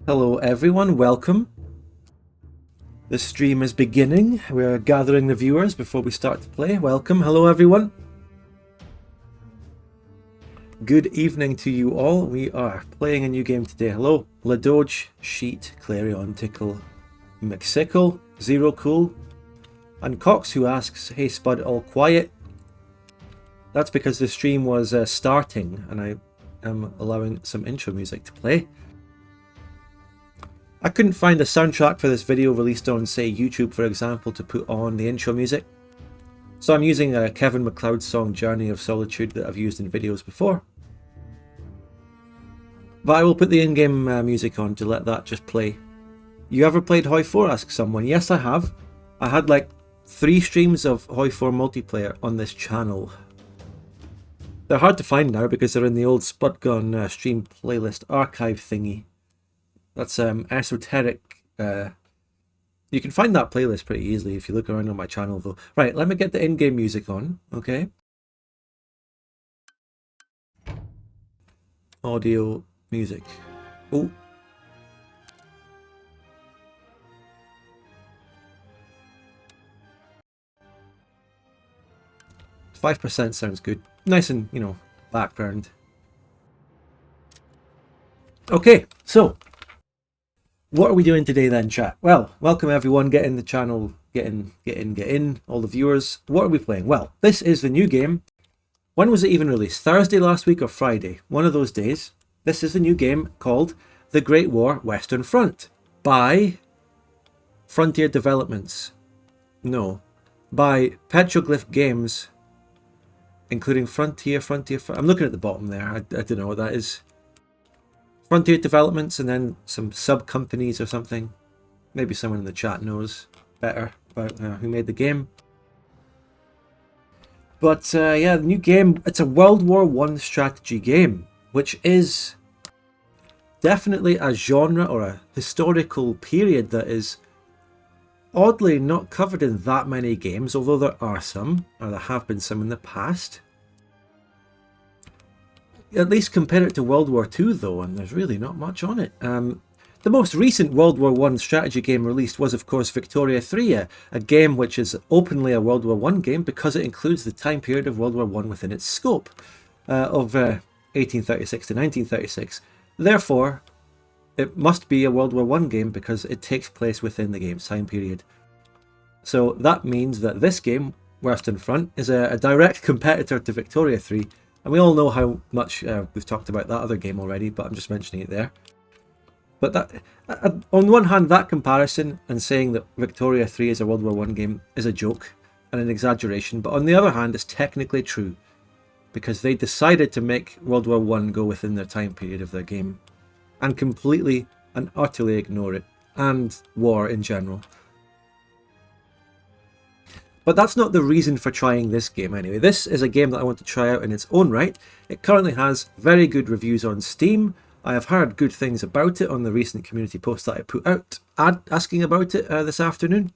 Hello everyone, welcome. The stream is beginning. We're gathering the viewers before we start to play. Welcome, hello everyone. Good evening to you all. We are playing a new game today. Hello, Ladoge, Sheet, Clarion, Tickle, Mexico, Zero Cool, and Cox, who asks, "Hey Spud, all quiet?" That's because the stream was starting and I am allowing some intro music to play. I couldn't find a soundtrack for this video released on, say, YouTube, for example, to put on the intro music. So I'm using a Kevin MacLeod song, Journey of Solitude, that I've used in videos before. But I will put the in-game music on to let that just play. You ever played Hoi 4? Asks someone. Yes, I have. I had like 3 streams of Hoi 4 multiplayer on this channel. They're hard to find now because they're in the old Spudgun stream playlist archive thingy. That's esoteric. You can find that playlist pretty easily if you look around on my channel though. Right, let me get the in-game music on, okay? Audio, music. Oh. 5% sounds good. Nice and, background. Okay, so what are we doing today then, chat? Well, welcome everyone. Get in the channel. Get in. All the viewers. What are we playing? Well, this is the new game. When was it even released? Thursday last week or Friday? One of those days. This is the new game called The Great War Western Front by Frontier Developments. No. By Petroglyph Games, including Frontier. I'm looking at the bottom there. I don't know what that is. Frontier Developments and then some sub-companies or something. Maybe someone in the chat knows better about who made the game. But yeah, the new game, it's a World War I strategy game, which is definitely a genre or a historical period that is oddly not covered in that many games, although there are some, or there have been some in the past. At least compare it to World War II though, and there's really not much on it. The most recent World War I strategy game released was of course Victoria 3, a game which is openly a World War I game because it includes the time period of World War I within its scope of 1836 to 1936. Therefore, it must be a World War I game because it takes place within the game's time period. So that means that this game, Western Front, is a direct competitor to Victoria 3. And we all know how much we've talked about that other game already, but I'm just mentioning it there. But that, on one hand, that comparison and saying that Victoria 3 is a World War I game is a joke and an exaggeration. But on the other hand, it's technically true because they decided to make World War I go within their time period of their game and completely and utterly ignore it, and war in general. But that's not the reason for trying this game anyway. This is a game that I want to try out in its own right. It currently has very good reviews on Steam. I have heard good things about it on the recent community post that I put out asking about it this afternoon.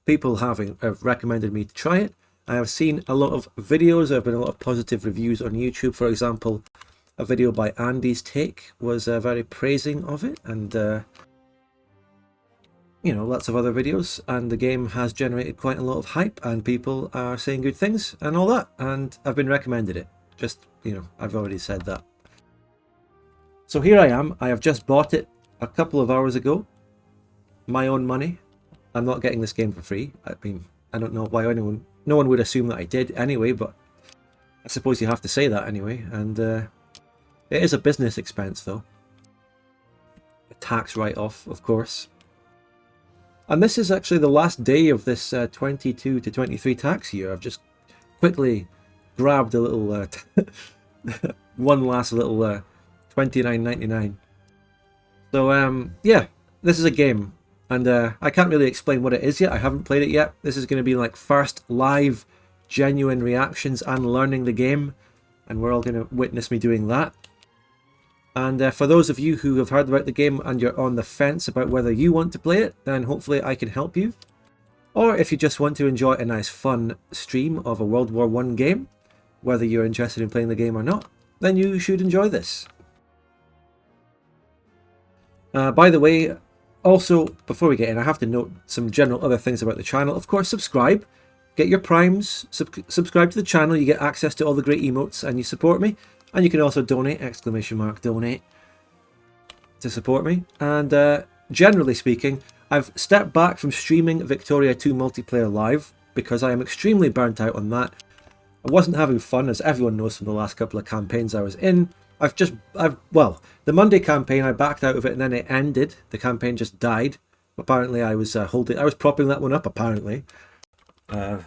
People have recommended me to try it. I have seen a lot of videos. There have been a lot of positive reviews on YouTube. For example, a video by Andy's Take was very praising of it, and lots of other videos, and the game has generated quite a lot of hype and people are saying good things and all that, and I've been recommended it. Just, I've already said that. So here I am. I have just bought it a couple of hours ago. My own money. I'm not getting this game for free. I mean, I don't know why no one would assume that I did anyway, but I suppose you have to say that anyway, and it is a business expense though. A tax write-off, of course. And this is actually the last day of this 22 to 23 tax year. I've just quickly grabbed a little, one last little $29.99. So yeah, this is a game, and I can't really explain what it is yet. I haven't played it yet. This is going to be like first live, genuine reactions and learning the game, and we're all going to witness me doing that. And for those of you who have heard about the game and you're on the fence about whether you want to play it, then hopefully I can help you. Or if you just want to enjoy a nice fun stream of a World War I game, whether you're interested in playing the game or not, then you should enjoy this. By the way, also, before we get in, I have to note some general other things about the channel. Of course, subscribe. Get your primes. Subscribe to the channel. You get access to all the great emotes and you support me. And you can also donate, !donate, to support me. And generally speaking, I've stepped back from streaming Victoria 2 multiplayer live because I am extremely burnt out on that. I wasn't having fun, as everyone knows from the last couple of campaigns I was in. Well, the Monday campaign, I backed out of it and then it ended. The campaign just died. Apparently I was propping that one up, apparently. I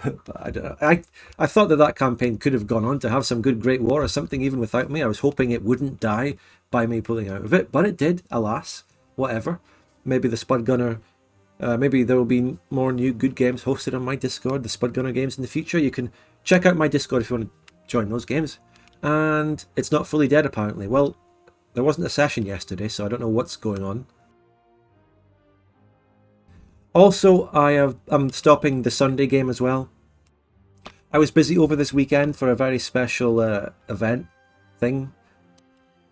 thought that campaign could have gone on to have some good Great War or something even without me. I was hoping it wouldn't die by me pulling out of it, but it did, alas. Whatever. Maybe the Spud Gunner, maybe there will be more new good games hosted on my Discord, the Spud Gunner games in the future. You can check out my Discord if you want to join those games. And it's not fully dead, apparently. Well, there wasn't a session yesterday, so I don't know what's going on. Also, I'm stopping the Sunday game as well. I was busy over this weekend for a very special event thing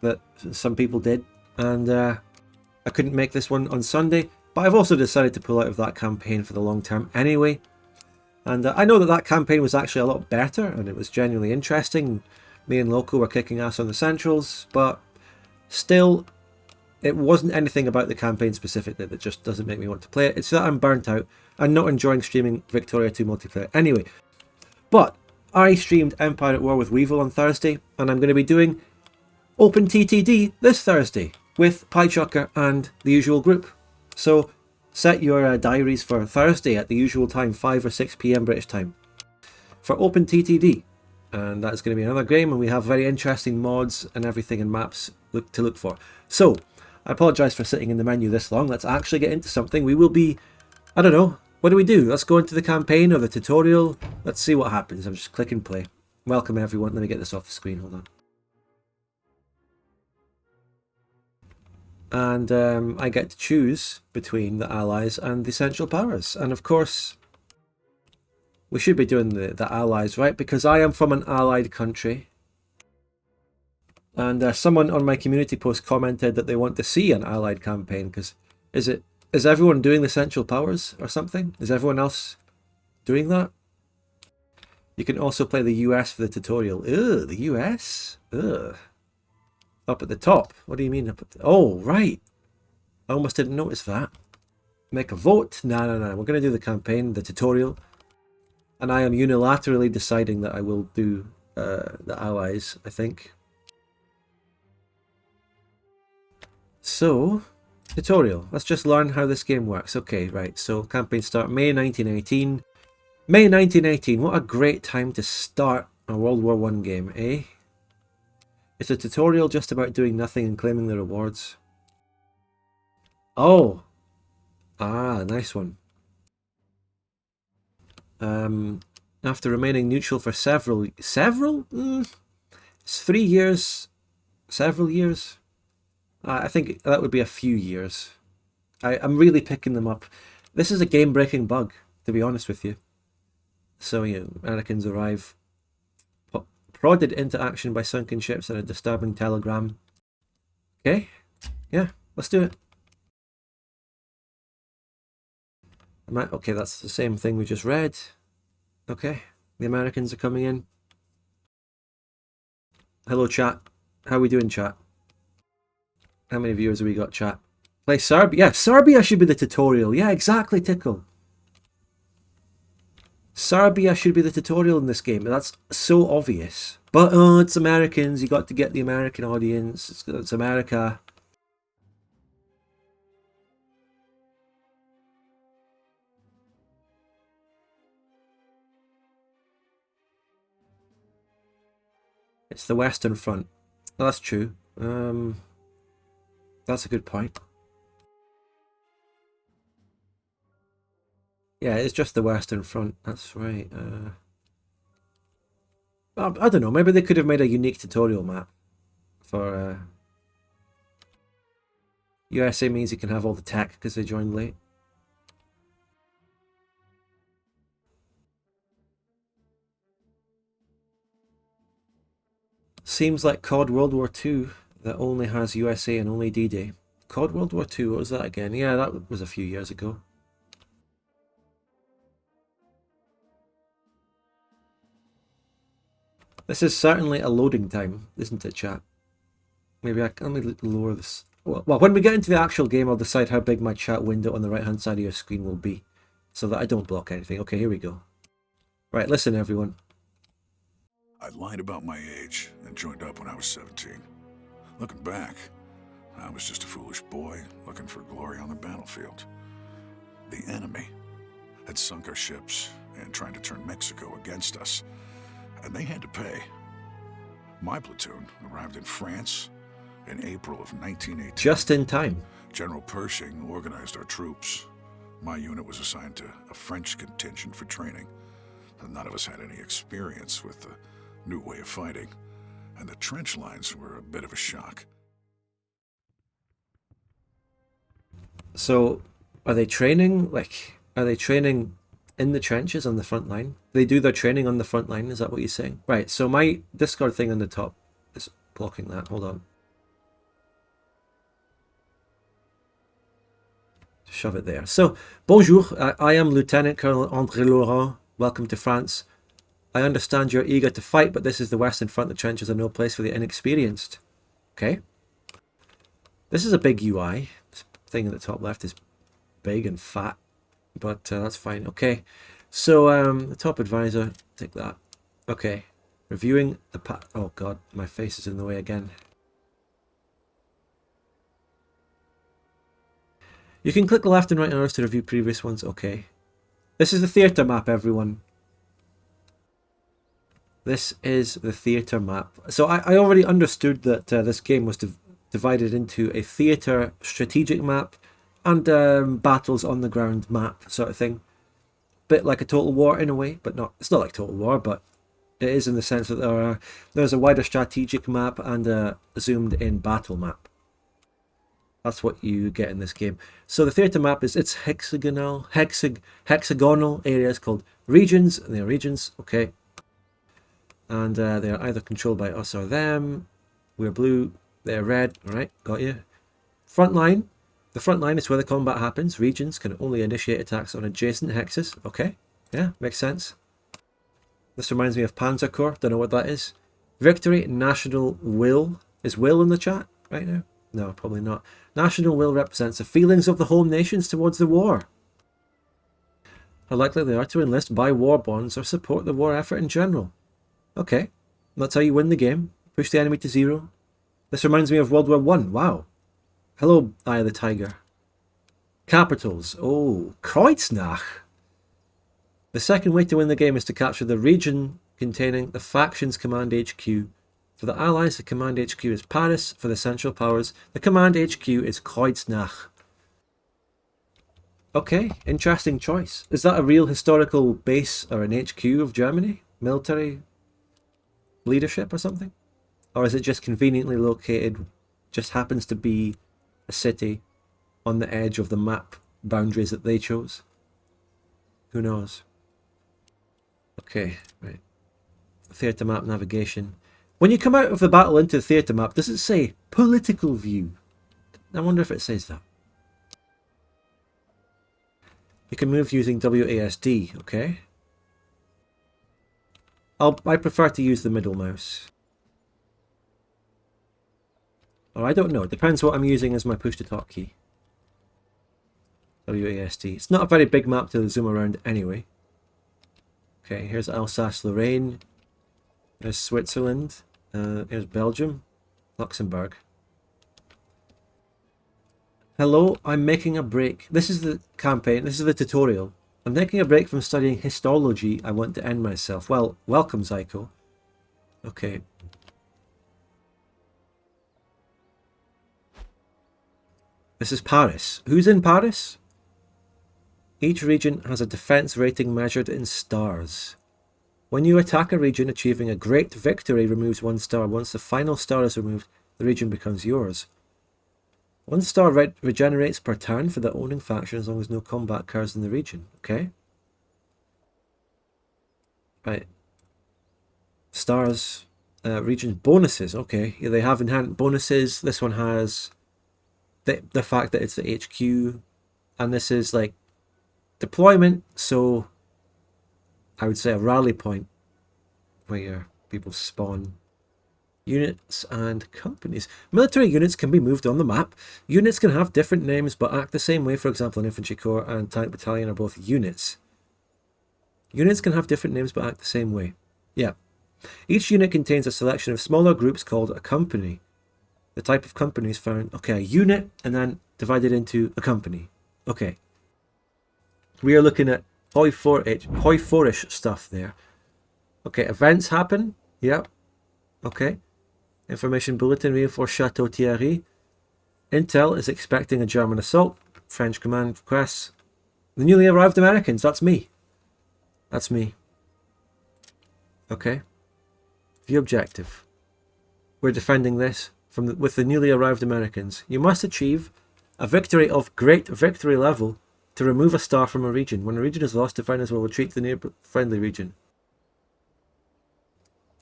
that some people did, and I couldn't make this one on Sunday, but I've also decided to pull out of that campaign for the long term anyway. And I know that campaign was actually a lot better, and it was genuinely interesting. Me and Loco were kicking ass on the Centrals, but still, it wasn't anything about the campaign specifically that just doesn't make me want to play it. It's that I'm burnt out and not enjoying streaming Victoria 2 multiplayer anyway. But I streamed Empire at War with Weevil on Thursday, and I'm going to be doing Open TTD this Thursday with PieChucker and the usual group. So set your diaries for Thursday at the usual time, 5 or 6 PM British time, for Open TTD. And that's going to be another game, and we have very interesting mods and everything and maps to look for. So, I apologise for sitting in the menu this long. Let's actually get into something. We will be, I don't know, what do we do? Let's go into the campaign or the tutorial. Let's see what happens. I'm just click and play. Welcome everyone. Let me get this off the screen. Hold on. And I get to choose between the allies and the Central Powers. And of course, we should be doing the allies, right? Because I am from an allied country. And someone on my community post commented that they want to see an allied campaign, because is everyone doing the Central Powers or something? Is everyone else doing that? You can also play the US for the tutorial. Ugh, the US? Ugh. Up at the top. What do you mean up at the... Oh, right. I almost didn't notice that. Make a vote? No. We're going to do the campaign, the tutorial. And I am unilaterally deciding that I will do the allies, I think. So, tutorial. Let's just learn how this game works. Okay, right. So, campaign start May 1918. May 1918. What a great time to start a World War I game, eh? It's a tutorial just about doing nothing and claiming the rewards. Oh. Ah, nice one. After remaining neutral for several? It's 3 years. Several years? I think that would be a few years. I'm really picking them up. This is a game-breaking bug, to be honest with you. So, Americans arrive, prodded into action by sunken ships and a disturbing telegram. Okay, yeah, let's do it. Okay, that's the same thing we just read. Okay, the Americans are coming in. Hello, chat. How are we doing, chat? How many viewers have we got, chat? Play Serbia. Yeah, Serbia should be the tutorial. Yeah, exactly, Tickle. Serbia should be the tutorial in this game. That's so obvious. But, oh, it's Americans. You got to get the American audience. It's America. It's the Western Front. Oh, that's true. That's a good point. Yeah, it's just the Western Front. That's right. I don't know. Maybe they could have made a unique tutorial map for USA means you can have all the tech because they joined late. Seems like COD World War II that only has USA and only D-Day. COD World War II, what was that again? Yeah, that was a few years ago. This is certainly a loading time, isn't it, chat? Maybe let me lower this. Well, when we get into the actual game, I'll decide how big my chat window on the right-hand side of your screen will be, so that I don't block anything. Okay, here we go. Right, listen, everyone. I lied about my age and joined up when I was 17. Looking back, I was just a foolish boy looking for glory on the battlefield. The enemy had sunk our ships and tried to turn Mexico against us, and they had to pay. My platoon arrived in France in April of 1918. Just in time. General Pershing organized our troops. My unit was assigned to a French contingent for training. None of us had any experience with the new way of fighting, and the trench lines were a bit of a shock. So, are they training, are they training in the trenches on the front line? They do their training on the front line, is that what you're saying? Right, so my Discord thing on the top is blocking that. Hold on. Shove it there. So, bonjour, I am Lieutenant Colonel André Laurent. Welcome to France. I understand you're eager to fight, but this is the Western Front. The trenches are no place for the inexperienced. Okay. This is a big UI. This thing at the top left is big and fat, but that's fine. Okay. So, the top advisor, take that. Okay. Reviewing the oh god, my face is in the way again. You can click the left and right arrows to review previous ones. Okay. This is the theatre map, everyone. This is the theatre map. So I already understood that this game was divided into a theatre strategic map and battles on the ground map sort of thing. Bit like a Total War in a way, but not. It's not like Total War, but it is in the sense that there's a wider strategic map and a zoomed in battle map. That's what you get in this game. So the theatre map it's hexagonal areas called regions, and they're regions, okay. And they're either controlled by us or them. We're blue, they're red, alright, got you. Front line. The front line is where the combat happens. Regions can only initiate attacks on adjacent hexes, okay. Yeah, makes sense. This reminds me of Panzer Corps, don't know what that is. Victory, national will. Is will in the chat right now? No, probably not. National will represents the feelings of the home nations towards the war. How likely they are to enlist, buy war bonds, or support the war effort in general. Okay, that's how you win the game. Push the enemy to 0. This reminds me of World War I. Wow. Hello, Eye of the Tiger. Capitals. Oh, Kreuznach. The second way to win the game is to capture the region containing the faction's command HQ. For the Allies, the command HQ is Paris. For the Central Powers, the command HQ is Kreuznach. Okay, interesting choice. Is that a real historical base or an HQ of Germany? Military leadership or something? Or is it just conveniently located, just happens to be a city on the edge of the map boundaries that they chose? Who knows? Okay, right. Theatre map navigation. When you come out of the battle into the theatre map, does it say political view? I wonder if it says that. You can move using WASD, okay? I prefer to use the middle mouse. Or I don't know, it depends what I'm using as my push to talk key. WASD. It's not a very big map to zoom around anyway. Okay, here's Alsace-Lorraine. There's Switzerland. Here's Belgium. Luxembourg. Hello, I'm making a break. This is the campaign, this is the tutorial. I'm taking a break from studying histology. I want to end myself. Well, welcome, Zyko. Okay. This is Paris. Who's in Paris? Each region has a defense rating measured in stars. When you attack a region, achieving a great victory removes 1 star. Once the final star is removed, the region becomes yours. 1 star regenerates per turn for the owning faction as long as no combat occurs in the region. Okay. Right. Stars, region bonuses. Okay. Yeah, they have inherent bonuses. This one has the fact that it's the HQ, and this is like deployment, so I would say a rally point where people spawn units and companies. Military units can be moved on the map. Units can have different names but act the same way. For example, an infantry corps and tank battalion are both units. Units can have different names but act the same way. Yeah. Each unit contains a selection of smaller groups called a company. The type of company is found, okay, a unit and then divided into a company. Okay. We are looking at hoi 4-ish stuff there. Okay, events happen. Yep. Okay. Information bulletin reinforced Chateau Thierry. Intel is expecting a German assault. French command requests. The newly arrived Americans. That's me. That's me. Okay. View objective. We're defending this with the newly arrived Americans. You must achieve a victory of great victory level to remove a star from a region. When a region is lost, defenders will retreat to the near friendly region.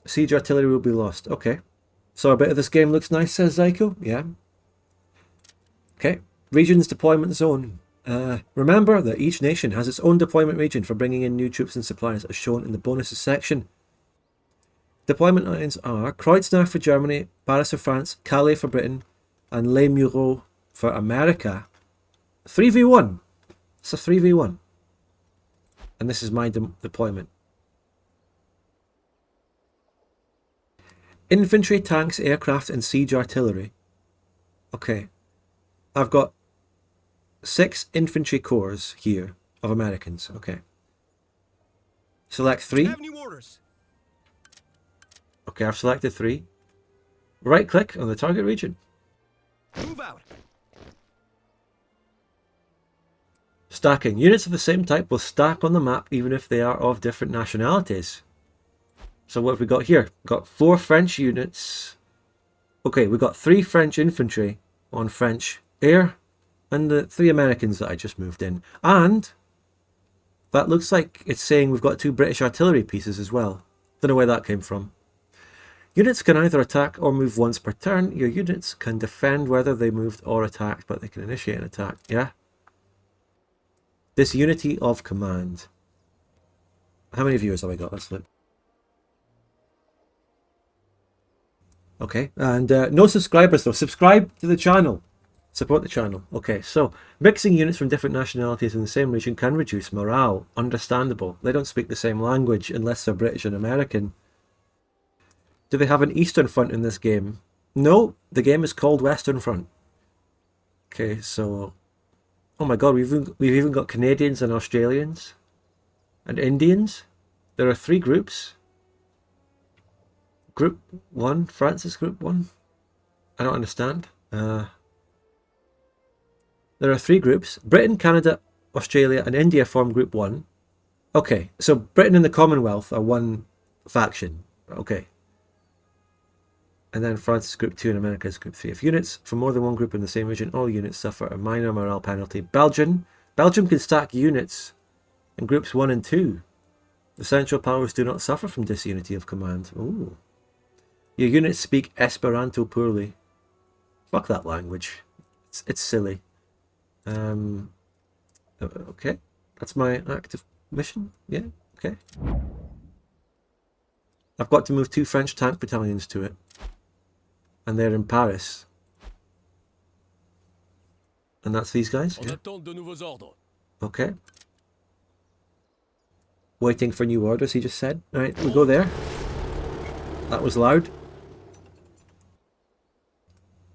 Siege artillery will be lost. Okay. So a bit of this game looks nice, says Zyko. Yeah. Okay. Regions deployment zone. Remember that each nation has its own deployment region for bringing in new troops and supplies, as shown in the bonuses section. Deployment lines are Kreuznach for Germany, Paris for France, Calais for Britain, and Les Mureaux for America. 3v1. It's a 3v1. And this is my deployment. Infantry, tanks, aircraft, and siege artillery. Okay. I've got 6 infantry corps here of Americans. Okay. Select 3. Have new orders. Okay, I've selected 3. Right click on the target region. Move out. Stacking. Units of the same type will stack on the map even if they are of different nationalities. So what have we got here? We've got 4 French units. Okay, we've got 3 French infantry on French air and the 3 Americans that I just moved in. And that looks like it's saying we've got 2 British artillery pieces as well. Don't know where that came from. Units can either attack or move once per turn. Your units can defend whether they moved or attacked, but they can initiate an attack. Yeah? This unity of command. How many viewers have I got? Let's look. Okay, and no subscribers though. Subscribe to the channel. Support the channel. Okay, so mixing units from different nationalities in the same region can reduce morale. Understandable. They don't speak the same language unless they're British and American. Do they have an Eastern Front in this game? No, the game is called Western Front. Okay, so... Oh my god, we've even got Canadians and Australians. And Indians. There are 3 groups. Group 1, France is Group 1. I don't understand. There are 3 groups. Britain, Canada, Australia and India form Group 1. Okay, so Britain and the Commonwealth are one faction. Okay. And then France is Group 2 and America is Group 3. If units from more than one group in the same region, all units suffer a minor morale penalty. Belgium can stack units in Groups 1 and 2. The Central Powers do not suffer from disunity of command. Ooh. Your units speak Esperanto poorly. Fuck that language. It's silly. Okay. That's my active mission. Yeah, okay. I've got to move 2 French tank battalions to it. And they're in Paris. And that's these guys. Yeah. Okay. Waiting for new orders, he just said. Alright, we go there. That was loud.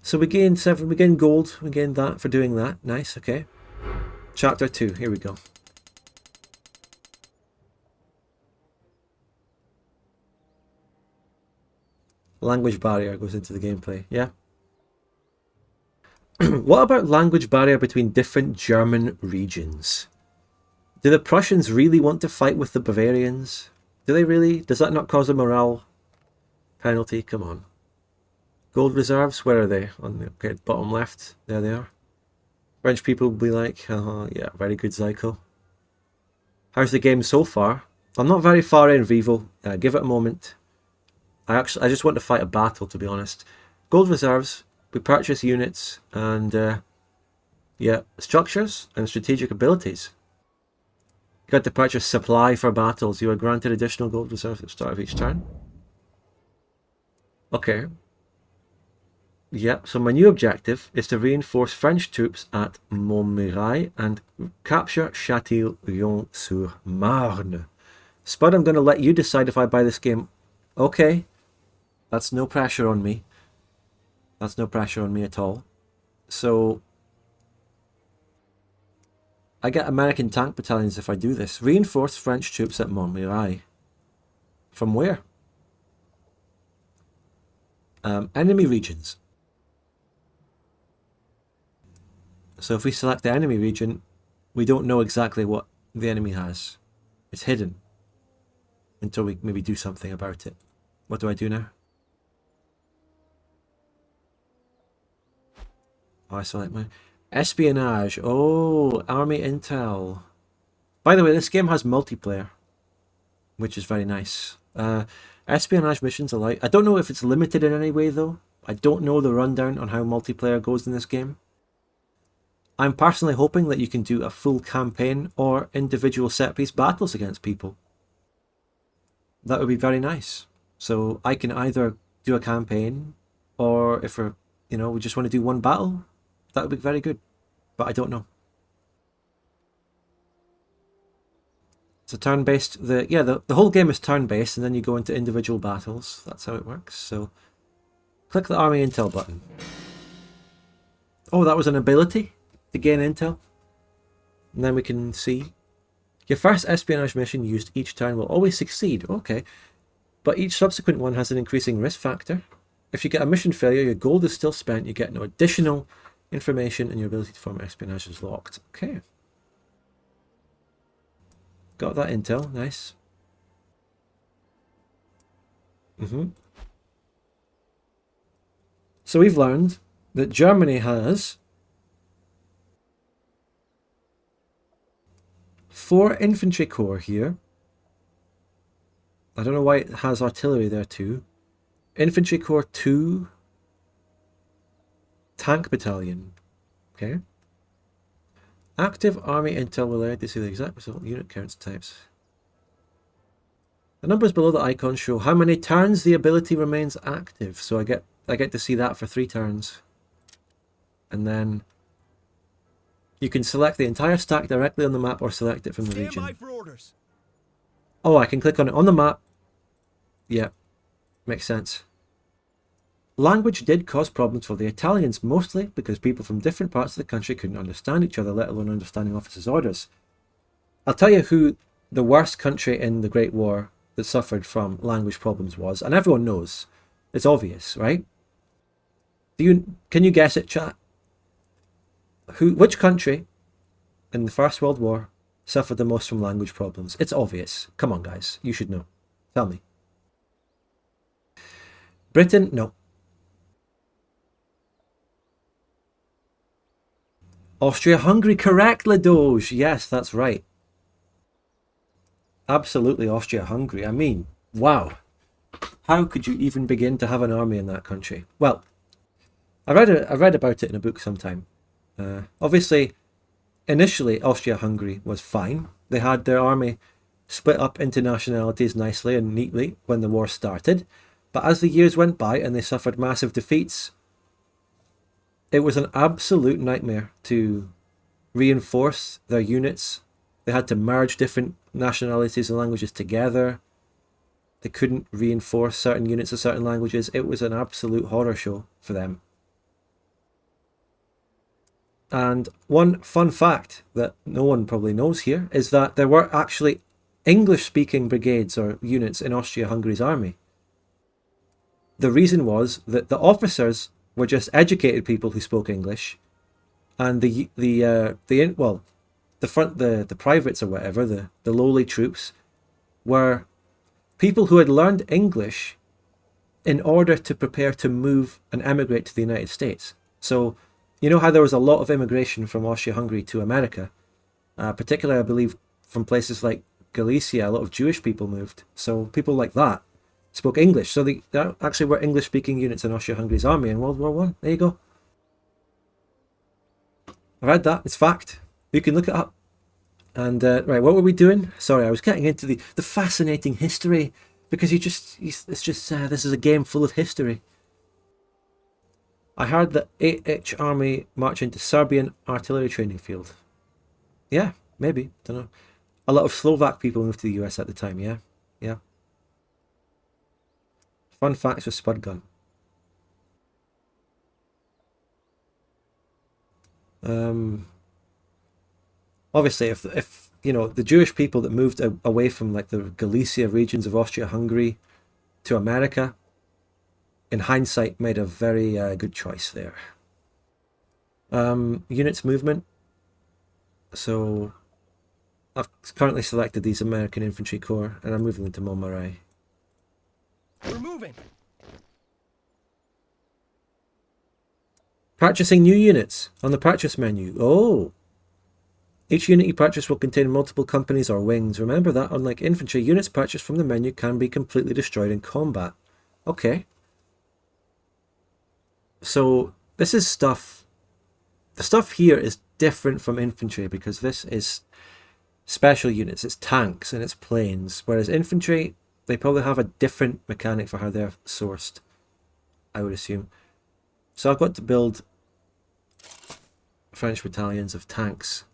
So we gained 7, we gained gold, we gained that for doing that. Nice, okay. Chapter 2, here we go. Language barrier goes into the gameplay, yeah. What about language barrier between different German regions? Do the Prussians really want to fight with the Bavarians? Do they really? Does that not cause a morale penalty? Come on. Gold reserves, where are they? On the okay, bottom left, there they are. French people will be like, yeah, very good, Zyko. How's the game so far? I'm not very far in, Vivo. Give it a moment. I just want to fight a battle, to be honest. Gold reserves, we purchase units, and Yeah, structures and strategic abilities. You got to purchase supply for battles. You are granted additional gold reserves at the start of each turn. Okay. Yep, so my new objective is to reinforce French troops at Montmirail and capture Châtillon-sur-Marne. Spud, I'm going to let you decide if I buy this game. Okay. That's no pressure on me. That's no pressure on me at all. So, I get American tank battalions if I do this. Reinforce French troops at Montmirail. From where? Enemy regions. So if we select the enemy region, we don't know exactly what the enemy has. It's hidden until we maybe do something about it. What do I do now? Oh, I select my espionage. Oh, army intel. By the way, this game has multiplayer, which is very nice. Espionage missions allow. I don't know if it's limited in any way though. I don't know the rundown on how multiplayer goes in this game. I'm personally hoping that you can do a full campaign or individual set-piece battles against people. That would be very nice. So I can either do a campaign, or if we're, we just want to do one battle, that would be very good. But I don't know. So turn-based, the whole game is turn-based, and then you go into individual battles. That's how it works. So click the army intel button. Oh, that was an ability to gain intel. And then we can see your first espionage mission used each turn will always succeed. Okay. But each subsequent one has an increasing risk factor. If you get a mission failure, your gold is still spent, you get no additional information, and your ability to form espionage is locked. Okay. Got that intel, nice. So we've learned that Germany has 4 infantry corps here. I don't know why it has artillery there too. Infantry corps 2. Tank battalion. Okay. Active army intel will allow you to see the exact result unit counts types. The numbers below the icon show how many turns the ability remains active. So I get to see that for 3 turns. And then you can select the entire stack directly on the map or select it from the region. Stand by for orders. Oh, I can click on it on the map. Yeah, makes sense. Language did cause problems for the Italians, mostly because people from different parts of the country couldn't understand each other, let alone understanding officers' orders. I'll tell you who the worst country in the Great War that suffered from language problems was, and everyone knows. It's obvious, right? Can you guess it, chat? Which country in the First World War suffered the most from language problems? It's obvious. Come on, guys. You should know. Tell me. Britain? No. Austria-Hungary, correct, Ladoge. Yes, that's right. Absolutely Austria-Hungary. I mean, wow. How could you even begin to have an army in that country? Well, I read about it in a book sometime. Obviously, initially Austria-Hungary was fine. They had their army split up into nationalities nicely and neatly when the war started. But as the years went by and they suffered massive defeats, it was an absolute nightmare to reinforce their units. They had to merge different nationalities and languages together. They couldn't reinforce certain units of certain languages. It was an absolute horror show for them. And one fun fact that no one probably knows here is that there were actually English-speaking brigades or units in Austria-Hungary's army. The reason was that the officers were just educated people who spoke English, and the privates or whatever, the lowly troops, were people who had learned English in order to prepare to move and emigrate to the United States. So, you know how there was a lot of immigration from Austria-Hungary to America, particularly, I believe, from places like Galicia. A lot of Jewish people moved. So people like that spoke English. So there actually were English-speaking units in Austria-Hungary's army in World War I. There you go. I read that. It's fact. You can look it up. And right, what were we doing? Sorry, I was getting into the fascinating history because it's just this is a game full of history. I heard that 8th Army march into Serbian artillery training field. Yeah, maybe. Don't know. A lot of Slovak people moved to the US at the time. Yeah, yeah. Fun facts with Spud Gun. Obviously, if you know the Jewish people that moved away from like the Galicia regions of Austria-Hungary to America, in hindsight, made a very good choice there. Units movement. So I've currently selected these American Infantry Corps, and I'm moving them to Montmirail. We're moving. Purchasing new units on the purchase menu. Oh! Each unit you purchase will contain multiple companies or wings. Remember that, unlike infantry, units purchased from the menu can be completely destroyed in combat. Okay. So, this is stuff... The stuff here is different from infantry because this is special units. It's tanks and it's planes. Whereas infantry, they probably have a different mechanic for how they're sourced, I would assume. So I've got to build French battalions of tanks.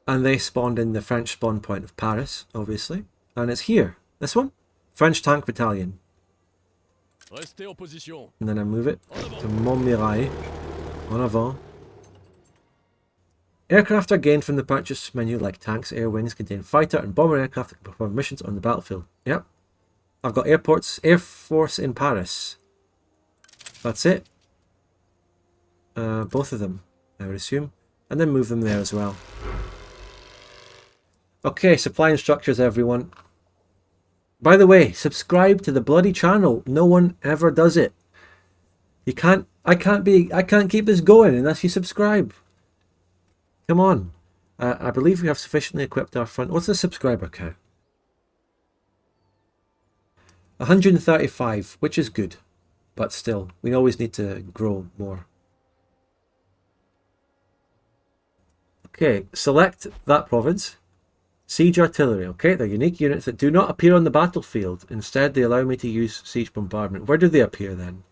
And they spawned in the French spawn point of Paris, obviously. And it's here. This one. French Tank Battalion. And then I move it to Montmirail. En avant. Aircraft are gained from the purchase menu like tanks, air wings, contain fighter and bomber aircraft that can perform missions on the battlefield. Yep. I've got airports, Air Force in Paris. That's it. Both of them, I would assume. And then move them there as well. Okay, supply and structures, everyone. By the way, subscribe to the bloody channel. No one ever does it. I can't keep this going unless you subscribe. Come on. I believe we have sufficiently equipped our front. What's the subscriber count? 135, which is good. But still, we always need to grow more. Okay, select that province. Siege artillery, okay? They're unique units that do not appear on the battlefield. Instead, they allow me to use siege bombardment. Where do they appear then?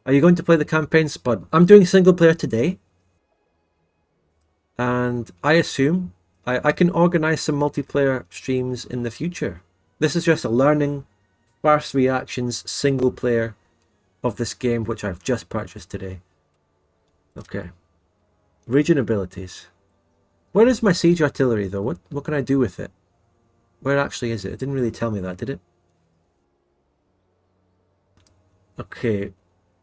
Are you going to play the campaign, Spud? I'm doing single player today. And I assume I can organise some multiplayer streams in the future. This is just a learning, first reactions, single player of this game, which I've just purchased today. Okay. Region abilities. Where is my siege artillery though? What can I do with it? Where actually is it? It didn't really tell me that, did it? Okay.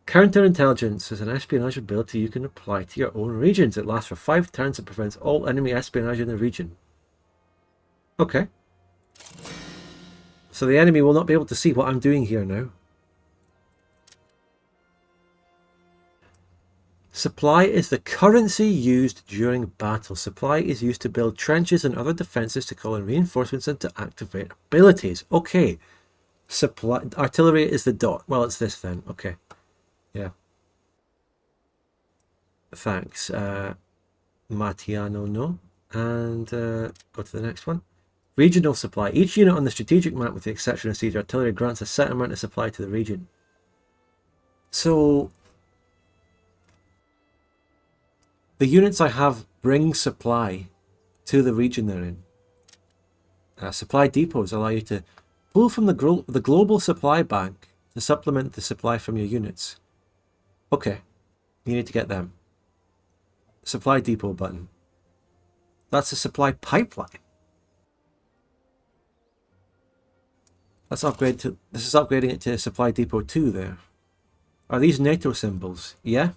Counterintelligence is an espionage ability you can apply to your own regions. It lasts for 5 turns and prevents all enemy espionage in the region. Okay. So the enemy will not be able to see what I'm doing here now. Supply is the currency used during battle. Supply is used to build trenches and other defenses, to call in reinforcements, and to activate abilities. Okay. Supply artillery is the dot. Well, it's this then. Okay. Yeah. Thanks. Matiano, no. And go to the next one. Regional supply. Each unit on the strategic map, with the exception of siege artillery, grants a set amount of supply to the region. So the units I have bring supply to the region they're in. Supply depots allow you to pull from the global supply bank to supplement the supply from your units. Okay, you need to get them. Supply depot button. That's a supply pipeline. Let's upgrade to... This is upgrading it to supply depot 2 there. Are these NATO symbols? Yeah.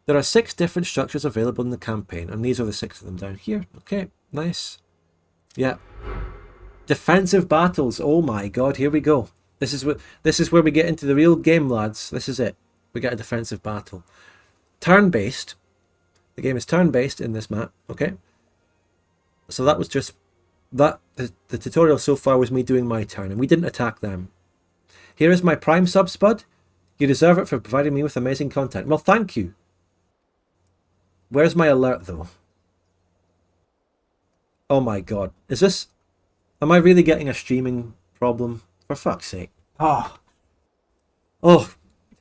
There are 6 different structures available in the campaign, and these are the 6 of them down here. Okay, nice. Yeah. Defensive battles. Oh my god, here we go. This is where we get into the real game, lads. This is it. We get a defensive battle. Turn-based. The game is turn-based in this map. Okay. So that was just... The tutorial so far was me doing my turn, and we didn't attack them. Here is my prime sub, Spud. You deserve it for providing me with amazing content. Well, thank you. Where's my alert, though? Oh my god. Is this... Am I really getting a streaming problem? For fuck's sake. Oh. Oh.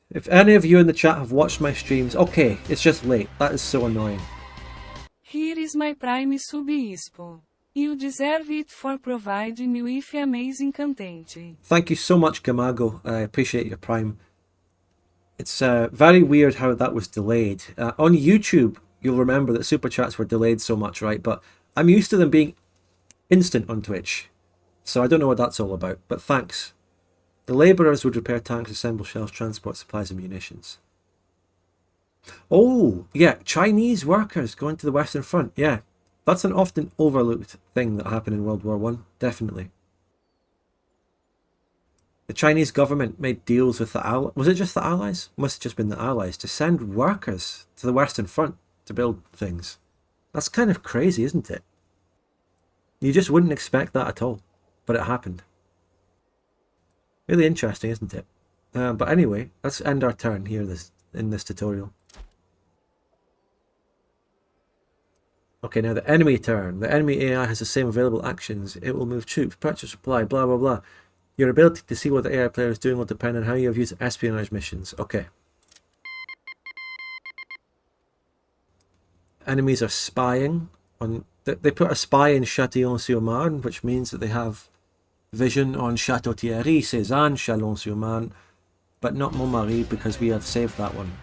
If any of you in the chat have watched my streams, okay, it's just late. That is so annoying. Here is my prime sub-ispo. You deserve it for providing me with amazing content. Thank you so much, Gamago. I appreciate your prime. It's very weird how that was delayed. On YouTube, you'll remember that super chats were delayed so much, right? But I'm used to them being instant on Twitch. So I don't know what that's all about, but thanks. The labourers would repair tanks, assemble shells, transport supplies and munitions. Oh, yeah, Chinese workers going to the Western Front. Yeah, that's an often overlooked thing that happened in World War One. Definitely. The Chinese government made deals with the Allies. Was it just the Allies? Must have just been the Allies to send workers to the Western Front to build things. That's kind of crazy, isn't it? You just wouldn't expect that at all, but it happened. Really interesting, isn't it? But anyway, let's end our turn here in this tutorial. Okay, now the enemy turn. The enemy AI has the same available actions. It will move troops, purchase supply, blah, blah, blah. Your ability to see what the AI player is doing will depend on how you have used espionage missions. Okay. Enemies are spying on... They put a spy in Châtillon-sur-Marne, which means that they have vision on Château-Thierry, Cézanne, Chalon-sur-Marne, but not Montmarie because we have saved that one.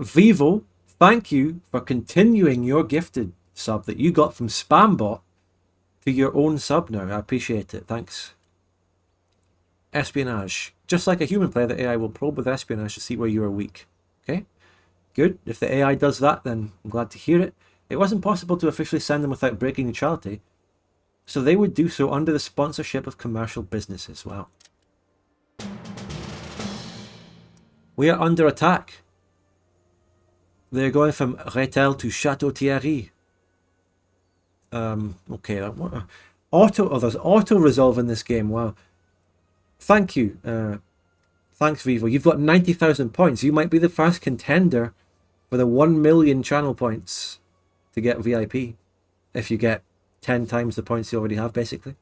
Vivo, thank you for continuing your gifted sub that you got from Spambot to your own sub now. I appreciate it. Thanks. Espionage. Just like a human player, the AI will probe with espionage to see where you are weak. Okay? Good. If the AI does that, then I'm glad to hear it. It wasn't possible to officially send them without breaking neutrality, so they would do so under the sponsorship of commercial businesses. Wow. We are under attack. They're going from Rethel to Château-Thierry. Okay. There's auto resolve in this game. Wow. Thank you. Thanks, Vivo. You've got 90,000 points. You might be the first contender for the 1 million channel points to get VIP. If you get 10 times the points you already have, basically.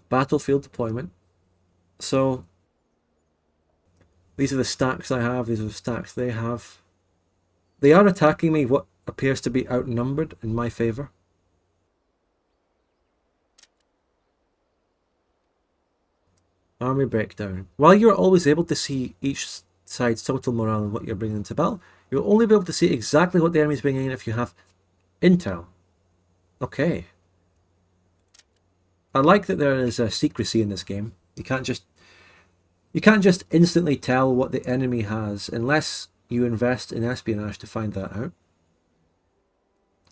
Battlefield deployment. So... these are the stacks I have, these are the stacks they have. They are attacking me what appears to be outnumbered in my favour. Army breakdown. While you're always able to see each side's total morale and what you're bringing into battle, you'll only be able to see exactly what the enemy's bringing in if you have intel. Okay. I like that there is a secrecy in this game. You can't just instantly tell what the enemy has unless you invest in espionage to find that out.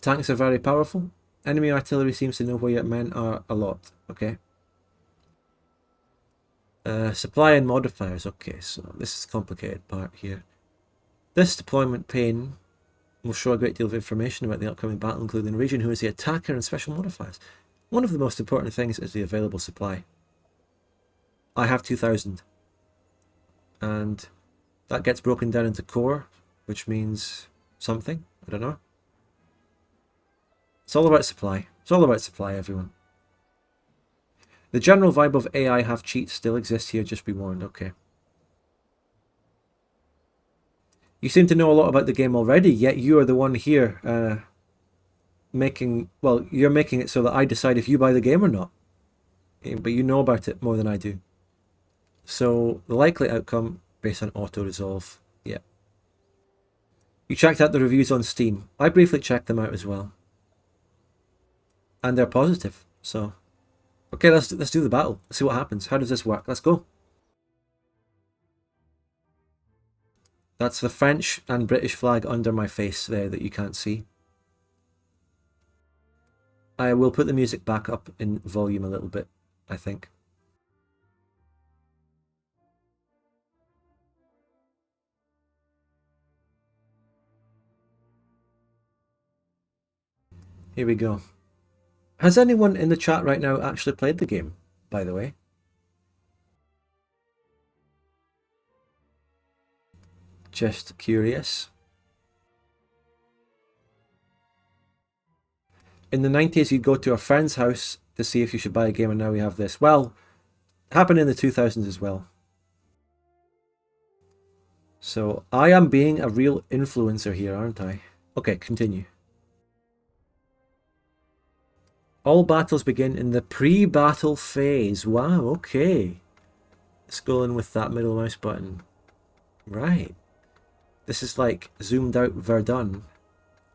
Tanks are very powerful. Enemy artillery seems to know where your men are a lot. Okay. Supply and modifiers. Okay, so this is the complicated part here. This deployment pane will show a great deal of information about the upcoming battle, including the region, who is the attacker, and special modifiers. One of the most important things is the available supply. I have 2,000. And that gets broken down into core, which means something. I don't know. It's all about supply. It's all about supply, everyone. The general vibe of AI have cheats still exists here, just be warned. Okay. You seem to know a lot about the game already, yet you are the one here you're making it so that I decide if you buy the game or not. But you know about it more than I do. So, the likely outcome, based on auto-resolve, yeah. You checked out the reviews on Steam. I briefly checked them out as well. And they're positive, so... okay, let's do the battle. Let's see what happens. How does this work? Let's go. That's the French and British flag under my face there that you can't see. I will put the music back up in volume a little bit, I think. Here we go. Has anyone in the chat right now actually played the game, by the way? Just curious. In the 90s, you'd go to a friend's house to see if you should buy a game, and now we have this. Well, it happened in the 2000s as well. So I am being a real influencer here, aren't I? Okay, continue. All battles begin in the pre-battle phase. Wow, okay. Scrolling with that middle mouse button. Right. This is like zoomed out Verdun.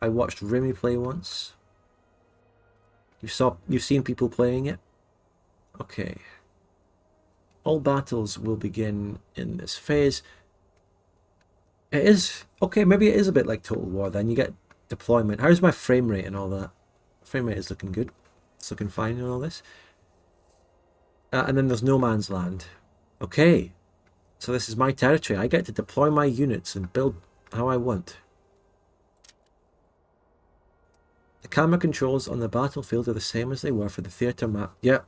I watched Remy play once. You've seen people playing it? Okay. All battles will begin in this phase. It is okay, maybe it is a bit like Total War then. You get deployment. How's my frame rate and all that? Frame rate is looking good. It's looking fine and all this. And then there's no man's land. Okay. So this is my territory. I get to deploy my units and build how I want. The camera controls on the battlefield are the same as they were for the theatre map. Yeah.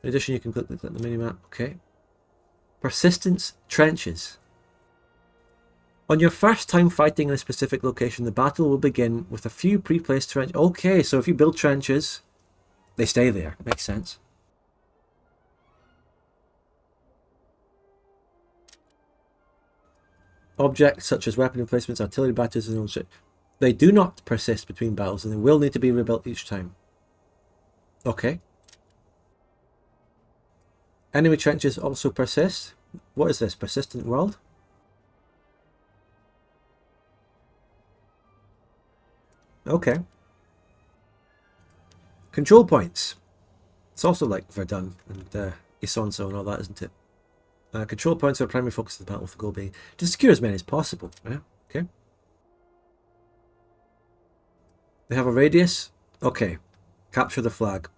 In addition, you can click the mini-map. Okay. Persistence trenches. On your first time fighting in a specific location, the battle will begin with a few pre-placed trenches. Okay, so if you build trenches, they stay there. Makes sense. Objects such as weapon emplacements, artillery batteries, and all shit. They do not persist between battles, and they will need to be rebuilt each time. Okay. Enemy trenches also persist. What is this? Persistent world? Okay. Control points. It's also like Verdun and Isonzo and all that, isn't it? Control points are the primary focus of the battle, with the goal being to secure as many as possible. Yeah, okay. They have a radius. Okay. Capture the flag.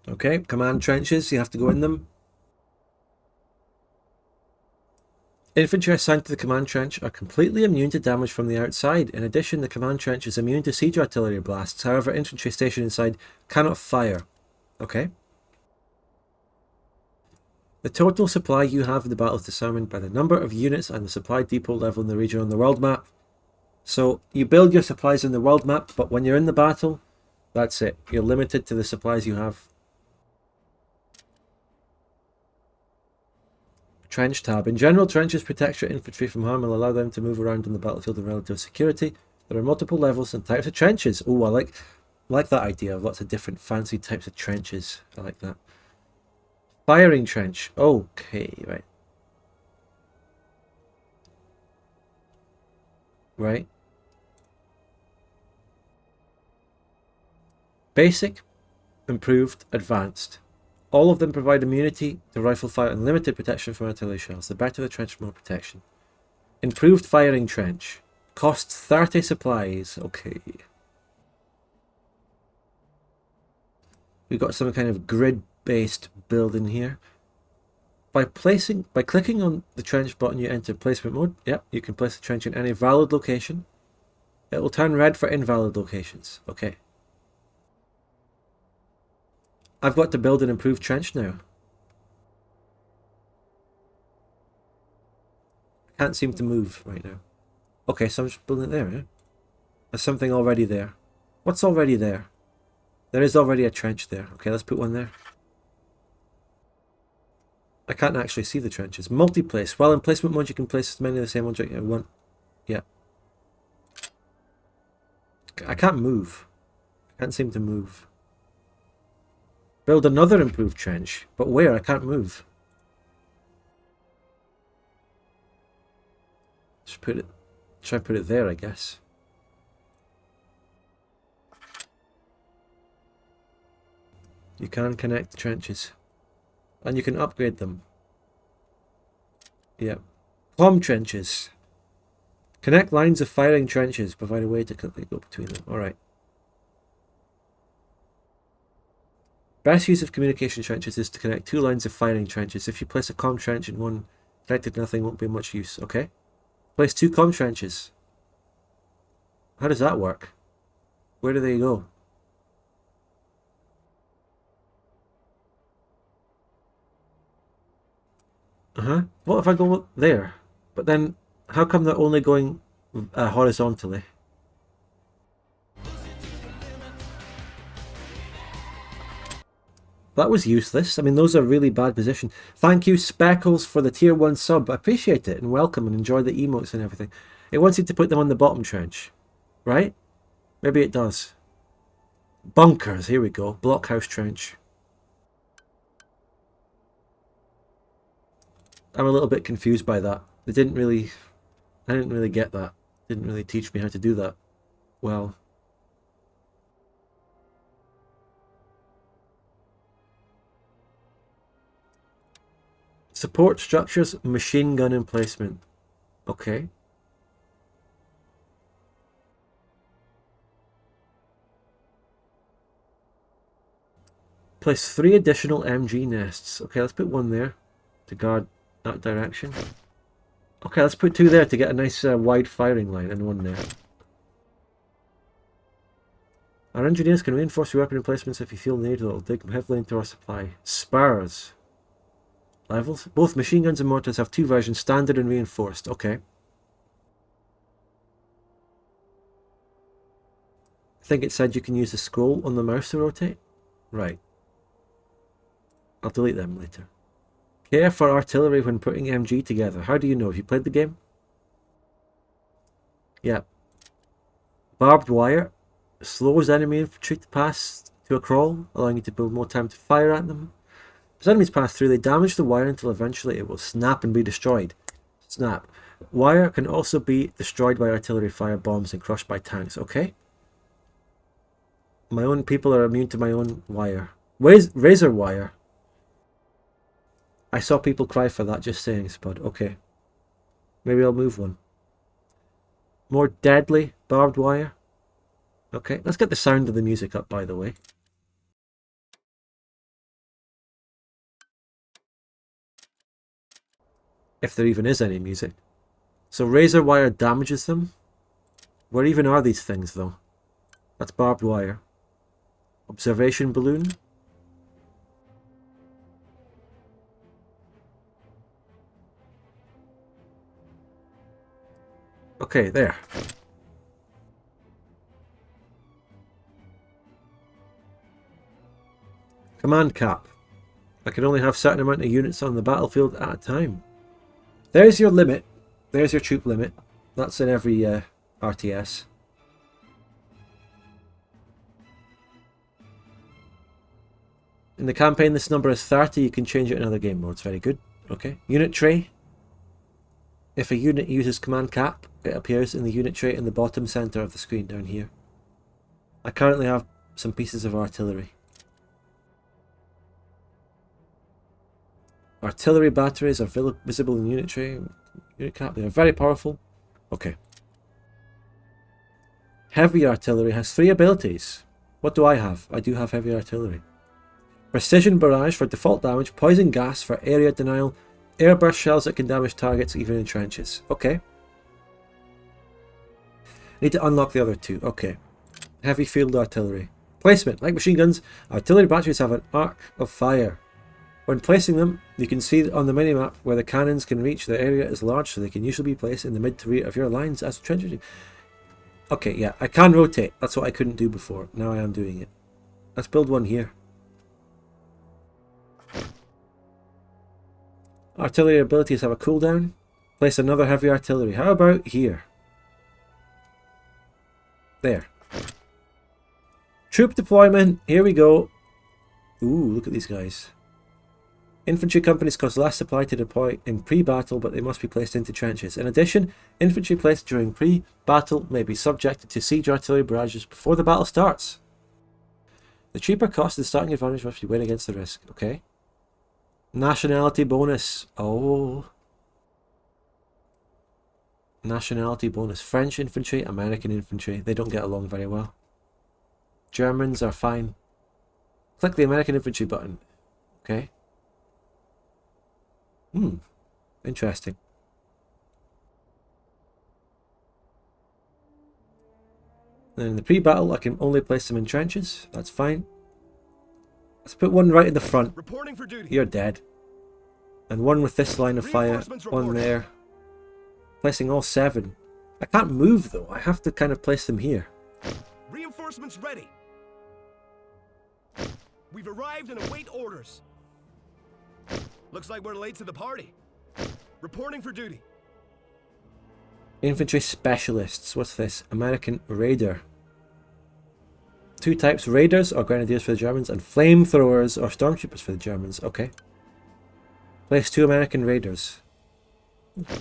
Okay, command trenches, you have to go in them. Infantry assigned to the command trench are completely immune to damage from the outside. In addition, the command trench is immune to siege artillery blasts. However, infantry stationed inside cannot fire. Okay. The total supply you have in the battle is determined by the number of units and the supply depot level in the region on the world map. So you build your supplies in the world map, but when you're in the battle, that's it. You're limited to the supplies you have. Trench tab. In general, trenches protect your infantry from harm and allow them to move around on the battlefield in relative security. There are multiple levels and types of trenches. Oh, I like that idea of lots of different fancy types of trenches. I like that. Firing trench. Okay, right. Right. Basic, improved, advanced. All of them provide immunity to rifle fire and limited protection from artillery shells. The better the trench, the more protection. Improved firing trench. Costs 30 supplies. Okay. We've got some kind of grid-based building here. By clicking on the trench button, you enter placement mode. Yep, you can place the trench in any valid location. It will turn red for invalid locations. Okay. I've got to build an improved trench now. I can't seem to move right now. Okay, so I'm just building it there, yeah? There's something already there. What's already there? There is already a trench there. Okay, let's put one there. I can't actually see the trenches. Multi-place. While in placement mode, you can place as many of the same object you want. Yeah. I can't move. I can't seem to move. Build another improved trench. But where? I can't move. Just put it... Try and put it there, I guess. You can connect the trenches. And you can upgrade them. Yep. Plumb trenches. Connect lines of firing trenches. Provide a way to quickly go between them. Alright. Best use of communication trenches is to connect two lines of firing trenches. If you place a comm trench in one, connected nothing won't be much use. Okay. Place 2 comm trenches. How does that work? Where do they go? What if I go there? But then, how come they're only going horizontally? That was useless. I mean, those are really bad position. Thank you, Speckles, for the tier 1 sub. I appreciate it and welcome and enjoy the emotes and everything. It wants you to put them on the bottom trench, right? Maybe it does. Bunkers, here we go. Blockhouse trench. I'm a little bit confused by that. I didn't really get that. Didn't really teach me how to do that well. Support structures, machine gun emplacement. Okay. Place 3 additional MG nests. Okay, let's put one there to guard that direction. Okay, let's put 2 there to get a nice wide firing line, and 1 there. Our engineers can reinforce your weapon emplacements if you feel the need. It'll dig heavily into our supply. Spurs. Levels. Both machine guns and mortars have 2 versions, standard and reinforced. Okay. I think it said you can use the scroll on the mouse to rotate. Right. I'll delete them later. Care for artillery when putting MG together. How do you know? Have you played the game? Yeah. Barbed wire. Slows enemy infantry to pass to a crawl, allowing you to build more time to fire at them. As enemies pass through, they damage the wire until eventually it will snap and be destroyed. Snap. Wire can also be destroyed by artillery fire, bombs, and crushed by tanks. Okay. My own people are immune to my own wire. Where's razor wire? I saw people cry for that, just saying, Spud. Okay. Maybe I'll move one. More deadly barbed wire. Okay, let's get the sound of the music up, by the way. If there even is any music. So razor wire damages them. Where even are these things, though? That's barbed wire. Observation balloon. Okay, there. Command cap. I can only have a certain amount of units on the battlefield at a time. There's your limit. There's your troop limit. That's in every RTS. In the campaign, this number is 30. You can change it in other game modes. Very good. Okay. Unit tray. If a unit uses command cap, it appears in the unit tray in the bottom center of the screen down here. I currently have some pieces of artillery. Artillery batteries are visible in unit tray. Unit cap. They are very powerful. Okay. Heavy artillery has 3 abilities. What do I have? I do have heavy artillery. Precision barrage for default damage. Poison gas for area denial. Airburst shells that can damage targets even in trenches. Okay. Need to unlock the other 2. Okay. Heavy field artillery. Placement. Like machine guns, artillery batteries have an arc of fire. When placing them, you can see on the minimap where the cannons can reach. The area is large, so they can usually be placed in the mid to rear of your lines as trenches. Okay, yeah, I can rotate. That's what I couldn't do before. Now I am doing it. Let's build one here. Artillery abilities have a cooldown. Place another heavy artillery. How about here? There. Troop deployment. Here we go. Ooh, look at these guys. Infantry companies cost less supply to deploy in pre-battle, but they must be placed into trenches. In addition, infantry placed during pre-battle may be subjected to siege artillery barrages before the battle starts. The cheaper cost and starting advantage must be weighed against the risk. Okay. Nationality bonus. Oh. Nationality bonus. French infantry, American infantry. They don't get along very well. Germans are fine. Click the American infantry button. Okay. Interesting. And in the pre-battle, I can only place them in trenches. That's fine. Let's put one right in the front. Reporting for duty. You're dead. And one with this line of fire. Reinforcements One reporting. there. Placing all 7. I can't move though. I have to kind of place them here. Reinforcements ready. We've arrived and await orders. Looks like we're late to the party. Reporting for duty. Infantry specialists. What's this? American Raider. 2 types: Raiders or Grenadiers for the Germans, and Flamethrowers or Stormtroopers for the Germans. Okay. Place 2 American Raiders.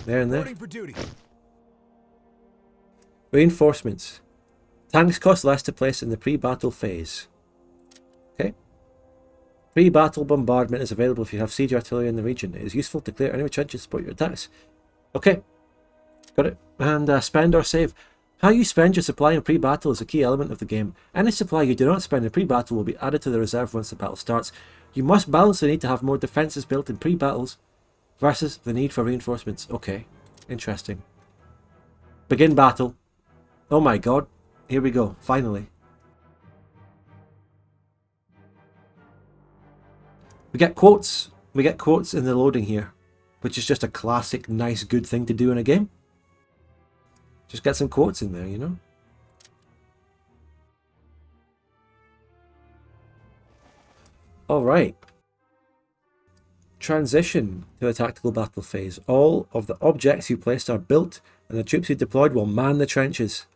There and there. Reporting for duty. Reinforcements. Tanks cost less to place in the pre-battle phase. Okay. Pre-battle bombardment is available if you have siege artillery in the region. It is useful to clear enemy trenches to support your attacks. Okay. Got it. And spend or save. How you spend your supply in pre-battle is a key element of the game. Any supply you do not spend in pre-battle will be added to the reserve once the battle starts. You must balance the need to have more defences built in pre-battles versus the need for reinforcements. Okay. Interesting. Begin battle. Oh my god. Here we go. Finally. We get quotes. We get quotes in the loading here, which is just a classic, nice, good thing to do in a game. Just get some quotes in there, you know? Alright. Transition to the tactical battle phase. All of the objects you placed are built, and the troops you deployed will man the trenches.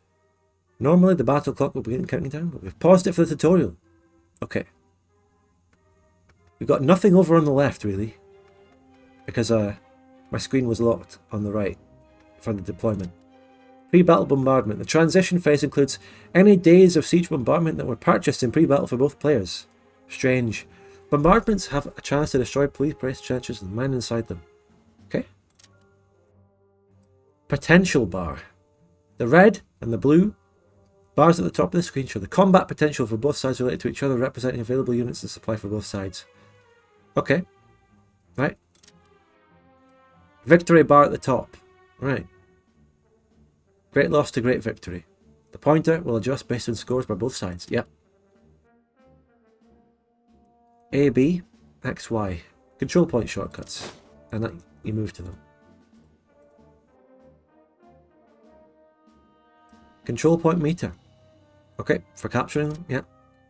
Normally the battle clock will begin counting down, but we've paused it for the tutorial. Okay. We've got nothing over on the left, really, because my screen was locked on the right for the deployment. Pre-battle bombardment. The transition phase includes any days of siege bombardment that were purchased in pre-battle for both players. Strange. Bombardments have a chance to destroy police-placed trenches and mine inside them. Okay. Potential bar. The red and the blue bars at the top of the screen show the combat potential for both sides related to each other, representing available units and supply for both sides. Okay. Right. Victory bar at the top. Right. Great loss to great victory. The pointer will adjust based on scores by both sides. Yep. A, B, X, Y. Control point shortcuts. And that you move to them. Control point meter. Okay, for capturing. Yeah.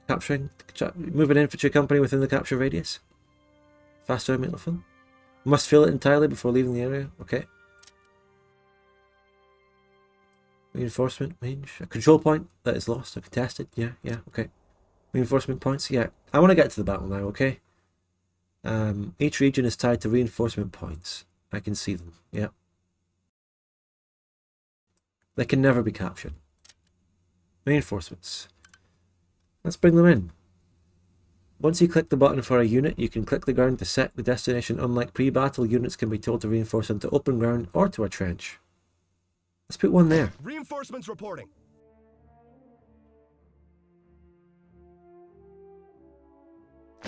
Capturing. Move an infantry company within the capture radius. Faster meter fill. Must fill it entirely before leaving the area. Okay. Reinforcement range. A control point that is lost or contested. Yeah, okay. Reinforcement points. Yeah. I want to get to the battle now, okay? Each region is tied to reinforcement points. I can see them. Yeah. They can never be captured. Reinforcements. Let's bring them in. Once you click the button for a unit, you can click the ground to set the destination. Unlike pre-battle, units can be told to reinforce into open ground or to a trench. Let's put one there. Reinforcements reporting.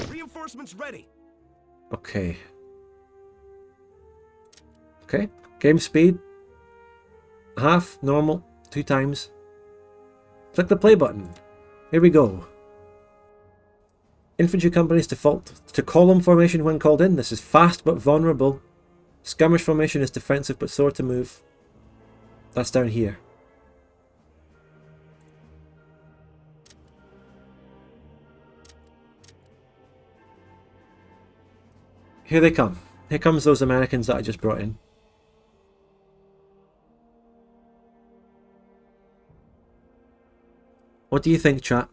Reinforcements ready. Okay. Okay. Game speed. Half, normal, 2 times. Click the play button. Here we go. Infantry companies default to column formation when called in. This is fast but vulnerable. Skirmish formation is defensive but slower to move. That's down here. Here they come. Here comes those Americans that I just brought in. What do you think, chat?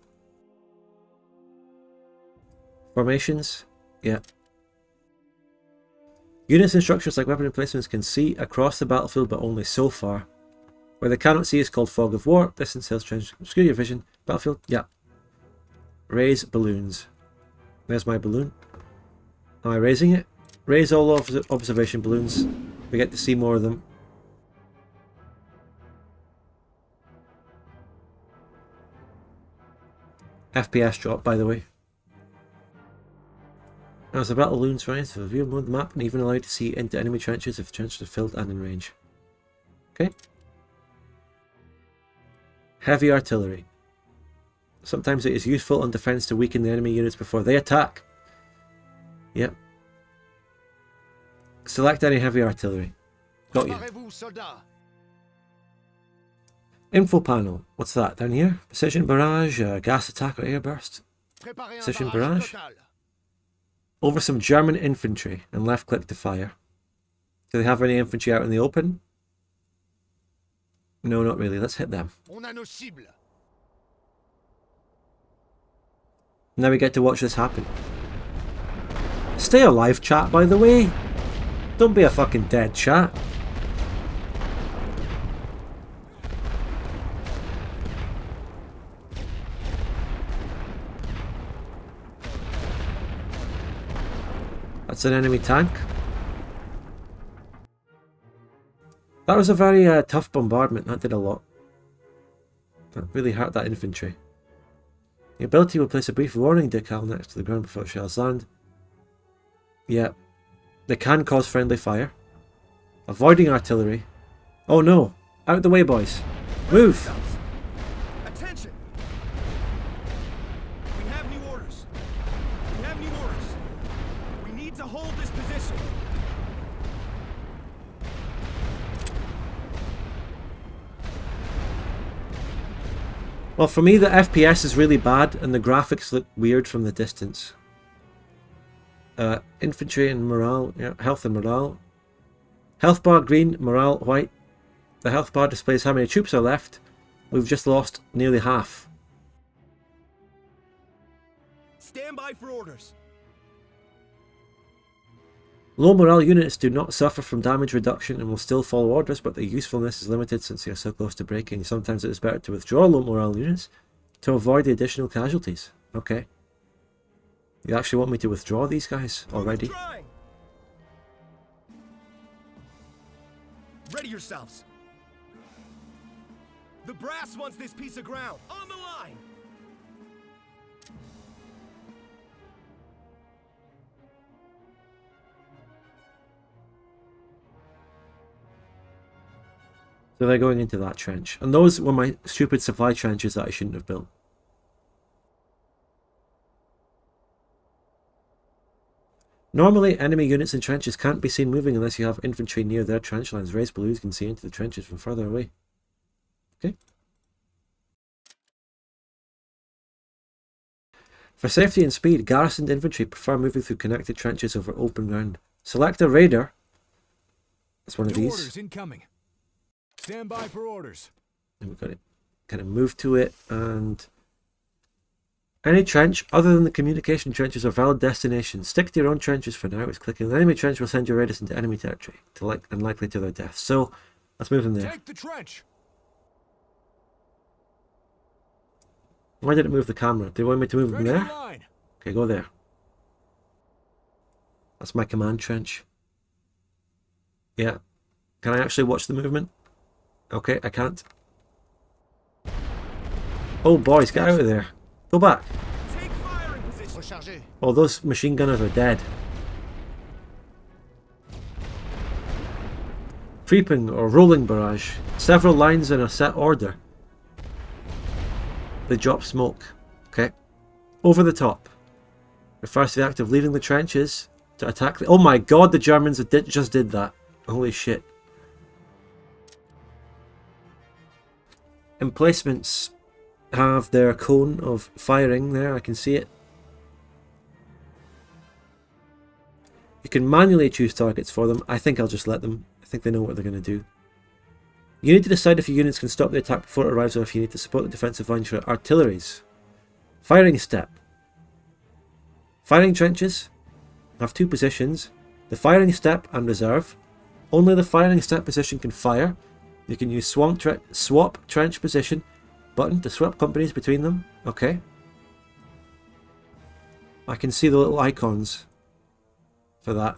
Formations? Yeah. Units and structures like weapon emplacements can see across the battlefield, but only so far. Where they cannot see is called fog of war. Distance sales trench. Obscure your vision. Battlefield? Yeah. Raise balloons. There's my balloon. Am I raising it? Raise all observation balloons. We get to see more of them. FPS drop, by the way. As the battle balloons rise to reveal more of the map and even allow you to see into enemy trenches if the trenches are filled and in range. Okay. Heavy artillery. Sometimes it is useful on defense to weaken the enemy units before they attack. Yep. Select any heavy artillery. Got you. Info panel. What's that down here? Precision barrage, gas attack or air burst. Precision barrage. Over some German infantry and left click to fire. Do they have any infantry out in the open? No, not really. Let's hit them. Now we get to watch this happen. Stay alive, chat, by the way. Don't be a fucking dead chat. That's an enemy tank. That was a very tough bombardment. That did a lot. That really hurt that infantry. The ability will place a brief warning decal next to the ground before shells land. Yeah. They can cause friendly fire. Avoiding artillery. Oh no! Out the way, boys! Move! Attention! We have new orders. We have new orders. We need to hold this position. Well, for me, the FPS is really bad and the graphics look weird from the distance. Infantry and morale, yeah, health and morale. Health bar green, morale white. The health bar displays how many troops are left. We've just lost nearly half. Stand by for orders. Low morale units do not suffer from damage reduction and will still follow orders, but their usefulness is limited since they are so close to breaking. Sometimes it is better to withdraw low morale units to avoid the additional casualties. Okay. You actually want me to withdraw these guys already? Ready yourselves. The brass wants this piece of ground. On the line. So they're going into that trench. And those were my stupid supply trenches that I shouldn't have built. Normally, enemy units in trenches can't be seen moving unless you have infantry near their trench lines. Raised balloons can see into the trenches from further away. Okay. For safety and speed, garrisoned infantry prefer moving through connected trenches over open ground. Select a raider. That's one of these. Orders incoming. Stand by for orders. And we've got to kind of move to it, and any trench other than the communication trenches are valid destinations. Stick to your own trenches for now. It's clicking. The enemy trench will send your raiders into enemy territory, and likely to their death. So let's move them there. Take the trench. Why did it move the camera? Do you want me to move them there? Okay, go there. That's my command trench. Yeah. Can I actually watch the movement? Okay, I can't. Oh, boys, get out of there. Go back. Take firing position. Oh, those machine gunners are dead. Creeping or rolling barrage. Several lines in a set order. They drop smoke. Okay. Over the top. Refers to the act of leaving the trenches to attack the... Oh my god, the Germans just did that. Holy shit. Emplacements have their cone of firing there. I can see it. You can manually choose targets for them. I think I'll just let them. I think they know what they're going to do. You need to decide if your units can stop the attack before it arrives or if you need to support the defensive lines for artilleries. Firing step. Firing trenches have two positions. The firing step and reserve. Only the firing step position can fire. You can use swap trench position button to swap companies between them. Okay. I can see the little icons for that.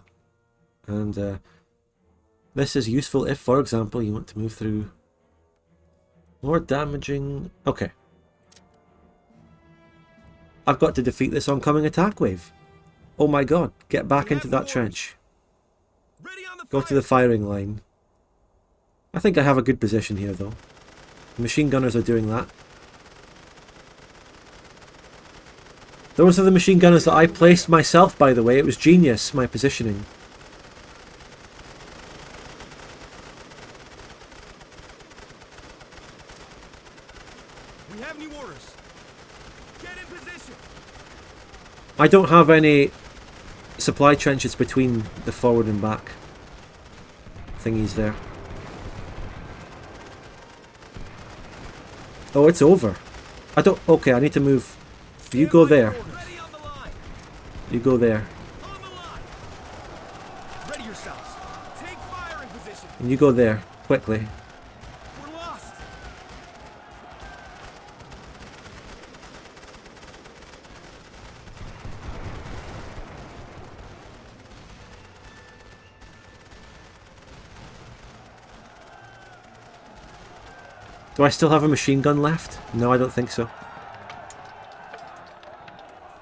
And this is useful if, for example, you want to move through more damaging... Okay. I've got to defeat this oncoming attack wave. Oh my god. Get back into that trench. Go to the firing line. I think I have a good position here, though. The machine gunners are doing that. Those are the machine gunners that I placed myself, by the way. It was genius, my positioning. We have new orders. Get in position. I don't have any supply trenches between the forward and back thingies there. Oh, it's over. I don't... Okay, I need to move. You go there. Ready on the line. You go there. On the line. Ready yourselves. Take fire in position. And you go there. Quickly. We're lost. Do I still have a machine gun left? No, I don't think so.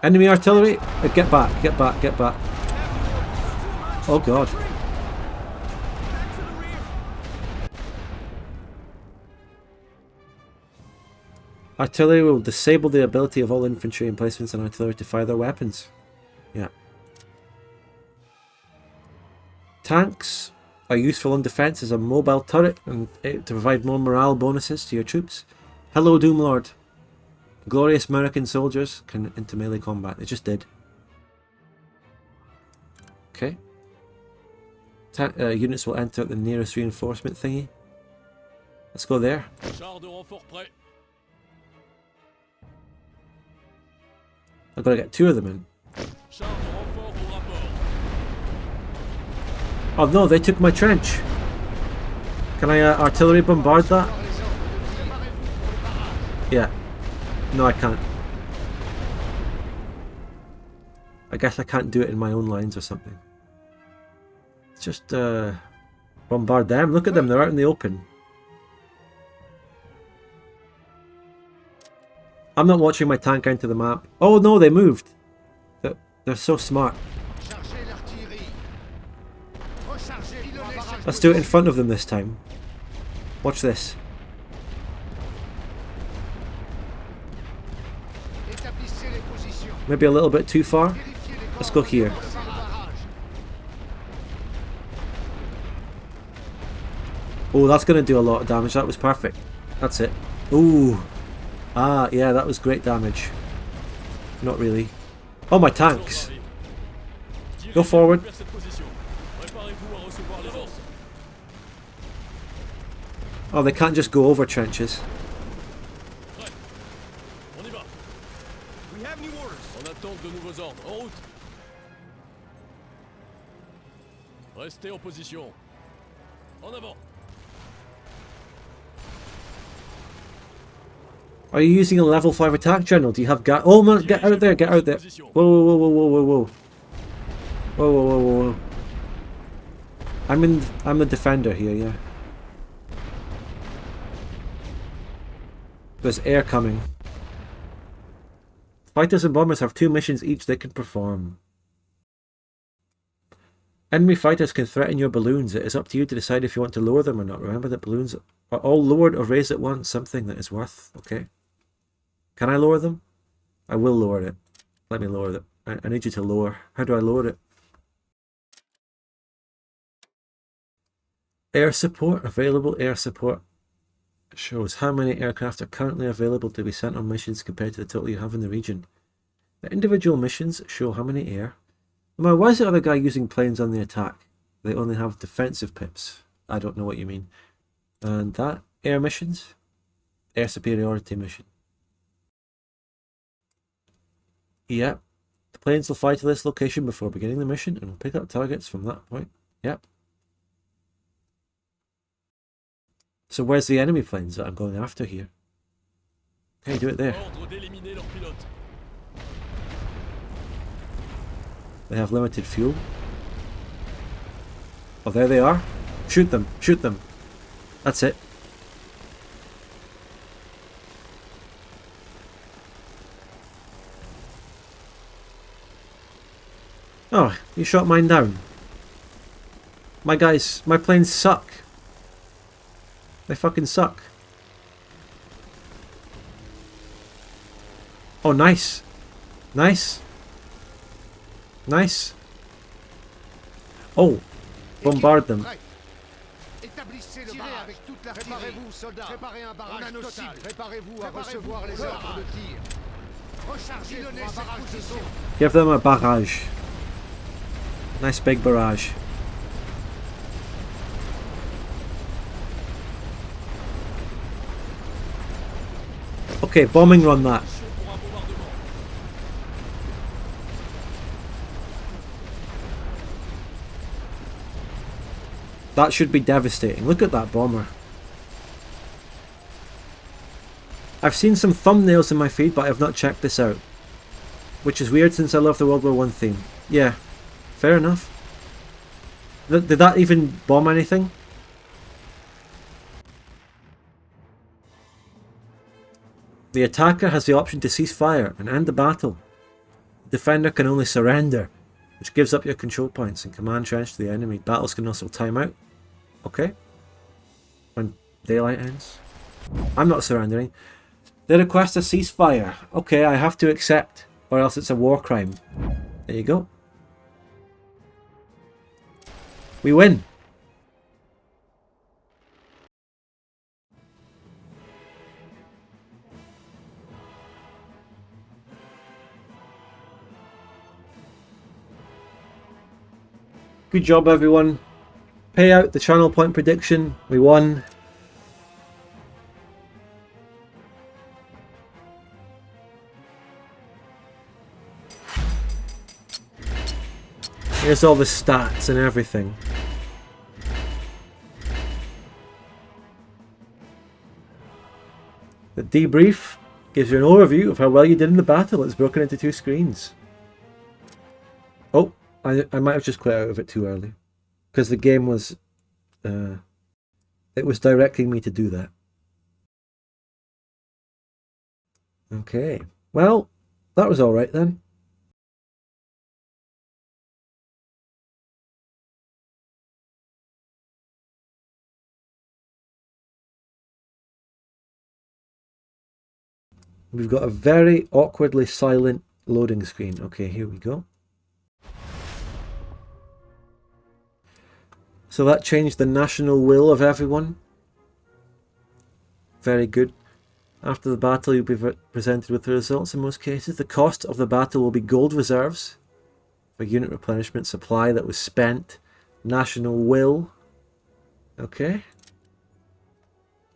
Enemy artillery! Get back, get back, get back. Oh god. Back to the rear. Artillery will disable the ability of all infantry emplacements and artillery to fire their weapons. Yeah. Tanks are useful on defense as a mobile turret and to provide more morale bonuses to your troops. Hello, Doomlord. Glorious American soldiers can into melee combat. They just did. Okay. Units will enter at the nearest reinforcement thingy. Let's go there. I've got to get 2 of them in. Oh no, they took my trench. Can I artillery bombard that? Yeah. No, I can't. I guess I can't do it in my own lines or something. Just bombard them. Look at them, they're out in the open. I'm not watching my tank enter the map. Oh no, they moved. They're so smart. Let's do it in front of them this time. Watch this. Maybe a little bit too far. Let's go here. Oh, that's going to do a lot of damage. That was perfect. That's it. Ooh. Ah, yeah, that was great damage. Not really. Oh, my tanks. Go forward. Oh, they can't just go over trenches. We have new orders. En attente de nouveaux ordres. En route. Restez en position. En avant. Are you using a level 5 attack, General? Do you have gas? Oh man, get out there, get out there. Whoa, whoa, whoa, whoa, whoa, whoa, whoa. Whoa, whoa, whoa, whoa, whoa. I'm the defender here, yeah. There's air coming. Fighters and bombers have 2 missions each they can perform. Enemy fighters can threaten your balloons. It is up to you to decide if you want to lower them or not. Remember that balloons are all lowered or raised at once. Something that is worth. Okay. Can I lower them? I will lower it. Let me lower it. I need you to lower. How do I lower it? Air support. Available air support. Shows how many aircraft are currently available to be sent on missions compared to the total you have in the region. The individual missions show how many air. Why is the other guy using planes on the attack? They only have defensive pips. I don't know what you mean. And that, air missions? Air superiority mission. Yep. The planes will fly to this location before beginning the mission and will pick up targets from that point. Yep. So where's the enemy planes that I'm going after here? Okay, do it there. They have limited fuel. Oh, there they are. Shoot them, shoot them. That's it. Oh, you shot mine down. My guys, my planes suck. They fucking suck. Oh, nice. Nice. Nice. Oh. Bombard them. Établissez le barrage. Avec toute l'artillerie. Préparez-vous, soldats. Préparez un barrage total. Préparez-vous à recevoir les ordres de tir. Rechargez pour un barrage de zone. Give them a barrage. Nice big barrage. Okay, bombing run that. That should be devastating. Look at that bomber. I've seen some thumbnails in my feed, but I have not checked this out. Which is weird since I love the World War I theme. Yeah, fair enough. Did that even bomb anything? The attacker has the option to cease fire and end the battle. The defender can only surrender, which gives up your control points and command trench to the enemy. Battles can also time out. Okay. When daylight ends. I'm not surrendering. They request a ceasefire. Okay, I have to accept, or else it's a war crime. There you go. We win. Good job, everyone. Payout, the channel point prediction. We won. Here's all the stats and everything. The debrief gives you an overview of how well you did in the battle. It's broken into 2 screens. Oh, I might have just quit out of it too early. Because the game was... it was directing me to do that. Okay. Well, that was alright then. We've got a very awkwardly silent loading screen. Okay, here we go. So that changed the national will of everyone. Very good. After the battle, you'll be presented with the results in most cases. The cost of the battle will be gold reserves for unit replenishment, supply that was spent, national will. Okay.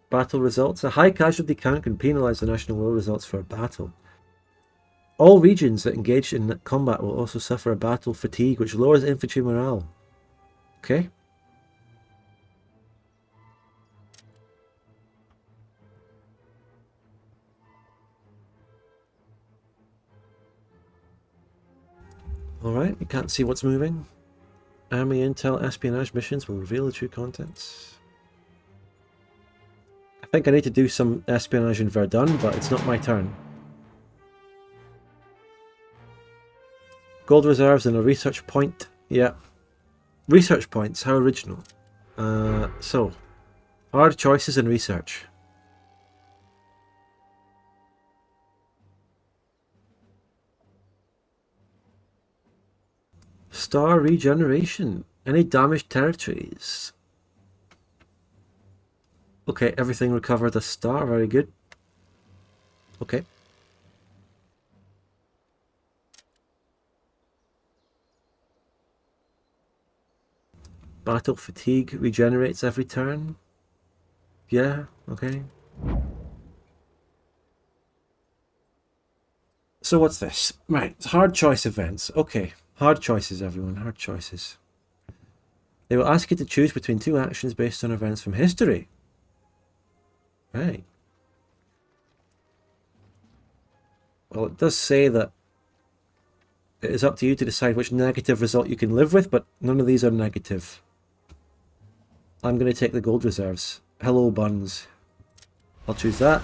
Battle results. A high casualty count can penalise the national will results for a battle. All regions that engage in combat will also suffer a battle fatigue, which lowers infantry morale. Okay. Alright, you can't see what's moving. Army intel espionage missions will reveal the true contents. I think I need to do some espionage in Verdun, but it's not my turn. Gold reserves and a research point. Yeah. Research points, how original. So, hard choices in research. Star regeneration. Any damaged territories? Okay, everything recovered a star. Very good. Okay. Battle fatigue regenerates every turn. Yeah, okay. So what's this? Right, hard choice events. Okay, hard choices, everyone. Hard choices. They will ask you to choose between 2 actions based on events from history. Right. Well, it does say that it is up to you to decide which negative result you can live with, but none of these are negative. I'm going to take the gold reserves. Hello, buns. I'll choose that.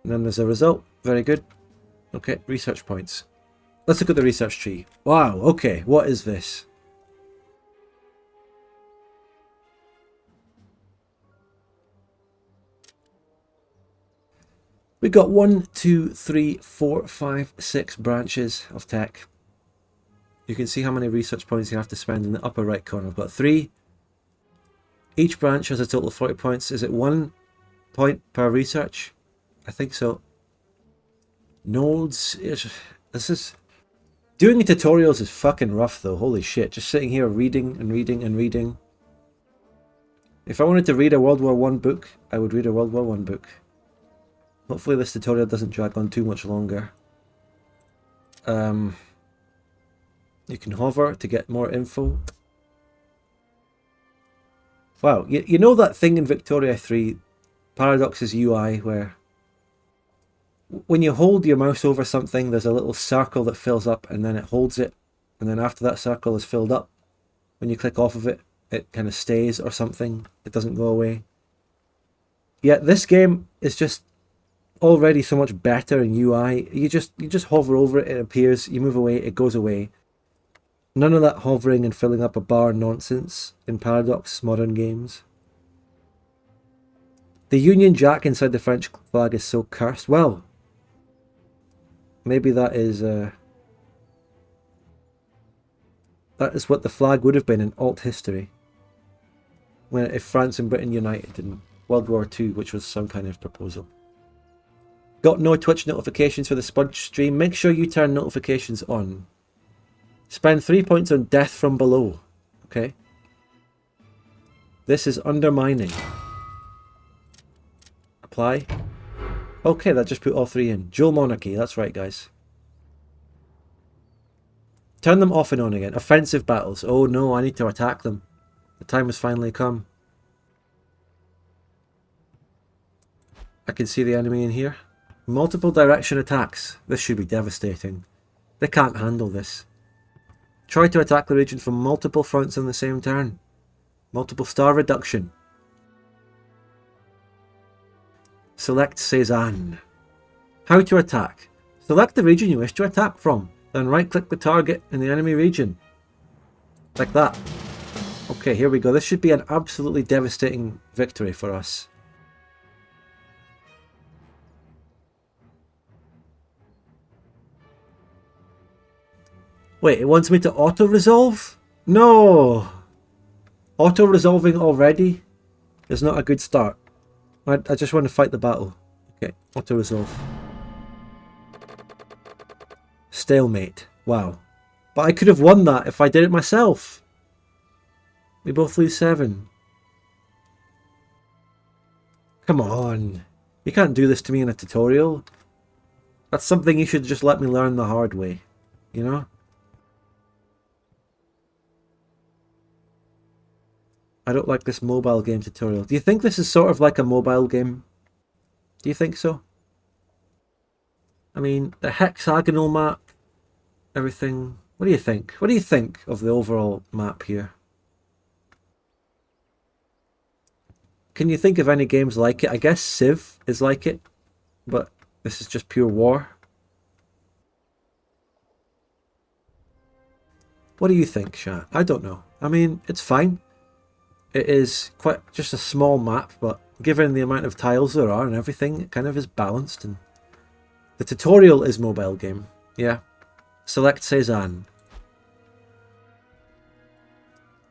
And then there's a result. Very good. Okay, research points. Let's look at the research tree. Wow, okay, what is this? We got 1, 2, 3, 4, 5, 6 branches of tech. You can see how many research points you have to spend in the upper right corner. I've got 3. Each branch has a total of 40 points. Is it 1 point per research? I think so. Nodes. This is... Doing tutorials is fucking rough though. Holy shit. Just sitting here reading and reading and reading. If I wanted to read a World War I book, I would read a World War I book. Hopefully this tutorial doesn't drag on too much longer. You can hover to get more info. Wow, you know that thing in Victoria 3, Paradox's UI, where when you hold your mouse over something, there's a little circle that fills up and then it holds it. And then after that circle is filled up, when you click off of it, it kind of stays or something. It doesn't go away. Yeah, this game is just already so much better in UI. You just hover over it, it appears, you move away, it goes away. None of that hovering and filling up a bar nonsense in Paradox modern games. The Union Jack inside the French flag is so cursed. Well, maybe that is what the flag would have been in alt history, if France and Britain united in World War II, which was some kind of proposal. Got no Twitch notifications for the Spudge stream? Make sure you turn notifications on. Spend 3 points on death from below. Okay. This is undermining. Apply. Okay, that just put all 3 in. Dual monarchy, that's right, guys. Turn them off and on again. Offensive battles. Oh no, I need to attack them. The time has finally come. I can see the enemy in here. Multiple direction attacks. This should be devastating. They can't handle this. Try to attack the region from multiple fronts on the same turn. Multiple star reduction. Select Cézanne. How to attack. Select the region you wish to attack from. Then right click the target in the enemy region. Like that. Okay, here we go. This should be an absolutely devastating victory for us. Wait, it wants me to auto-resolve? No! Auto-resolving already is not a good start. I just want to fight the battle. Okay, auto-resolve. Stalemate. Wow. But I could have won that if I did it myself. We both lose 7. Come on. You can't do this to me in a tutorial. That's something you should just let me learn the hard way. You know? I don't like this mobile game tutorial. Do you think this is sort of like a mobile game? Do you think so? I mean, the hexagonal map, everything. What do you think? What do you think of the overall map here? Can you think of any games like it? I guess Civ is like it, but this is just pure war. What do you think, chat? I don't know. I mean, it's fine. It is quite just a small map, but given the amount of tiles there are and everything, it kind of is balanced. And the tutorial is mobile game. Yeah. Select Cézanne.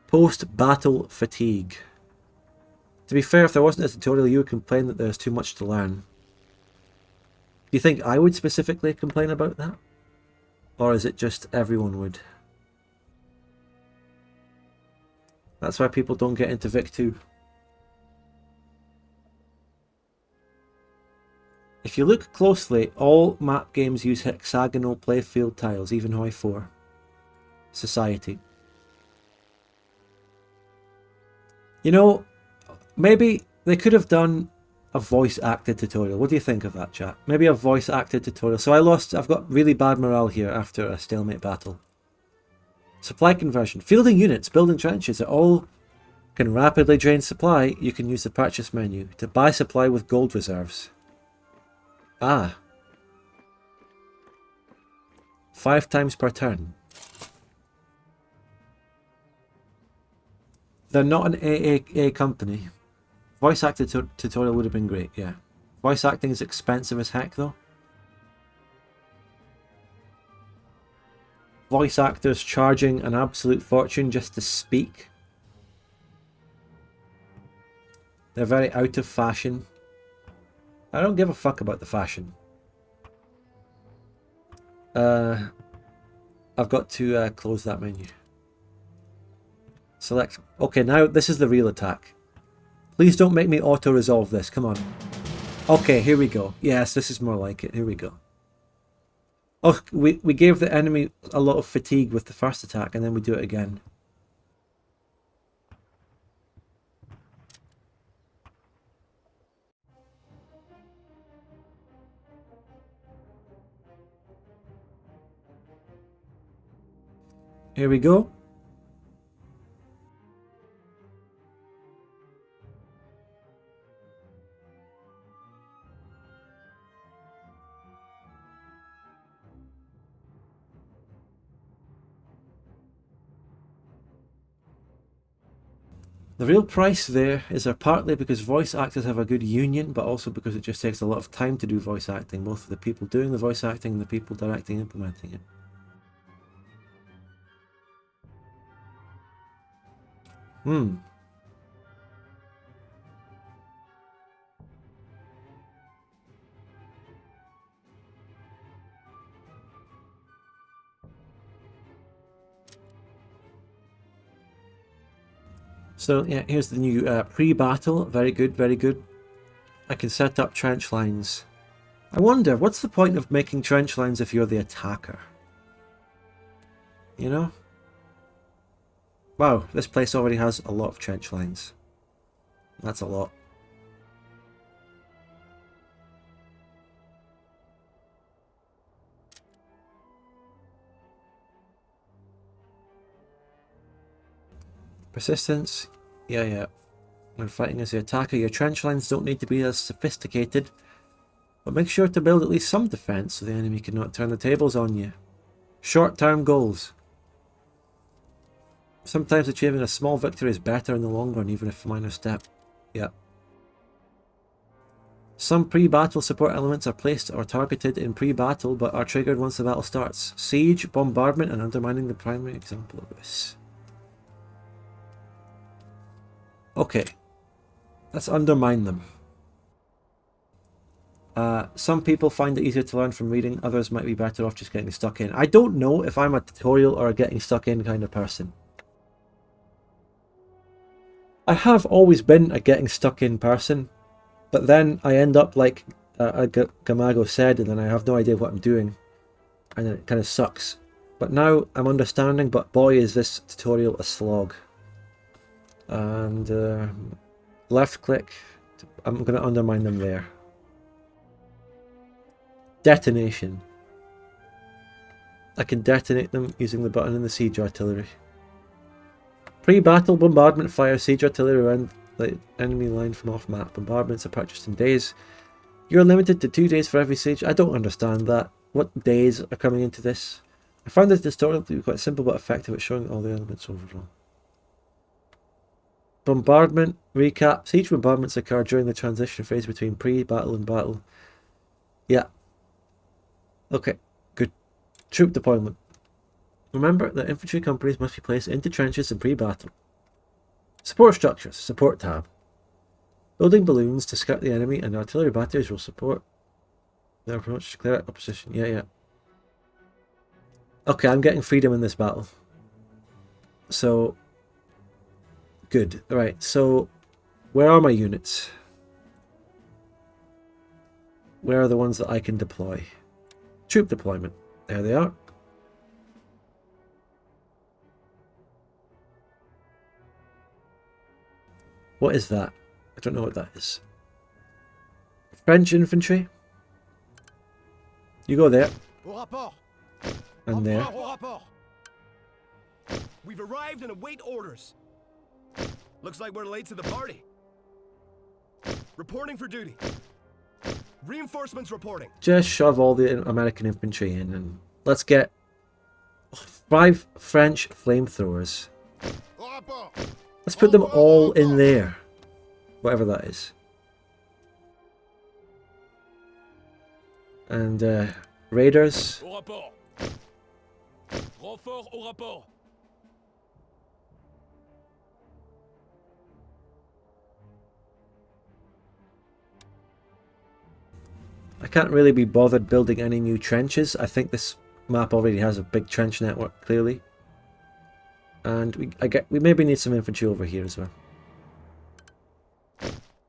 Post-battle fatigue. To be fair, if there wasn't a tutorial, you would complain that there's too much to learn. Do you think I would specifically complain about that? Or is it just everyone would? That's why people don't get into Vic 2. If you look closely, all map games use hexagonal playfield tiles, even Hoi 4. Society. You know, maybe they could have done a voice-acted tutorial. What do you think of that, chat? Maybe a voice-acted tutorial. So I've got really bad morale here after a stalemate battle. Supply conversion. Fielding units, building trenches are all can rapidly drain supply. You can use the purchase menu to buy supply with gold reserves. Ah. 5 times per turn. They're not an AAA company. Voice acted tutorial would have been great, yeah. Voice acting is expensive as heck though. Voice actors charging an absolute fortune just to speak. They're very out of fashion. I don't give a fuck about the fashion. I've got to close that menu. Select. Okay, now this is the real attack. Please don't make me auto-resolve this. Come on. Okay, here we go. Yes, this is more like it. Here we go. Oh, we gave the enemy a lot of fatigue with the first attack, and then we do it again. Here we go. The real price there is partly because voice actors have a good union, but also because it just takes a lot of time to do voice acting, both for the people doing the voice acting and the people directing and implementing it. So yeah, here's the new pre-battle. Very good, very good. I can set up trench lines. I wonder, what's the point of making trench lines if you're the attacker? You know? Wow, this place already has a lot of trench lines. That's a lot. Persistence. Yeah. When fighting as the attacker, your trench lines don't need to be as sophisticated, but make sure to build at least some defense so the enemy cannot turn the tables on you. Short-term goals. Sometimes achieving a small victory is better in the long run, even if a minor step. Yeah. Some pre-battle support elements are placed or targeted in pre-battle, but are triggered once the battle starts. Siege, bombardment, and undermining the primary example of this. Okay, let's undermine them. Some people find it easier to learn from reading, others might be better off just getting stuck in. I don't know if I'm a tutorial or a getting stuck in kind of person. I have always been a getting stuck in person, but then I end up like Gamago said, and then I have no idea what I'm doing, and it kind of sucks. But now I'm understanding, but boy is this tutorial a slog. And left click, I'm going to undermine them there. Detonation. I can detonate them using the button in the siege artillery. Pre-battle bombardment fire siege artillery around the enemy line from off-map. Bombardments are purchased in days. You're limited to 2 days for every siege. I don't understand that. What days are coming into this? I found this tutorial to be quite simple but effective at showing all the elements overall. Bombardment, recap. Siege bombardments occur during the transition phase between pre-battle and battle. Yeah. Okay, good. Troop deployment. Remember that infantry companies must be placed into trenches in pre-battle. Support structures. Support tab. Building balloons to scout the enemy and artillery batteries will support their approach to clear out opposition. Yeah. Okay, I'm getting freedom in this battle. So... good. Alright, so where are my units? Where are the ones that I can deploy? Troop deployment. There they are. What is that? I don't know what that is. French infantry. You go there. And there. We've arrived and await orders. Looks like we're late to the party. Reporting for duty. Reinforcements reporting. Just shove all the American infantry in and let's get 5 French flamethrowers. Let's put them all in there. Whatever that is. And raiders. Au rapport. Renfort au rapport. I can't really be bothered building any new trenches. I think this map already has a big trench network, clearly. And we maybe need some infantry over here as well.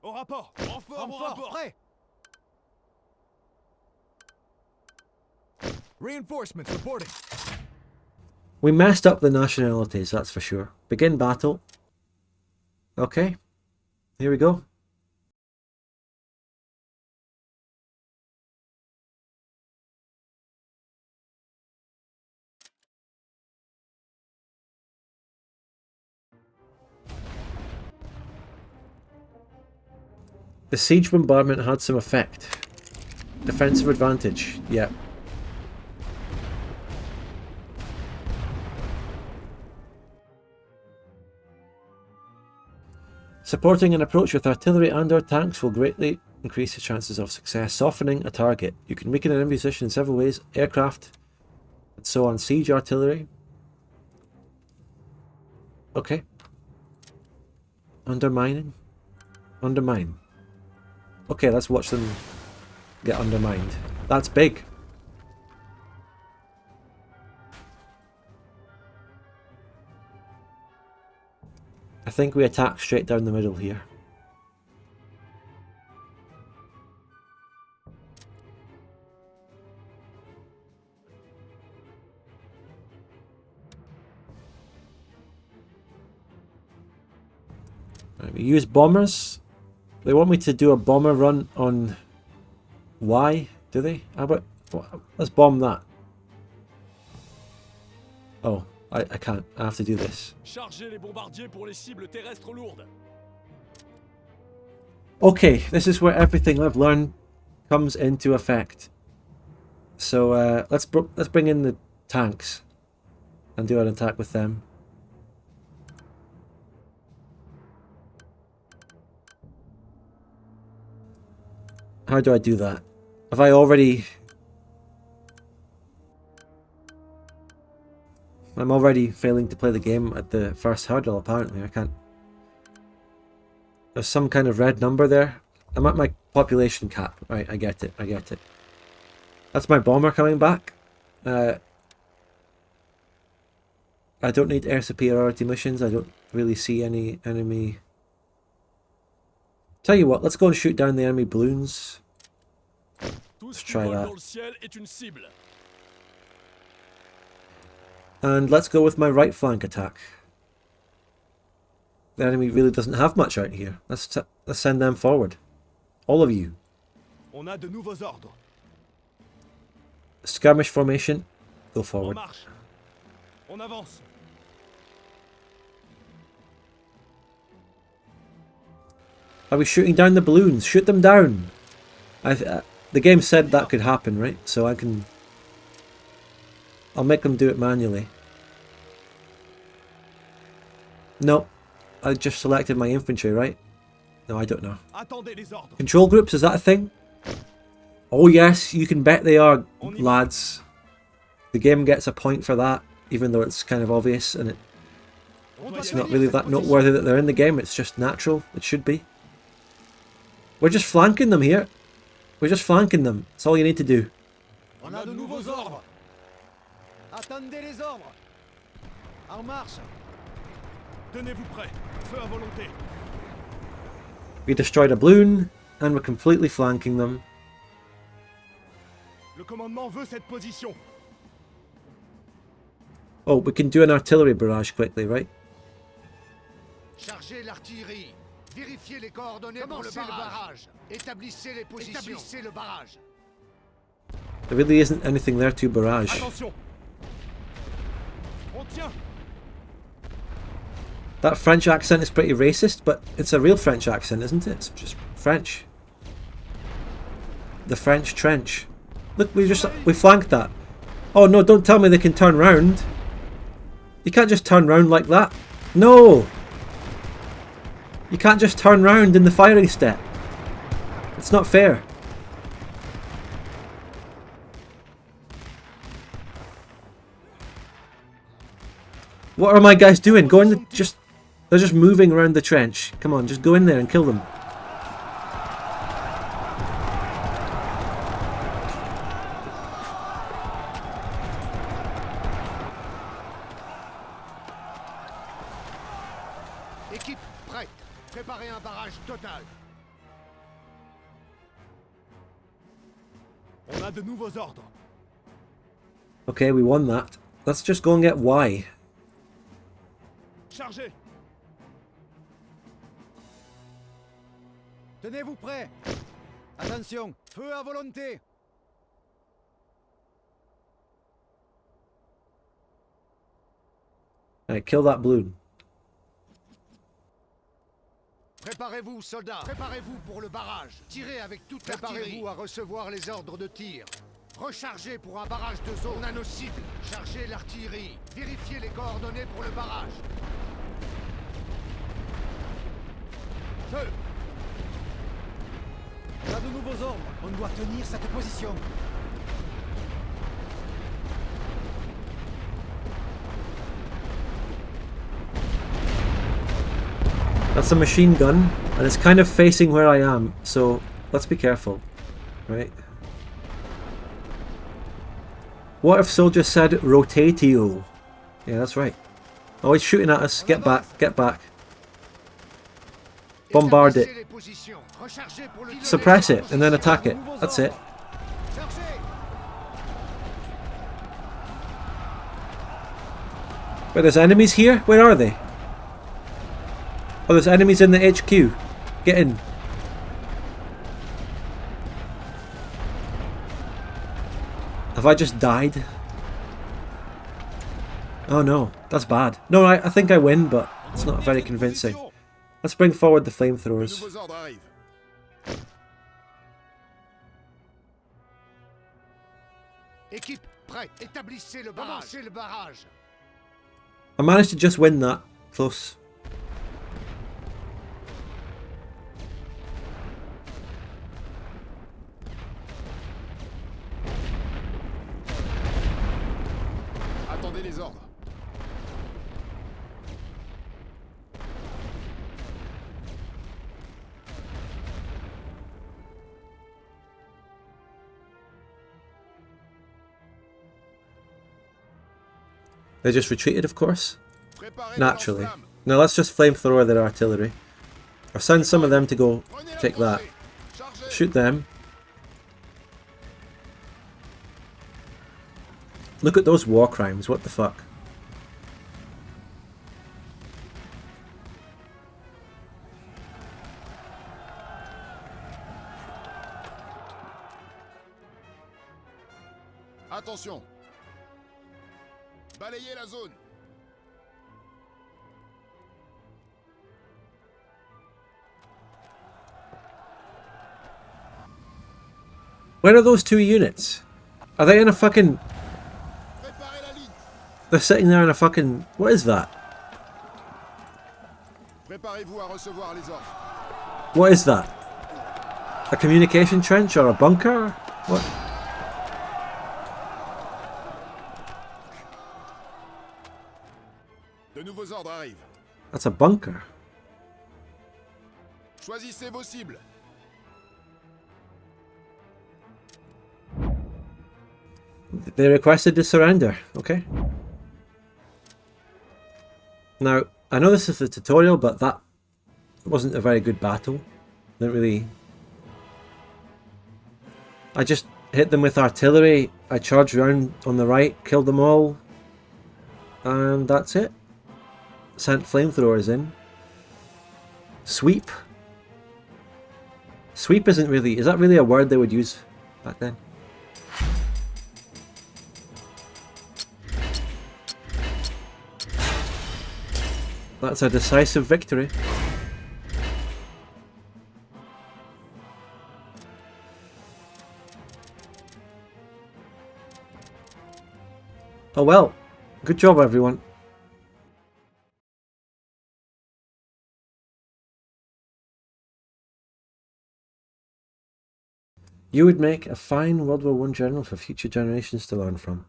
Au rapport. Renfort au rapport. Prêt. Reinforcements reporting. We messed up the nationalities, that's for sure. Begin battle. Okay, here we go. The siege bombardment had some effect. Defensive advantage, yep. Supporting an approach with artillery and/or tanks will greatly increase the chances of success. Softening a target. You can weaken an enemy position in several ways. Aircraft, and so on. Siege artillery. Okay. Undermining. Undermine. Okay, let's watch them get undermined. That's big. I think we attack straight down the middle here. Right, we use bombers. They want me to do a bomber run on Y, do they? How about, let's bomb that. Oh, I can't. I have to do this. Chargez les bombardiers pour les cibles terrestres lourdes. Okay, this is where everything I've learned comes into effect. So let's bring in the tanks and do an attack with them. How do I do that? Have I already... I'm already failing to play the game at the first hurdle, apparently. I can't... There's some kind of red number there. I'm at my population cap. Right, I get it, I get it. That's my bomber coming back. I don't need air superiority missions. I don't really see any enemy... Tell you what, let's go and shoot down the enemy balloons. Let's try that. And let's go with my right flank attack. The enemy really doesn't have much out here. Let's send them forward. All of you. On a de nouveaux ordres. Skirmish formation. Go En forward. marche. On avance. Are we shooting down the balloons? Shoot them down. The game said that could happen, right? So I'll make them do it manually. No, I just selected my infantry, right? No, I don't know. Attendez les ordres. Control groups, is that a thing? Oh yes, you can bet they are, lads. The game gets a point for that, even though it's kind of obvious and it's not really that noteworthy that they're in the game. It's just natural. It should be. We're just flanking them here. We're just flanking them. That's all you need to do. On a de nouveaux ordres. Attendez les ordres. En marche. Tenez-vous prêts. Feu à volonté. We destroyed a balloon, and we're completely flanking them. Le commandement veut cette position. Oh, we can do an artillery barrage quickly, right? Chargez l'artillerie. Vérifiez les coordonnées pour le barrage. Établissez les positions. Établissez le barrage. There really isn't anything there to barrage. Attention. On tient. That French accent is pretty racist, but it's a real French accent, isn't it? It's just French. The French trench. Look, we flanked that. Oh no, don't tell me they can turn round. You can't just turn round like that. No! You can't just turn round in the firing step. It's not fair. What are my guys doing? Go in the... just... They're just moving around the trench. Come on, just go in there and kill them. Équipe prête. Préparez un barrage total. On a de nouveaux ordres. Okay, we won that. Let's just go and get Y. Chargez. Tenez-vous prêts. Attention, feu à volonté. Alright, kill that balloon. Préparez-vous, soldats. Préparez-vous pour le barrage. Tirez avec toute l'artillerie. Préparez-vous à recevoir les ordres de tir. Rechargez pour un barrage de zone. On a nos cibles. Chargez l'artillerie. Vérifiez les coordonnées pour le barrage. Feu. On a de nouveaux ordres. On doit tenir cette position. That's a machine gun, and it's kind of facing where I am, so let's be careful, right? What if soldiers said rotatio? Yeah, that's right. Oh, he's shooting at us. Get back, get back. Bombard it. Suppress it, and then attack it. That's it. Wait, there's enemies here? Where are they? Oh, there's enemies in the HQ. Get in. Have I just died? Oh no, that's bad. No, I think I win, but it's not very convincing. Let's bring forward the flamethrowers. Équipe prête. Établissez le barrage. Commencez le barrage. I managed to just win that. Close. Attendez les ordres. They just retreated, of course. Naturally. Now let's just flamethrower their artillery. Or send some of them to go take that. Shoot them. Look at those war crimes, what the fuck. Attention. Balayez la zone. Where are those two units? Are they in a fucking... Préparez la ligne. They're sitting there in a fucking... What is that? Préparez-vous à recevoir les ordres. What is that? A communication trench or a bunker? What? De nouveaux ordres arrivent. That's a bunker. Choisissez vos cibles. They requested to surrender, okay. Now, I know this is the tutorial, but that wasn't a very good battle. Didn't really... I just hit them with artillery, I charged around on the right, killed them all, and that's it. Sent flamethrowers in. Sweep? Sweep isn't really... Is that really a word they would use back then? That's a decisive victory. Oh well, good job everyone. You would make a fine World War I general for future generations to learn from.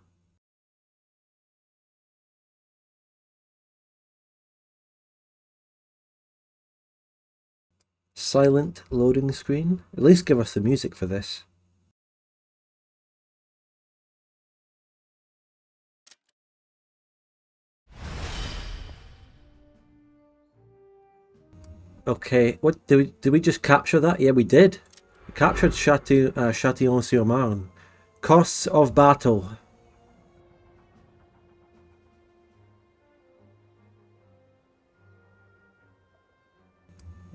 Silent loading screen. At least give us the music for this. Okay, what did we just capture that? Yeah, we did. We captured Châtillon-sur-Marne. Costs of battle.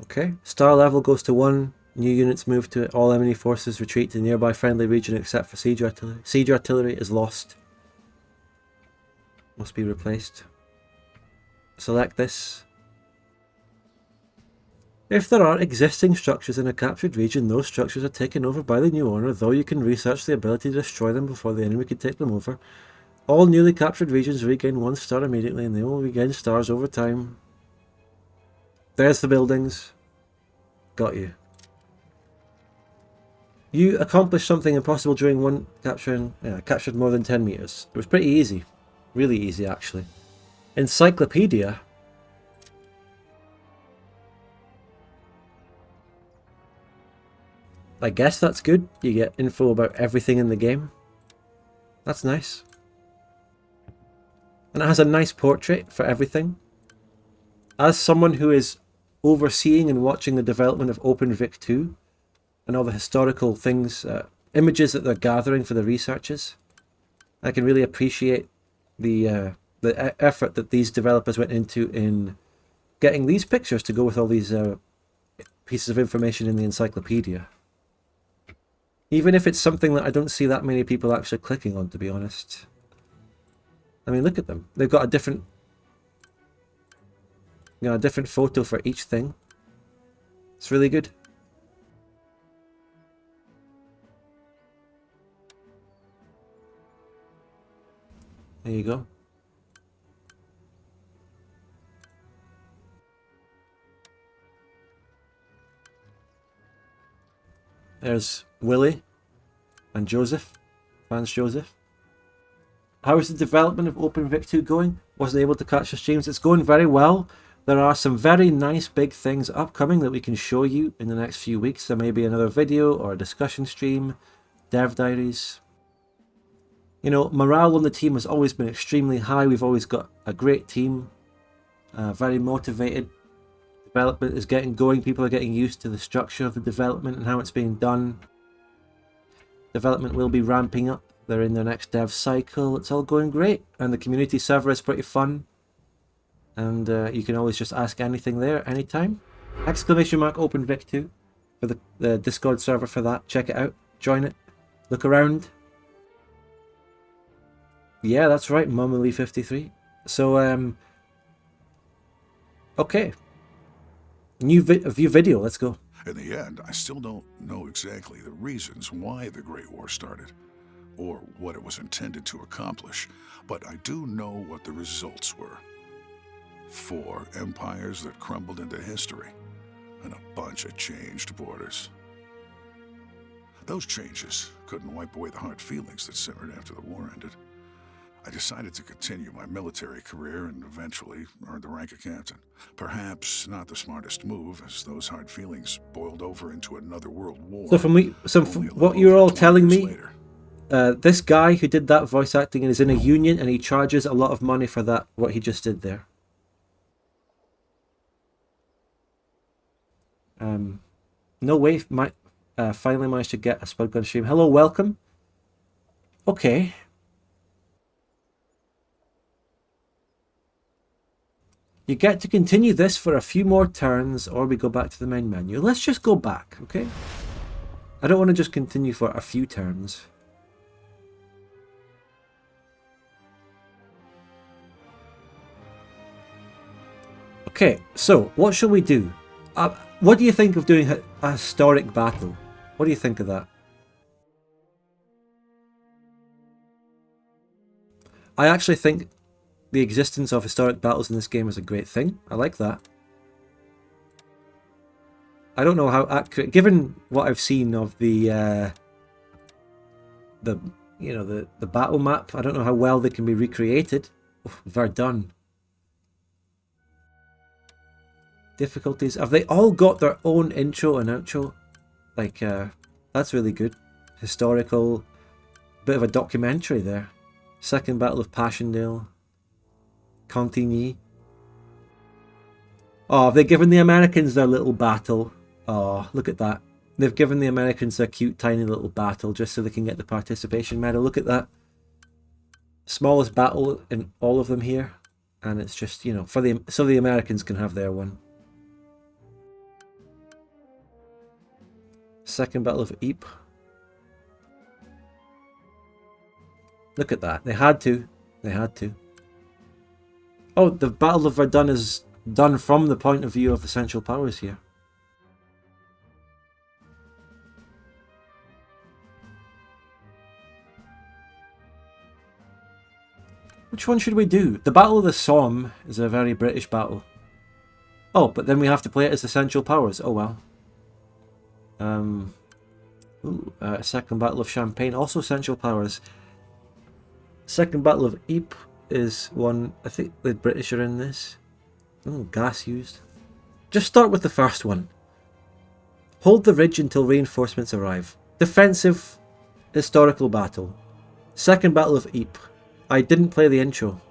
Okay, star level goes to 1. New units move to it. All enemy forces retreat to the nearby friendly region except for siege artillery. Siege artillery is lost. Must be replaced. Select this. If there are existing structures in a captured region, those structures are taken over by the new owner, though you can research the ability to destroy them before the enemy can take them over. All newly captured regions regain 1 star immediately, and they will regain stars over time. There's the buildings. Got you. You accomplished something impossible during one capturing. Yeah, captured more than 10 meters. It was pretty easy. Really easy, actually. Encyclopedia. I guess that's good. You get info about everything in the game. That's nice. And it has a nice portrait for everything. As someone who is overseeing and watching the development of OpenVic 2 and all the historical things, images that they're gathering for the researchers, I can really appreciate the effort that these developers went into in getting these pictures to go with all these pieces of information in the encyclopedia. Even if it's something that I don't see that many people actually clicking on, to be honest. I mean, look at them. They've got a different, a different photo for each thing. It's really good. There you go. There's Willie and Joseph, Franz Joseph. How is the development of OpenVic 2 going? Wasn't able to catch the streams. It's going very well. There are some very nice big things upcoming that we can show you in the next few weeks. There may be another video or a discussion stream, dev diaries. You know, morale on the team has always been extremely high. We've always got a great team, very motivated. Development is getting going. People are getting used to the structure of the development and how it's being done. Development will be ramping up. They're in their next dev cycle. It's all going great. And the community server is pretty fun. And you can always just ask anything there, anytime. Exclamation mark OpenVic 2 for the Discord server for that. Check it out. Join it. Look around. Yeah, that's right. Mumily53. So, okay. New video, let's go. In the end, I still don't know exactly the reasons why the Great War started, or what it was intended to accomplish, but I do know what the results were. 4 empires that crumbled into history, and a bunch of changed borders. Those changes couldn't wipe away the hard feelings that simmered after the war ended. I decided to continue my military career and eventually earned the rank of captain. Perhaps not the smartest move, as those hard feelings boiled over into another world war. So from what you're all telling me, this guy who did that voice acting is in a union and he charges a lot of money for that, what he just did there. No way, finally managed to get a Spudgun stream. Hello, welcome. Okay. You get to continue this for a few more turns, or we go back to the main menu. Let's just go back, okay? I don't want to just continue for a few turns. Okay, so what shall we do? What do you think of doing a historic battle? What do you think of that? I actually think the existence of historic battles in this game is a great thing. I like that. I don't know how accurate, given what I've seen of the battle map. I don't know how well they can be recreated. Oh, Verdun. difficulties. Have they all got their own intro and outro? Like, that's really good. Historical, bit of a documentary there. Second Battle of Passchendaele. Contigny. Oh, have they given the Americans their little battle? Oh, look at that. They've given the Americans their cute tiny little battle just so they can get the participation medal. Look at that. Smallest battle in all of them here. And it's just, you know, so the Americans can have their one. Second Battle of Ypres. Look at that. They had to. They had to. Oh, the Battle of Verdun is done from the point of view of the Central Powers here. Which one should we do? The Battle of the Somme is a very British battle. Oh, but then we have to play it as the Central Powers. Oh well. Second Battle of Champagne, also Central Powers. Second Battle of Ypres is one. I think the British are in this. Oh, gas used. Just start with the first one. Hold the ridge until reinforcements arrive. Defensive historical battle. Second Battle of Ypres. I didn't play the intro.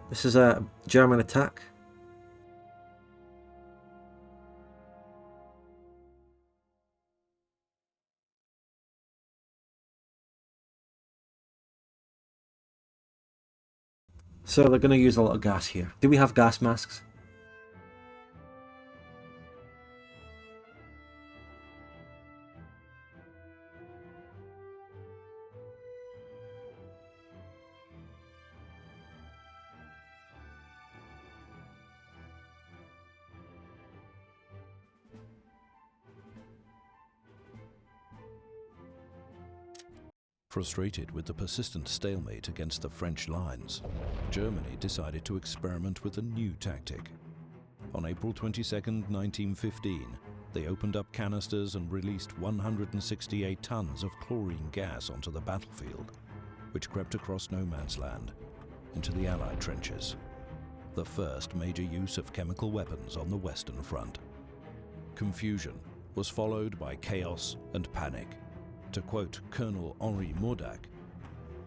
This is a German attack. So they're going to use a lot of gas here. Do we have gas masks? Frustrated with the persistent stalemate against the French lines, Germany decided to experiment with a new tactic. On April 22, 1915, they opened up canisters and released 168 tons of chlorine gas onto the battlefield, which crept across no man's land into the Allied trenches. The first major use of chemical weapons on the Western Front. Confusion was followed by chaos and panic. To quote Colonel Henri Mordac,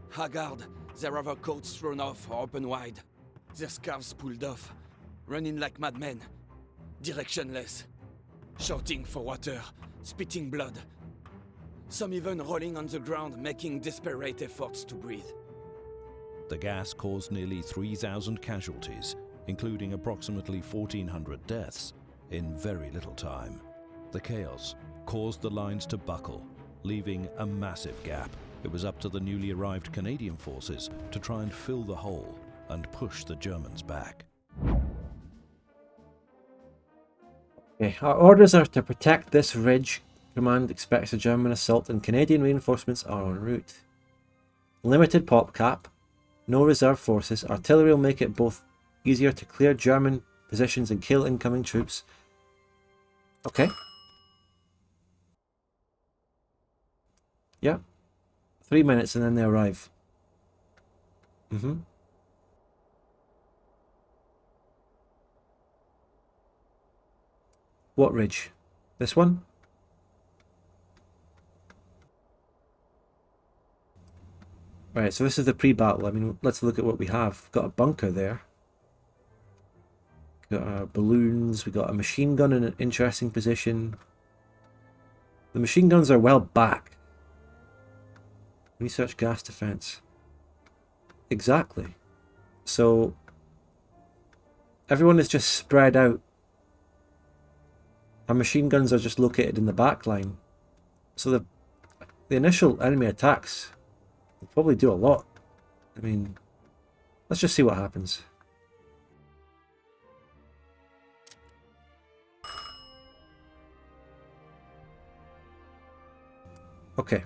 Haggard, their overcoats thrown off or open wide, their scarves pulled off, running like madmen, directionless, shouting for water, spitting blood. Some even rolling on the ground, making desperate efforts to breathe. The gas caused nearly 3,000 casualties, including approximately 1,400 deaths, in very little time. The chaos caused the lines to buckle, leaving a massive gap. It was up to the newly arrived Canadian forces to try and fill the hole and push the Germans back. Okay, our orders are to protect this ridge. Command expects a German assault and Canadian reinforcements are en route. Limited pop cap. No reserve forces. Artillery will make it both easier to clear German positions and kill incoming troops. Okay. Yeah. 3 minutes and then they arrive. What ridge? This one? Right, so this is the pre-battle. I mean, let's look at what we have. We've got a bunker there. We've got our balloons. We've got a machine gun in an interesting position. The machine guns are well back. Research gas defense. Exactly. So everyone is just spread out. Our machine guns are just located in the back line. So the initial enemy attacks will probably do a lot. I mean, let's just see what happens. Okay.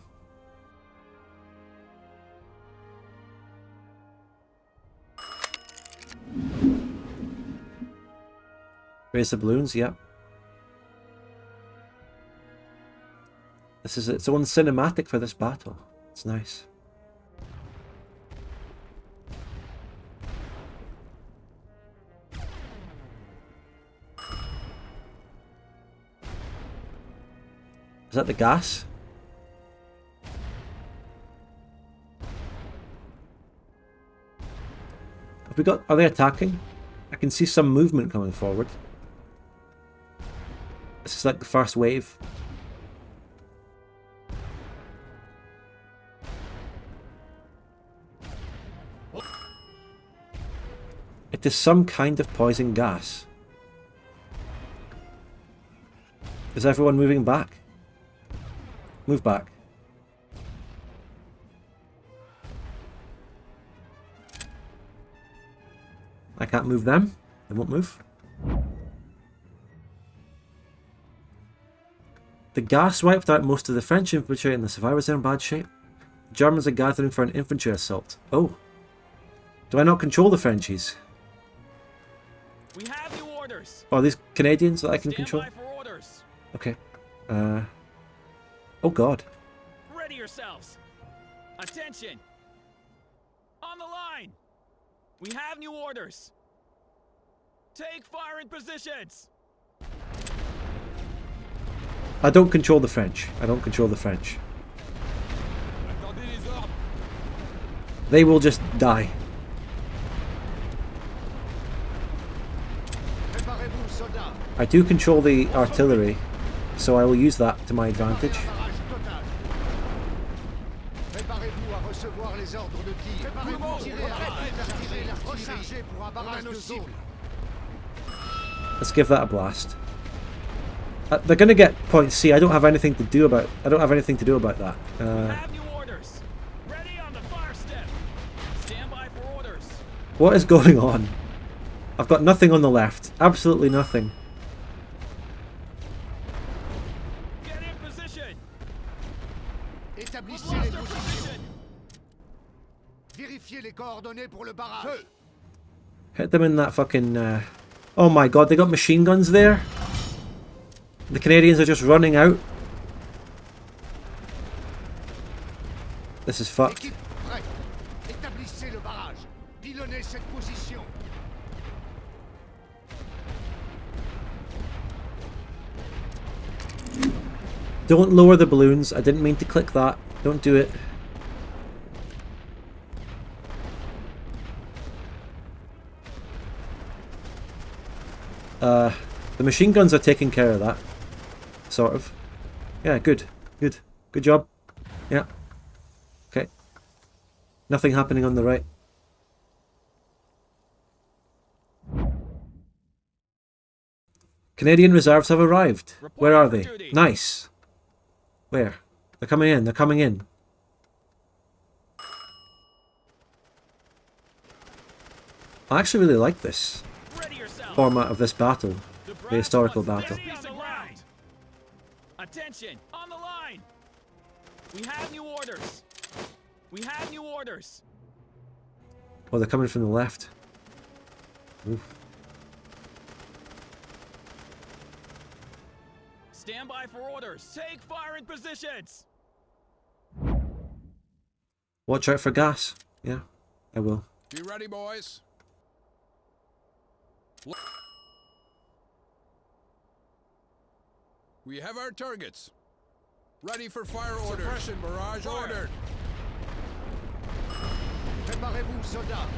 Raise the balloons, yeah. This is its own cinematic for this battle. It's nice. Is that the gas? Have we got... Are they attacking? I can see some movement coming forward. This is like the first wave. It is some kind of poison gas. Is everyone moving back? Move back. I can't move them. They won't move. The gas wiped out most of the French infantry and the survivors are in bad shape. The Germans are gathering for an infantry assault. Oh. Do I not control the Frenchies? We have new orders. Oh, are these Canadians that I can control? Stand by for orders. Okay. Oh god. Ready yourselves. Attention. On the line. We have new orders. Take fire in positions. I don't control the French. I don't control the French. Attendez les ordres. They will just die. Préparez-vous, soldats. I do control the artillery, so I will use that to my advantage. Barrage total. Préparez-vous à recevoir les ordres de tir. Préparez-vous, tirez avec l'artillerie. Rechargez pour un barrage de zone. Let's give that a blast. They're gonna get point C. I don't have anything to do about. I don't have anything to do about that. Have new orders. Ready on the fire step. Stand by for orders. What is going on? I've got nothing on the left. Absolutely nothing. Get in position. Établissez les positions. Vérifiez les coordonnées pour le barrage. Hit them in that fucking... Oh my god, they got machine guns there? The Canadians are just running out. This is fucked. Équipe prête. Établissez le barrage. Pilonnez cette position. Don't lower the balloons. I didn't mean to click that. Don't do it. The machine guns are taking care of that. Sort of. Yeah, good. Good. Good job. Yeah. Okay. Nothing happening on the right. Canadian reserves have arrived. Where are they? Nice. Where? They're coming in. They're coming in. I actually really like this format of this battle. The historical battle. Attention! On the line! We have new orders. We have new orders. Oh, they're coming from the left. Oof. Stand by for orders. Take fire in positions. Watch out for gas. Yeah, I will. Be ready, boys. We have our targets. Ready for fire orders. Suppression barrage ordered. Préparez-vous, soldats.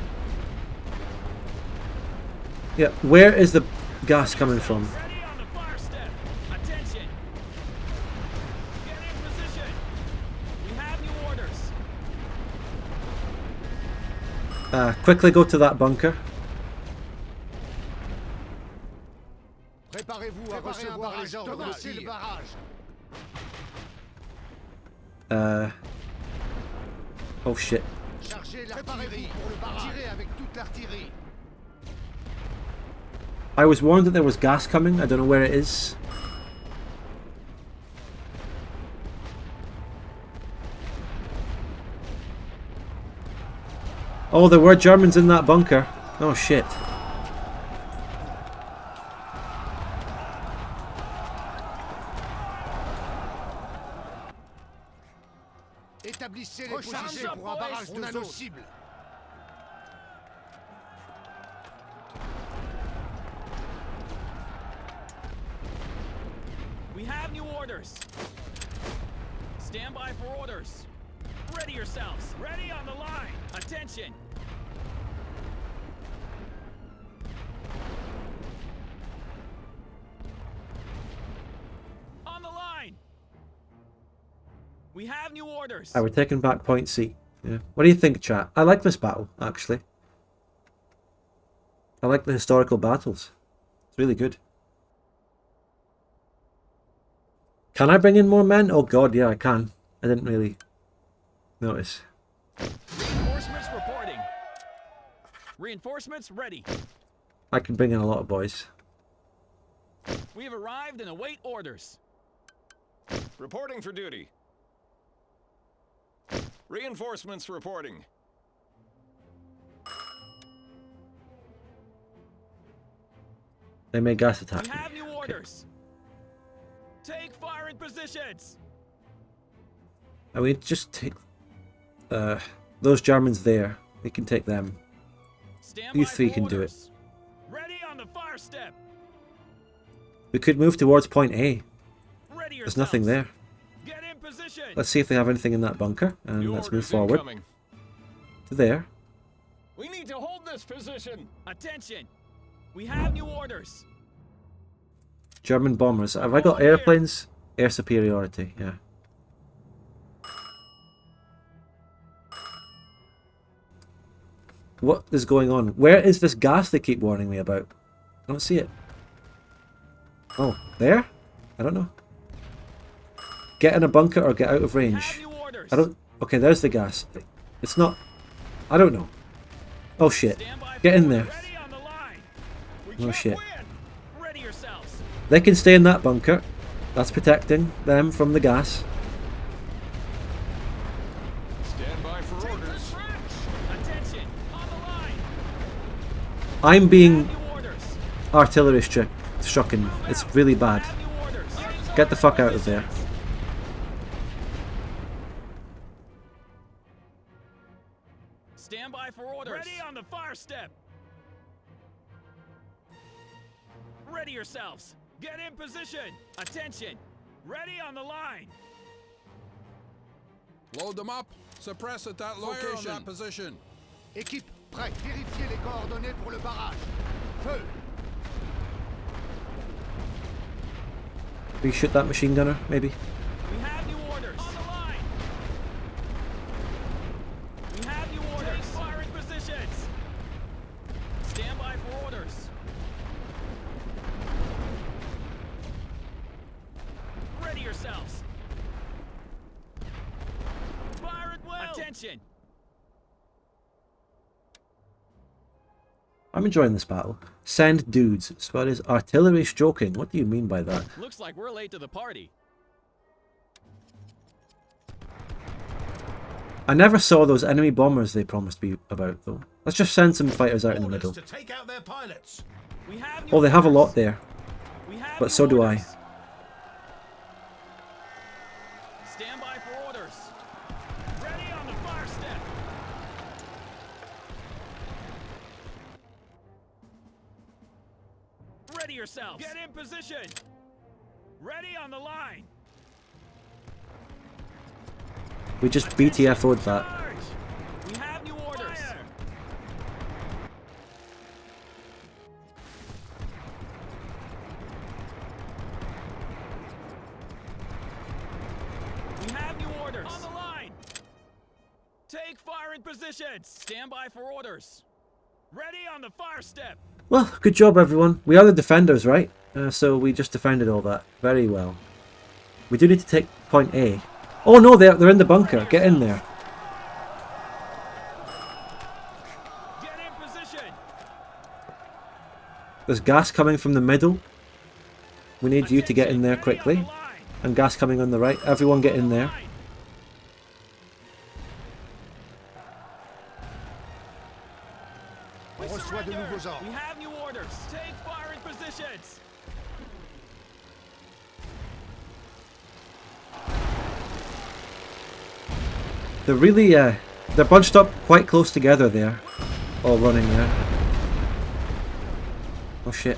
Yeah, where is the gas coming from? Ready on the fire step. Attention. Get in position. We have new orders. Quickly go to that bunker. Préparez-vous à recevoir les ordres de tir. Oh shit. Chargez l'artillerie pour le barrage. Tirez avec toute l'artillerie. I was warned that there was gas coming. I don't know where it is. Oh, there were Germans in that bunker. Oh shit. Établissez les positions pour un barrage de nos cibles. We have new orders. Stand by for orders. Ready yourselves. Ready on the line. Attention. On the line. We have new orders. We're taking back point C. Yeah. What do you think, chat? I like this battle, actually. I like the historical battles. It's really good. Can I bring in more men? Oh god, yeah, I can. I didn't really notice. Reinforcements reporting. Reinforcements ready. I can bring in a lot of boys. We have arrived and await orders. Reporting for duty. Reinforcements reporting. They may gas attack. We have new orders. Take fire in positions. And we just take those Germans there. We can take them. You three can do it. Ready on the fire step. We could move towards point A. Ready There's nothing there. Get in position. Let's see if they have anything in that bunker, and let's move forward to there. We need to hold this position. Attention. We have new orders. German bombers. Have I got airplanes? Air superiority, yeah. What is going on? Where is this gas they keep warning me about? I don't see it. Oh, there? I don't know. Get in a bunker or get out of range. I don't... Okay, there's the gas. It's not... I don't know. Oh shit. Get in there. Oh shit. They can stay in that bunker. That's protecting them from the gas. Stand by for orders. Attention. On the line. I'm being artillery strucken. It's really bad. Get the fuck out of there. Stand by for orders. Ready on the fire step. Ready yourselves. Get in position. Attention. Ready on the line. Load them up. Suppress at that location. Fire on that position. Équipe, prête. Vérifiez les coordonnées pour le barrage. Feu. Reshoot that machine gunner, maybe. We have new orders. On the line. We have new orders. Take fire in positions. Stand by for orders. Ready yourselves. Fire at will. Attention. I'm enjoying this battle. Send dudes. So it is artillery stroking. What do you mean by that? Looks like we're late to the party. I never saw those enemy bombers they promised me about, though. Let's just send some fighters out in the middle. To take out their pilots. We have new Oh, they have a orders. lot there. We have But new so do I. orders. Stand by for orders. Ready on the fire step. Ready yourselves. Get in position. Ready on the line. We just BTFO'd that. Charge. We have new orders. Fire. We have new orders. On the line. Take fire in positions. Stand by for orders. Ready on the fire step. Well, good job, everyone. We are the defenders, right? So we just defended all that very well. We do need to take point A. Oh no, they're in the bunker. Get in there. Get in position. There's gas coming from the middle. We need you to get in there quickly. And gas coming on the right. Everyone get in there. On reçoit de nouveaux ordres. We have new orders. Take fire in positions. They're really, they're bunched up quite close together there. All running there. Oh shit.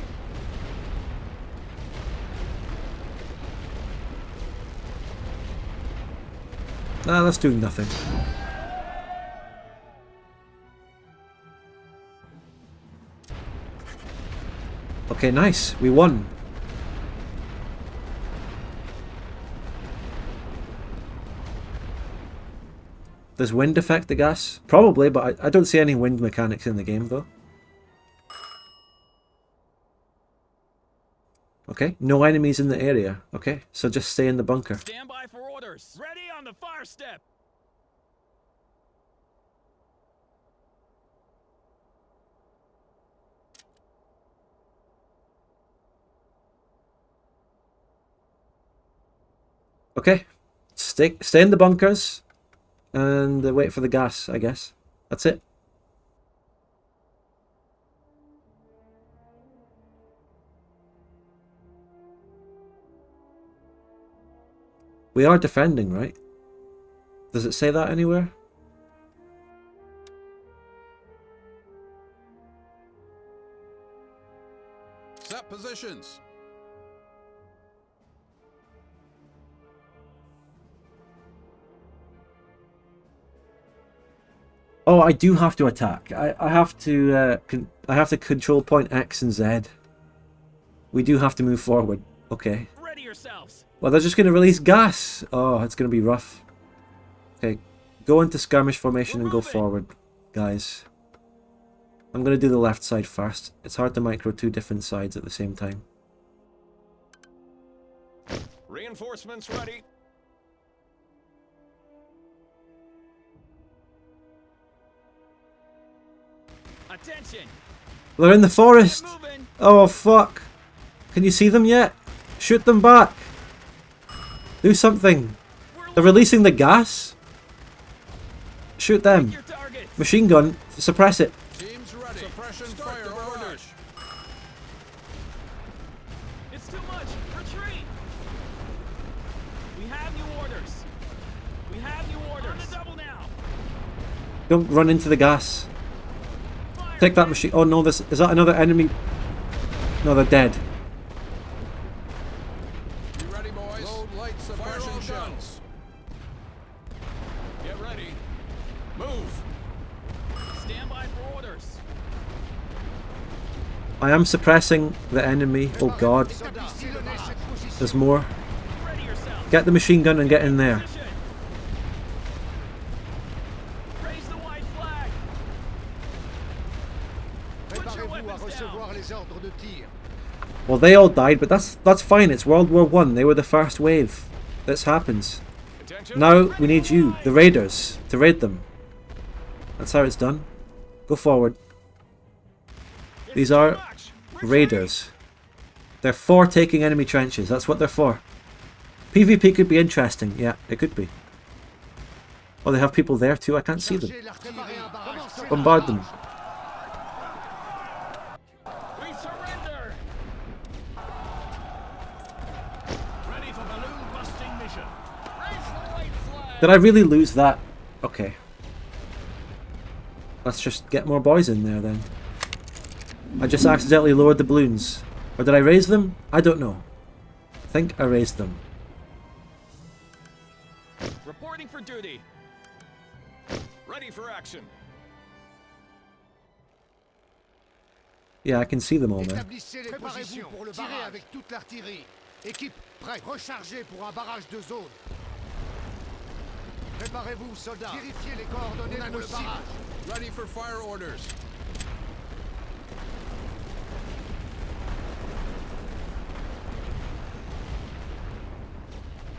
Nah, that's doing nothing. Okay, nice. We won. Does wind affect the gas? Probably, but I don't see any wind mechanics in the game, though. Okay, no enemies in the area. Okay, so just stay in the bunker. Stand by for orders. Ready on the fire step. Okay, stay in the bunkers and wait for the gas, I guess. That's it. We are defending, right? Does it say that anywhere? Set positions. Oh, I do have to attack. I have to control point X and Z. We do have to move forward. Okay. Ready yourselves. Well, they're just going to release gas. Oh, it's going to be rough. Okay, go into skirmish formation and go forward, guys. I'm going to do the left side first. It's hard to micro two different sides at the same time. Reinforcements ready. Attention. They're in the forest. Oh, fuck. Can you see them yet? Shoot them back. Do something. They're releasing the gas. Shoot them. Machine gun. Suppress it. Teams ready. Suppression fire orders. It's too much. Retreat. We have new orders. We have new orders. On the double now. Don't run into the gas. Take that machine. Oh no, is that another enemy? No, they're dead. You ready, boys? Load light suppression shells. Get ready. Move. Stand by for orders. I am suppressing the enemy. Oh god. There's more. Get the machine gun and get in there. Well, they all died, but that's fine. It's World War I. They were the first wave. This happens. Now we need you, the raiders, to raid them. That's how it's done. Go forward. These are raiders. They're for taking enemy trenches. That's what they're for. PvP could be interesting. Yeah, it could be. Oh, they have people there too. I can't see them. Bombard them. Did I really lose that? Okay. Let's just get more boys in there then. I just accidentally lowered the balloons. Or did I raise them? I don't know. I think I raised them. Reporting for duty. Ready for action. Yeah, I can see them all now. Établissez les positions. Tirez avec toute l'artillerie. Équipe prête. Rechargez pour un barrage de zone. Préparez-vous, soldats. Vérifiez les coordonnées pour le barrage. Ready for fire orders.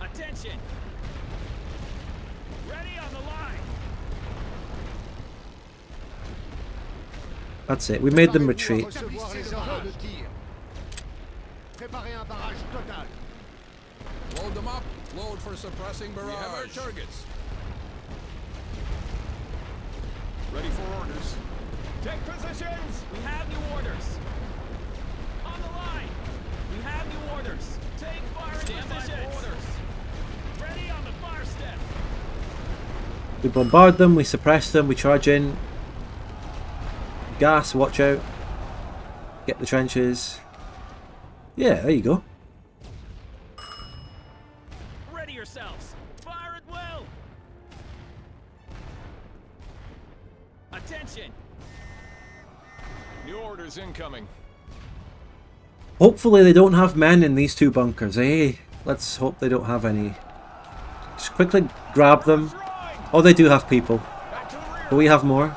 Attention. Ready on the line. That's it. We made them retreat. Préparez un barrage total. Load them up. Load for suppressing barrage. We have our targets. Ready for orders. Take positions. We have new orders. On the line. We have new orders. Take fire in positions. Orders. Ready on the fire step. We bombard them, we suppress them, we charge in. Gas, watch out. Get the trenches. Yeah, there you go. Ready yourselves. Fire at will. Attention. New orders incoming. Hopefully they don't have men in these two bunkers, eh? Let's hope they don't have any. Just quickly grab them. Oh, they do have people. But we have more.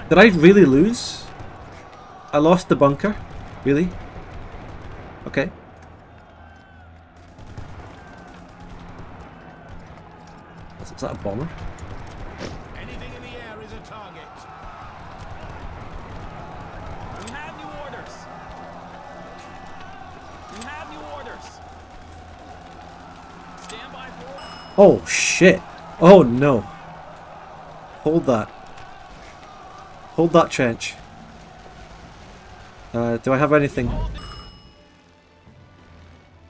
Did I really lose? I lost the bunker? Really? Okay. Is that a bomber? Anything in the air is a target. We have new orders. We have new orders. Stand by for. Oh shit. Oh no. Hold that. Hold that trench. Do I have anything?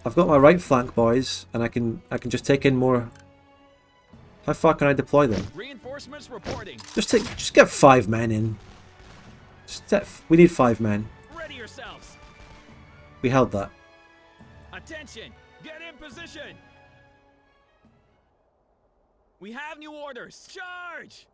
I've got my right flank, boys, and I can just take in more. How far can I deploy them? Reinforcements reporting. Just get 5 men in. We need 5 men. Ready yourselves. We held that. Attention. Get in position. We have new orders. Charge.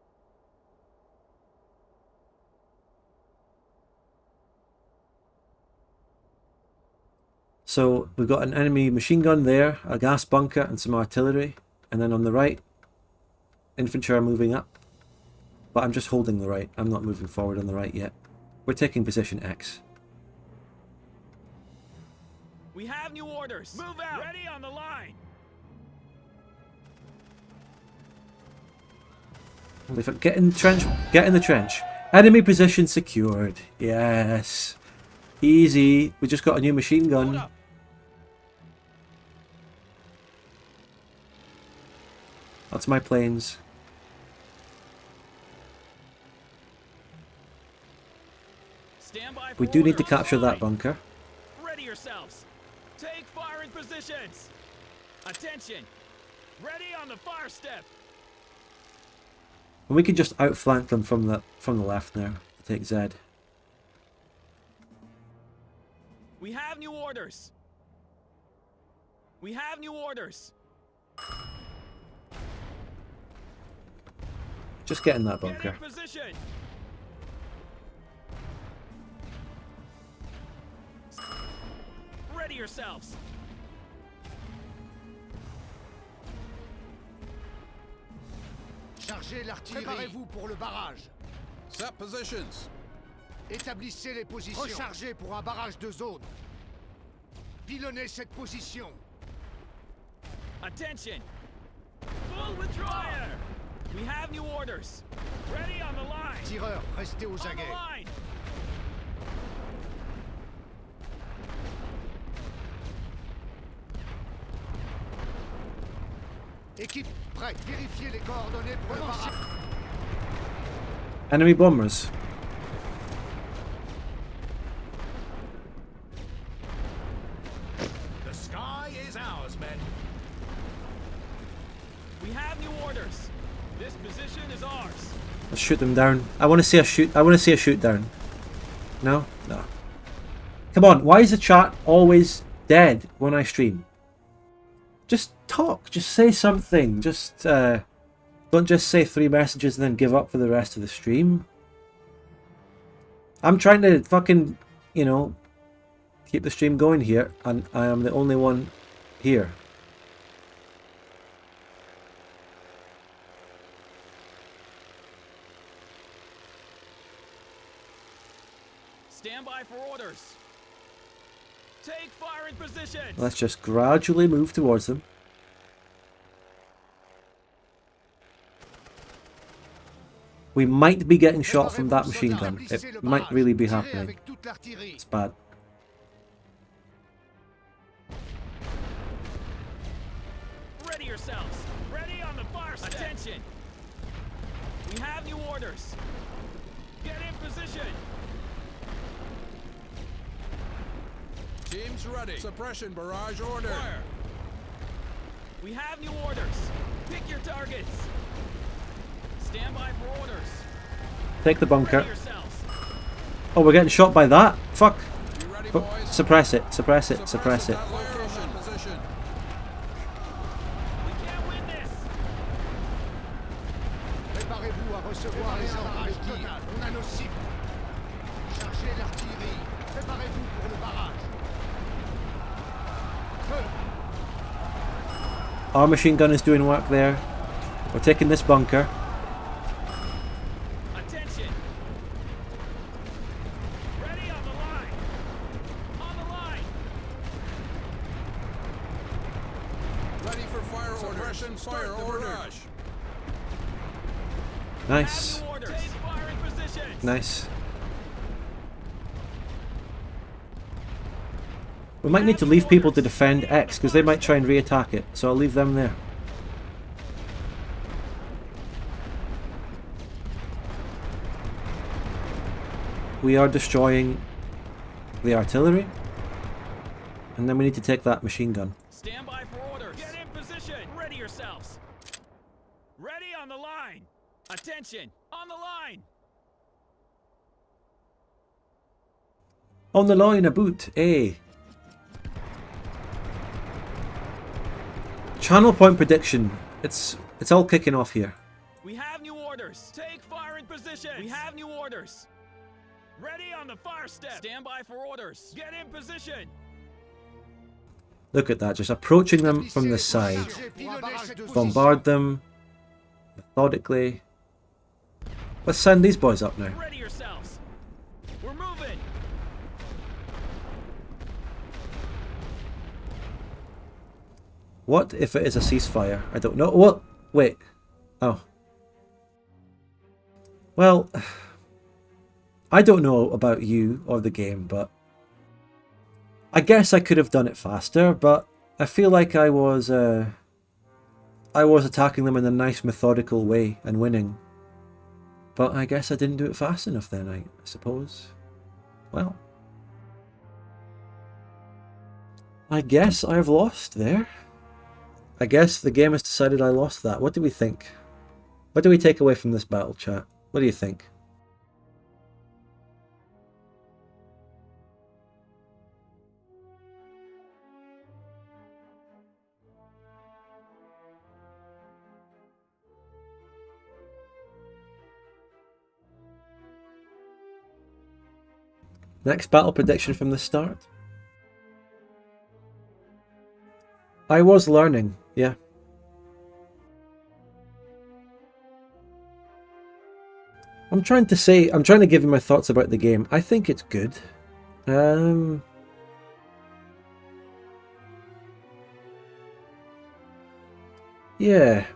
So we've got an enemy machine gun there, a gas bunker, and some artillery. And then on the right, infantry are moving up. But I'm just holding the right. I'm not moving forward on the right yet. We're taking position X. We have new orders. Move out. Ready on the line. Get in the trench. Get in the trench. Enemy position secured. Yes. Easy. We just got a new machine gun. That's my planes. We do need to capture that bunker. Ready yourselves. Take firing positions. Attention. Ready on the fire step. And we can just outflank them from the left now to take Z. We have new orders. We have new orders. Just get in that bunker. Get in position. Ready yourselves. Chargez l'artillerie. Préparez-vous pour le barrage. Set positions. Établissez les positions. Rechargez pour un barrage de zone. Pilonnez cette position. Attention. Full withdrawal. We have new orders. Ready on the line. Tireurs, restez aux On the aguets. line. Équipe prête. Vérifiez les coordonnées pour le barrage. Enemy bombers. The sky is ours, men. We have new orders. This position is ours. Let's shoot them down. I want to see a shoot. I want to see a shoot down. No, no. Come on. Why is the chat always dead when I stream? Just talk. Just say something. Just don't just say 3 messages and then give up for the rest of the stream. I'm trying to fucking, you know, keep the stream going here, and I am the only one here. Stand by for orders. Take firing positions. Let's just gradually move towards them. We might be getting shot from that machine gun. It might really be happening. It's bad. Ready yourselves. Ready on the fire step. Attention. We have new orders. Get in position. Troops ready. Suppression barrage order. Fire. We have new orders. Pick your targets. Stand by for orders. Take the bunker. Ready yourselves. Oh, we're getting shot by that? Fuck. You ready, But boys? suppress it, suppress it, suppress it. That location. Position. We can't win this. Préparez-vous à recevoir les ordres de tir. On a nos cibles. Chargez l'artillerie. Préparez-vous pour le barrage. Feu. Our machine gun is doing work there. We're taking this bunker. Attention. Ready on the line. On the line. Ready for fire order. Suppression fire order. Nice. Have new orders. Take firing positions. Nice. We might need to leave people to defend X, because they might try and re-attack it, so I'll leave them there. We are destroying the artillery, and then we need to take that machine gun. Stand by for orders. Get in position. Ready yourselves. Ready on the line. Attention. On the line. On the line, a boot, A. Channel point prediction. It's all kicking off here. We have new orders. Take fire in position. We have new orders. Ready on the fire step. Stand by for orders. Get in position. Look at that, just approaching them from the side. Bombard them methodically. Let's send these boys up now. Ready yourselves. We're moving. What if it is a ceasefire? I don't know. What? Wait. Oh. Well, I don't know about you or the game, but I guess I could have done it faster, but I feel like I was attacking them in a nice methodical way and winning. But I guess I didn't do it fast enough then, I suppose. Well, I guess I've lost there. I guess the game has decided I lost that. What do we think? What do we take away from this battle, chat? What do you think? Next battle prediction from the start. I was learning, yeah. I'm trying to give you my thoughts about the game. I think it's good. Yeah.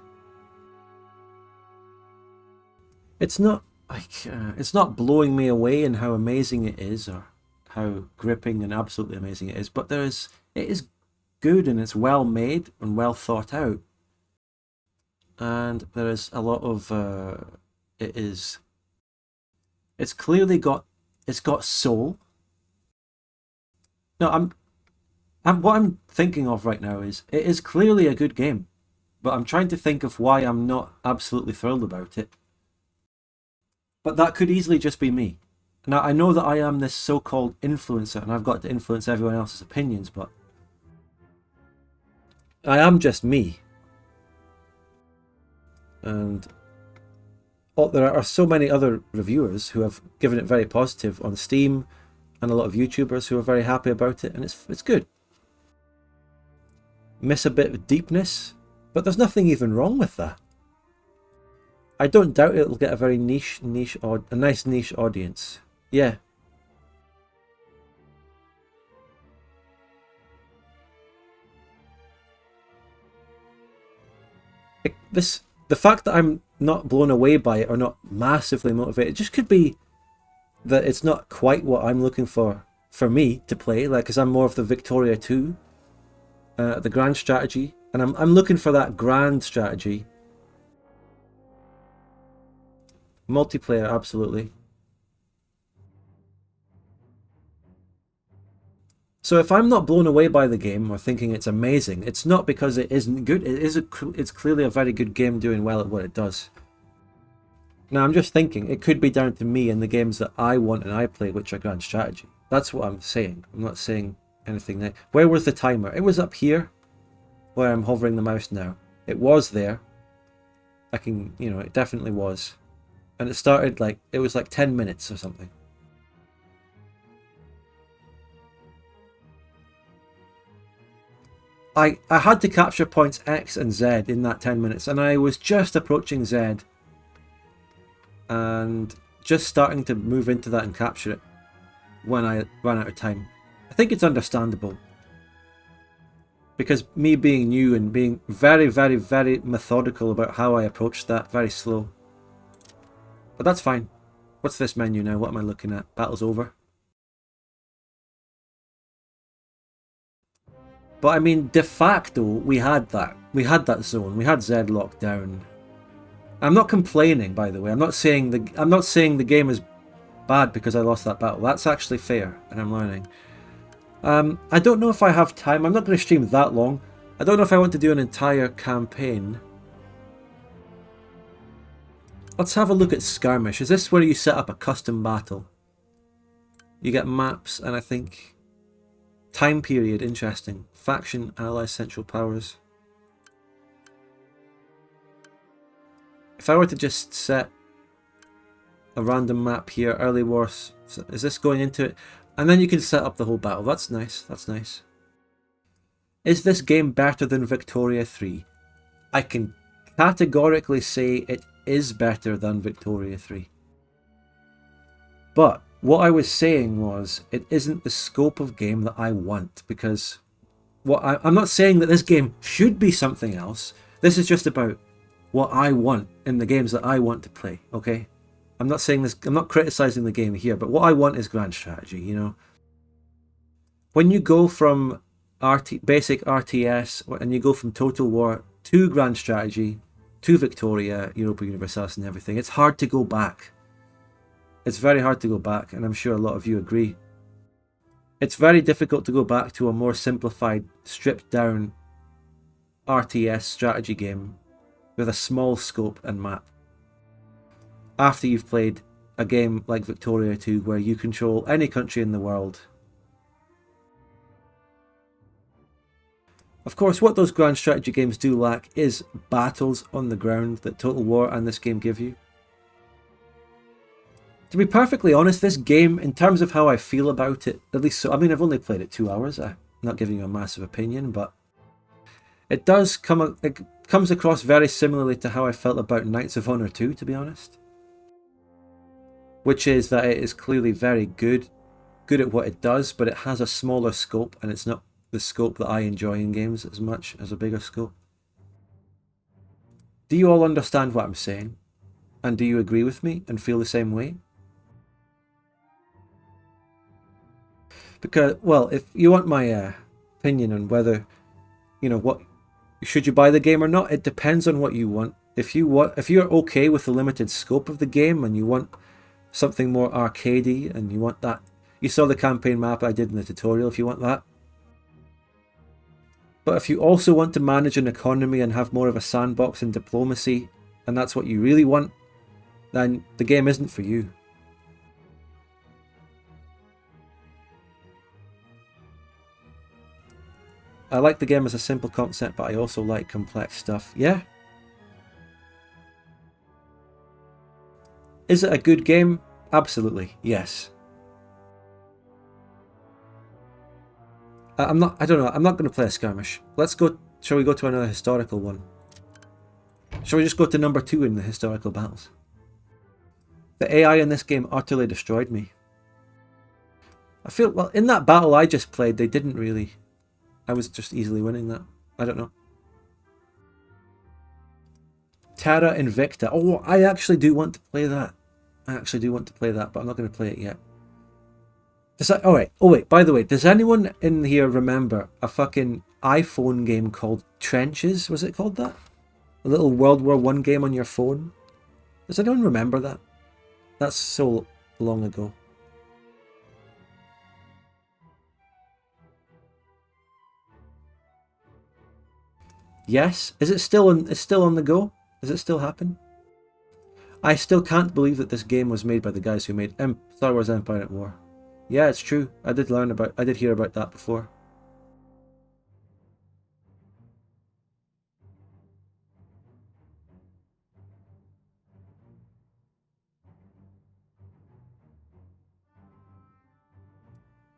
It's not like it's not blowing me away in how amazing it is or how gripping and absolutely amazing it is, but it is good and it's well made and well thought out. And there is a lot of it's clearly got soul. No, what I'm thinking of right now is it is clearly a good game, but I'm trying to think of why I'm not absolutely thrilled about it. But that could easily just be me. Now, I know that I am this so-called influencer and I've got to influence everyone else's opinions, but I am just me. And there are so many other reviewers who have given it very positive on Steam and a lot of YouTubers who are very happy about it, and it's good. Miss a bit of deepness, but there's nothing even wrong with that. I don't doubt it'll get a very nice niche audience. Yeah. The fact that I'm not blown away by it or not massively motivated, it just could be that it's not quite what I'm looking for me to play, like, because I'm more of the Victoria 2, the grand strategy, and I'm looking for that grand strategy. Multiplayer, absolutely. So if I'm not blown away by the game or thinking it's amazing, it's not because it isn't good. It's clearly a very good game doing well at what it does. Now I'm just thinking it could be down to me and the games that I want and I play, which are grand strategy. That's what I'm saying. I'm not saying anything there. Where was the timer? It was up here where I'm hovering the mouse now. It was there. I can, you know, it definitely was. And it started like, it was like 10 minutes or something. I had to capture points X and Z in that 10 minutes, and I was just approaching Z and just starting to move into that and capture it when I ran out of time. I think it's understandable, because me being new and being very, very, very methodical about how I approached that, very slow. But that's fine. What's this menu now? What am I looking at? Battle's over. But I mean, de facto, we had that. We had that zone. We had Z locked down. I'm not complaining, by the way. I'm not saying the game is bad because I lost that battle. That's actually fair, and I'm learning. I don't know if I have time. I'm not going to stream that long. I don't know if I want to do an entire campaign. Let's have a look at Skirmish. Is this where you set up a custom battle? You get maps, and I think time period. Interesting. Faction, ally, central powers. If I were to just set a random map here, early wars, is this going into it? And then you can set up the whole battle. That's nice. That's nice. Is this game better than Victoria 3? I can categorically say it is better than Victoria 3. But what I was saying was, it isn't the scope of game that I want, because I'm not saying that this game should be something else. This is just about what I want in the games that I want to play, okay? I'm not saying this, I'm not criticizing the game here, but what I want is grand strategy, you know? When you go from basic RTS, and you go from Total War to grand strategy, to Victoria, Europa Universalis and everything, it's hard to go back. It's very hard to go back, and I'm sure a lot of you agree. It's very difficult to go back to a more simplified, stripped down RTS strategy game with a small scope and map after you've played a game like Victoria 2 where you control any country in the world. Of course, what those grand strategy games do lack is battles on the ground that Total War and this game give you. To be perfectly honest, this game, in terms of how I feel about it, at least so, I mean, I've only played it 2 hours. I'm not giving you a massive opinion, but it comes across very similarly to how I felt about Knights of Honor 2, to be honest. Which is that it is clearly very good at what it does, but it has a smaller scope, and it's not the scope that I enjoy in games as much as a bigger scope. Do you all understand what I'm saying? And do you agree with me and feel the same way? Because, well, if you want my opinion on whether, you know, what should you buy the game or not, it depends on what you want. If you're okay with the limited scope of the game and you want something more arcadey and you want that, you saw the campaign map I did in the tutorial, if you want that. But if you also want to manage an economy and have more of a sandbox and diplomacy, and that's what you really want, then the game isn't for you. I like the game as a simple concept, but I also like complex stuff. Yeah. Is it a good game? Absolutely, yes. I don't know, I'm not going to play a skirmish. Shall we go to another historical one? Shall we just go to number 2 in the historical battles? The AI in this game utterly destroyed me. I feel, well, in that battle I just played, they didn't really. I was just easily winning that. I don't know. Terra Invicta. Oh, I actually do want to play that. I actually do want to play that, but I'm not going to play it yet. Oh wait, by the way, does anyone in here remember a fucking iPhone game called Trenches? Was it called that? A little World War I game on your phone? Does anyone remember that? That's so long ago. Yes. Is it still on? It's still on the go? Does it still happen? I still can't believe that this game was made by the guys who made Star Wars Empire at War. Yeah, it's true. I did hear about that before.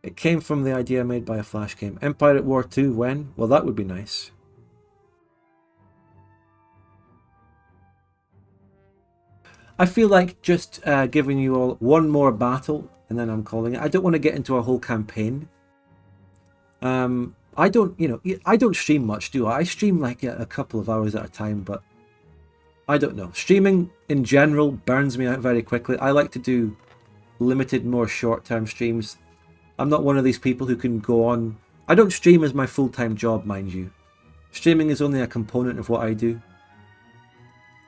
It came from the idea made by a Flash game. Empire at War 2, when? Well, that would be nice. I feel like just giving you all one more battle, and then I'm calling it. I don't want to get into a whole campaign. I don't stream much, do I? I stream like a couple of hours at a time, but I don't know. Streaming in general burns me out very quickly. I like to do limited, more short-term streams. I'm not one of these people who can go on... I don't stream as my full-time job, mind you. Streaming is only a component of what I do.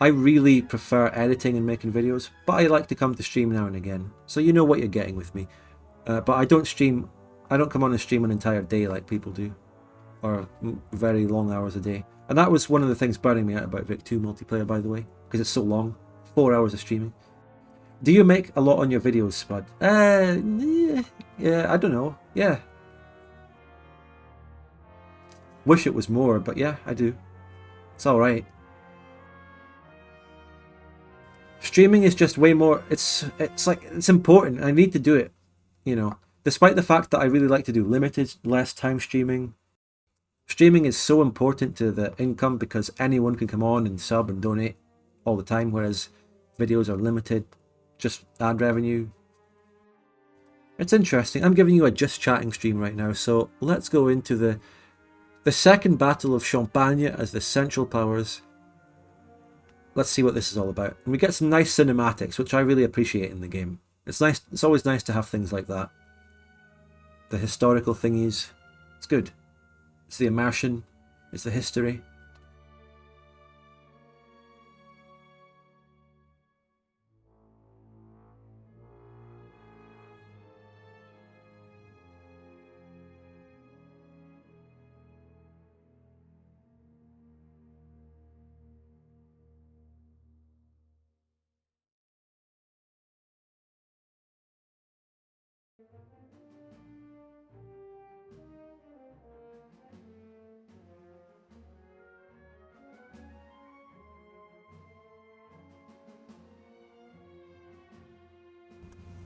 I really prefer editing and making videos, but I like to come to stream now and again. So you know what you're getting with me. But I don't stream... I don't come on and stream an entire day like people do. Or very long hours a day. And that was one of the things burning me out about Vic 2 multiplayer, by the way. Because it's so long. 4 hours of streaming. Do you make a lot on your videos, Spud? Yeah, I don't know. Yeah. Wish it was more, but yeah, I do. It's alright. Streaming is just way more... It's important. I need to do it. You know. Despite the fact that I really like to do limited, less time streaming. Streaming is so important to the income because anyone can come on and sub and donate all the time, whereas videos are limited. Just ad revenue. It's interesting. I'm giving you a just chatting stream right now, so let's go into the second battle of Champagne as the Central Powers. Let's see what this is all about. And we get some nice cinematics, which I really appreciate in the game. It's nice. It's always nice to have things like that. The historical thingies. It's good. It's the immersion. It's the history.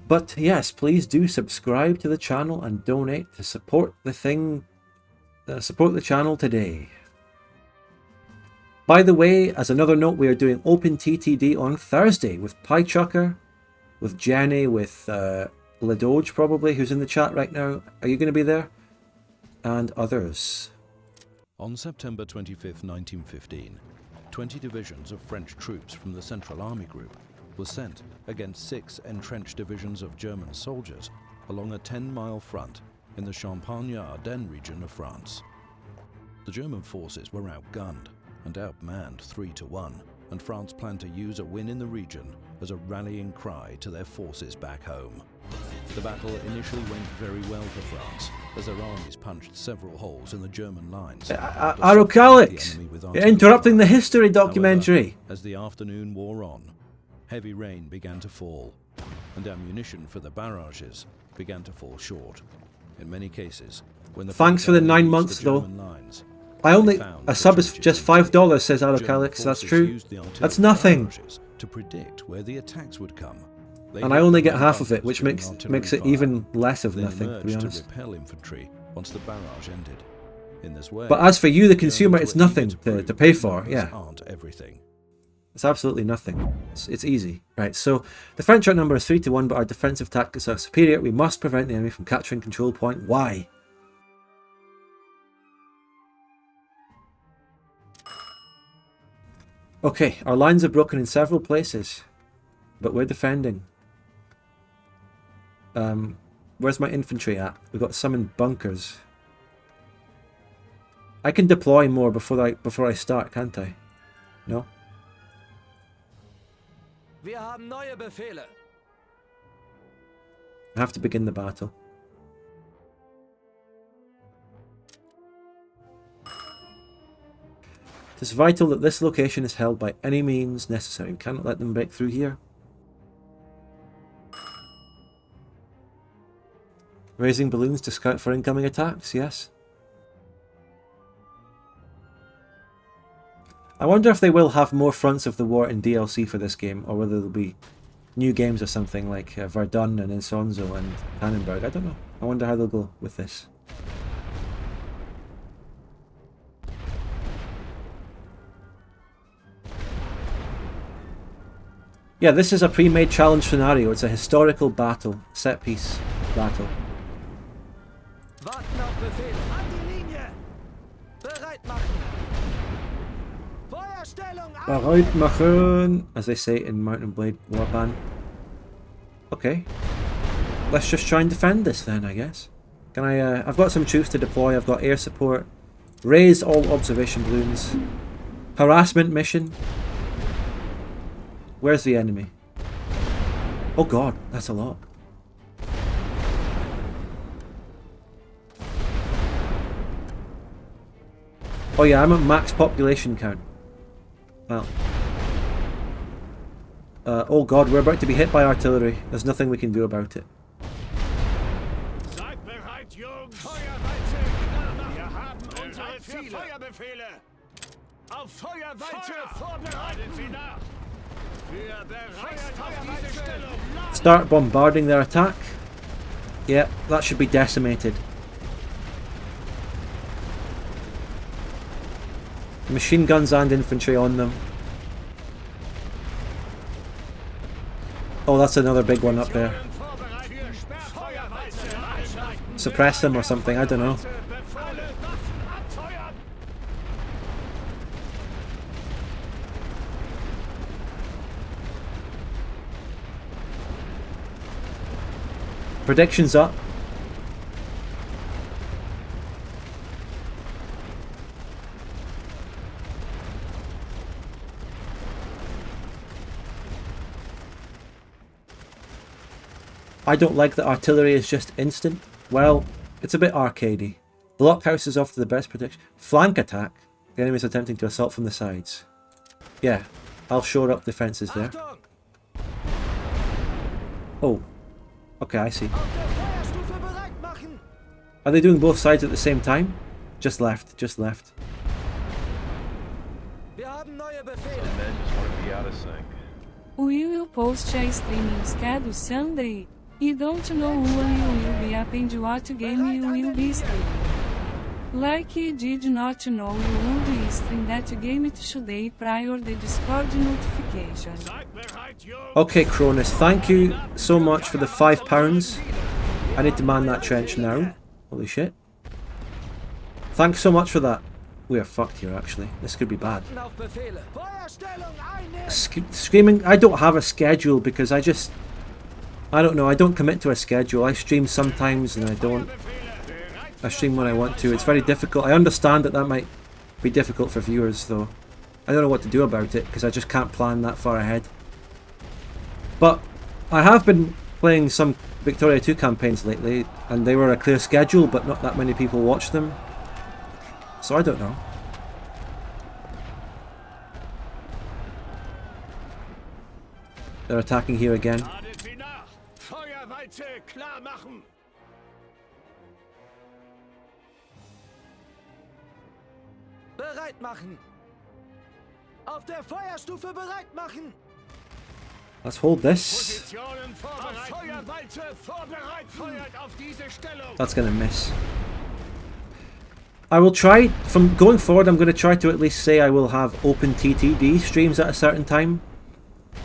But yes, please do subscribe to the channel and donate to support the thing. Support the channel today. By the way, as another note, we are doing Open TTD on Thursday with PieChucker, with Jenny, with Ladoge probably, who's in the chat right now. Are you going to be there? And others. On September 25th, 1915, 20 divisions of French troops from the Central Army Group were sent against 6 entrenched divisions of German soldiers along a 10-mile front in the Champagne-Ardenne region of France. The German forces were outgunned and outmanned 3-1, and France planned to use a win in the region as a rallying cry to their forces back home. The battle initially went very well for France, as their armies punched several holes in the German lines. Arocalix! You're interrupting the history documentary! However, as the afternoon wore on, heavy rain began to fall, and ammunition for the barrages began to fall short. In many cases, when the Thanks for the 9 months, though. A sub is just $5, says Arocalix. That's true. That's nothing. To predict where the attacks would come. And I only get half of it, which makes it even less of nothing, to be honest. To repel infantry once the barrage ended. In this way, but as for you, the consumer, it's nothing to pay for. Yeah. Aren't everything. It's absolutely nothing. It's easy. Right, so the French outnumber is 3-1, but our defensive tactics are superior. We must prevent the enemy from capturing control point. Why? Okay, our lines are broken in several places, but we're defending. Where's my infantry at? We've got some in bunkers. I can deploy more before I start, can't I? No? Wir haben neue Befehle. I have to begin the battle. It is vital that this location is held by any means necessary. We cannot let them break through here. Raising balloons to scout for incoming attacks, yes. I wonder if they will have more fronts of the war in DLC for this game, or whether there'll be new games or something like Verdun and Insonzo and Tannenberg. I don't know. I wonder how they'll go with this. Yeah, this is a pre-made challenge scenario. It's a historical battle, set piece battle. Warten auf Befehl. An die Linie. Bereit machen. Feuerstellung. Bereit machen, as they say in Mountain Blade Warband. Okay. Let's just try and defend this then, I guess. Can I, I've got some troops to deploy. I've got air support. Raise all observation balloons. Harassment mission. Where's the enemy? Oh god, that's a lot. Oh yeah, I'm at max population count. Well. Oh god, we're about to be hit by artillery. There's nothing we can do about it. Seid bereit, Jungs! Feuerweite! Wir haben unsere vier Feuerbefehle! Auf Feuerweite vorbereiten Sie nach! Wir bereiten auf diese Stellung! Start bombarding their attack. Yeah, that should be decimated. Machine guns and infantry on them. Oh, that's another big one up there. Suppress them or something, I don't know. Predictions up. I don't like that artillery is just instant. Well, it's a bit arcadey. Blockhouse is off to the best prediction. Flank attack. The enemy is attempting to assault from the sides. Yeah, I'll shore up defences there. Oh, okay, I see. Are they doing both sides at the same time? Just left, just left. Will post a streaming schedule Sunday? I don't know when you will be append what game you will be streaming. Like I did not know you would be stream that game today prior the Discord notification. Okay, Cronus, thank you so much for the £5. I need to man that trench now. Holy shit. Thanks so much for that. We are fucked here, actually. This could be bad. Screaming. I don't have a schedule because I don't know. I don't commit to a schedule. I stream sometimes and I don't. I stream when I want to. It's very difficult. I understand that might be difficult for viewers, though. I don't know what to do about it because I just can't plan that far ahead. But I have been playing some Victoria 2 campaigns lately, and they were a clear schedule, but not that many people watched them. So I don't know. They're attacking here again. Bereit machen. Auf der Feuerstufe bereit machen. Let's hold this. That's gonna miss. I will try, from going forward, I'm going to try to at least say I will have open TTD streams at a certain time.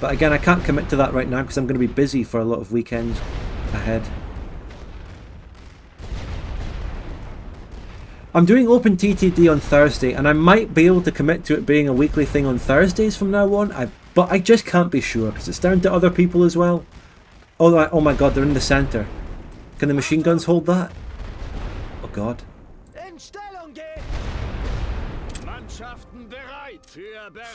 But again, I can't commit to that right now because I'm going to be busy for a lot of weekends ahead. I'm doing open TTD on Thursday, and I might be able to commit to it being a weekly thing on Thursdays from now on. But I just can't be sure because it's down to other people as well. Oh my god, they're in the centre. Can the machine guns hold that? Oh god. Mannschaften bereit für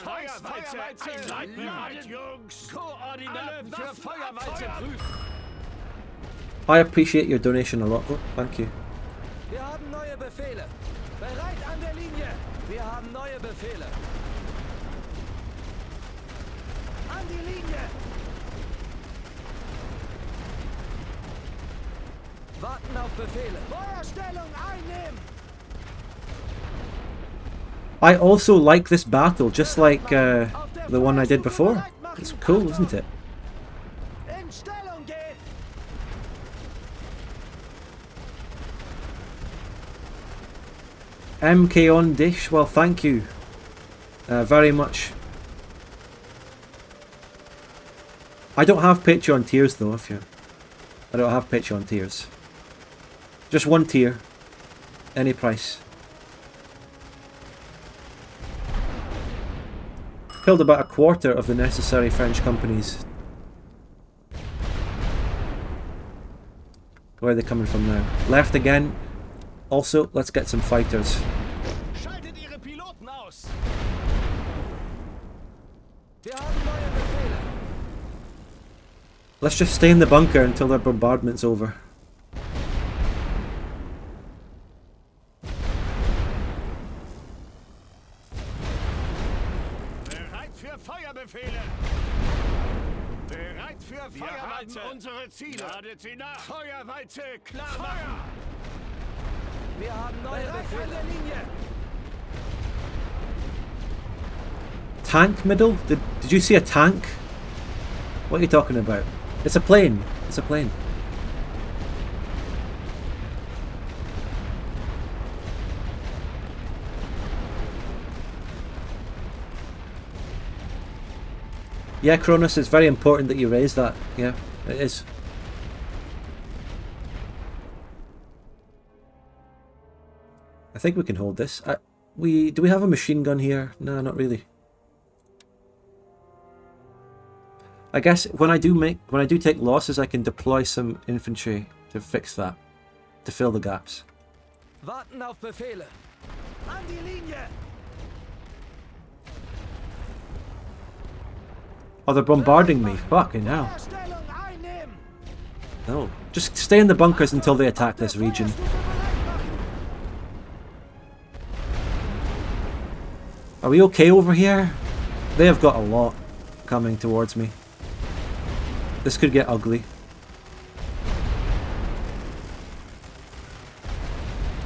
Feuerweite. Seid bereit, Jungs. Koordinaten für Feuerweite prüfen. I appreciate your donation a lot, though. Thank you. Wir haben neue Befehle. Bereit an der Linie. Wir haben neue Befehle. An die Linie! Warten auf Befehle. Feuerstellung einnehmen! I also like this battle, just like the one I did before. It's cool, isn't it? In Stellung gehen! MK on dish. Well, thank you very much. I don't have Patreon tiers though. I don't have Patreon tiers. Just one tier, any price. Killed about a quarter of the necessary French companies. Where are they coming from now? Left again. Also, let's get some fighters. Schaltet Ihre Piloten aus! Wir haben neue Befehle. Let's just stay in the bunker until their bombardment's over. Bereit für Feuerbefehle! Bereit für Feuerweite! Wir haben unsere Ziele! Ladet sie nach! Feuerweite klar machen! Wir haben neue Befehle. An der Linie! Tank middle? Did you see a tank? What are you talking about? It's a plane. It's a plane. Yeah, Cronus, it's very important that you raise that. Yeah, it is. I think we can hold this. Do we have a machine gun here? No, not really. I guess when I do take losses, I can deploy some infantry to fix that, to fill the gaps. Warten auf Befehle. An die Linie! Oh, they're bombarding me. Fucking hell. Feuerstellung einnehmen! No. Just stay in the bunkers until they attack this region. Are we okay over here? They have got a lot coming towards me. This could get ugly.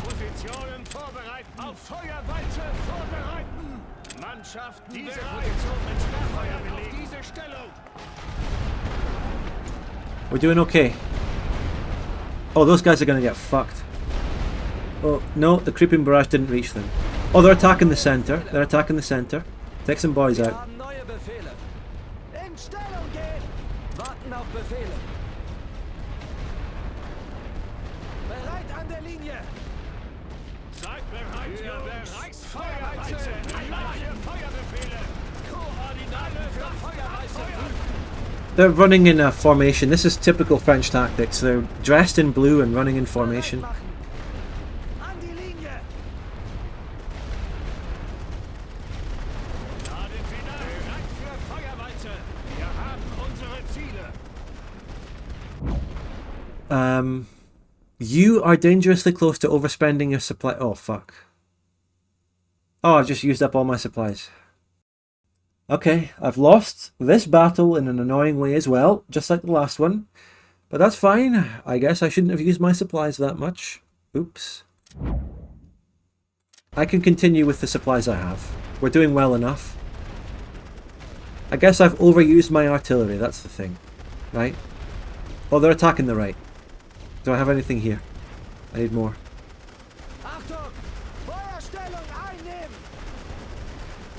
Positionen vorbereiten! Auf Feuerweite vorbereiten! Mannschaft, diese Position mit Sperrfeuer belegen! Diese Stellung! We're doing okay. Oh, those guys are gonna get fucked. Oh, no, the creeping barrage didn't reach them. Oh, they're attacking the center. They're attacking the center. Take some boys Wir out. haben neue Befehle. In Stellung gehen! Warten auf Befehle. Bereit an der Linie! Seid bereit, für Reichsfeuerweite! Für Feuerbefehle! Koordinate für Feuerweite! They're running in a formation. This is typical French tactics. They're dressed in blue and running in formation. An die Linie! Ladet sie nach! Bereit für Feuerweite! Wir haben unsere Ziele! You are dangerously close to overspending your supply. Oh, fuck. Oh, I've just used up all my supplies. Okay, I've lost this battle in an annoying way as well, just like the last one. But that's fine. I guess I shouldn't have used my supplies that much. Oops. I can continue with the supplies I have. We're doing well enough. I guess I've overused my artillery, that's the thing. Right? Oh, they're attacking the right. Do I have anything here? I need more. Achtung! Feuerstellung einnehmen!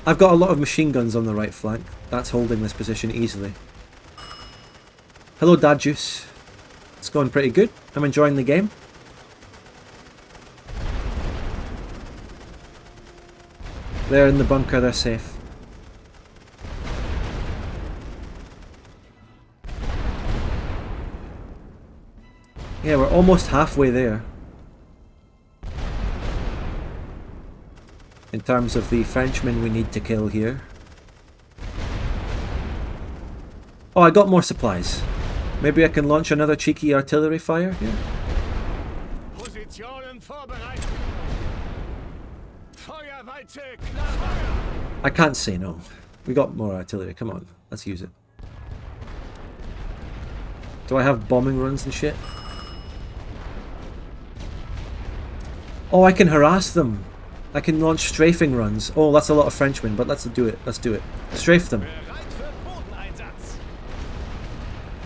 I've got a lot of machine guns on the right flank. That's holding this position easily. Hello, Dad Juice. It's going pretty good. I'm enjoying the game. They're in the bunker, they're safe. Yeah, we're almost halfway there. In terms of the Frenchmen we need to kill here. Oh, I got more supplies. Maybe I can launch another cheeky artillery fire here? Positionen vorbereiten! I can't say no. We got more artillery. Come on, let's use it. Do I have bombing runs and shit? Oh, I can harass them. I can launch strafing runs. Oh, that's a lot of Frenchmen, but let's do it. Let's do it. Strafe them.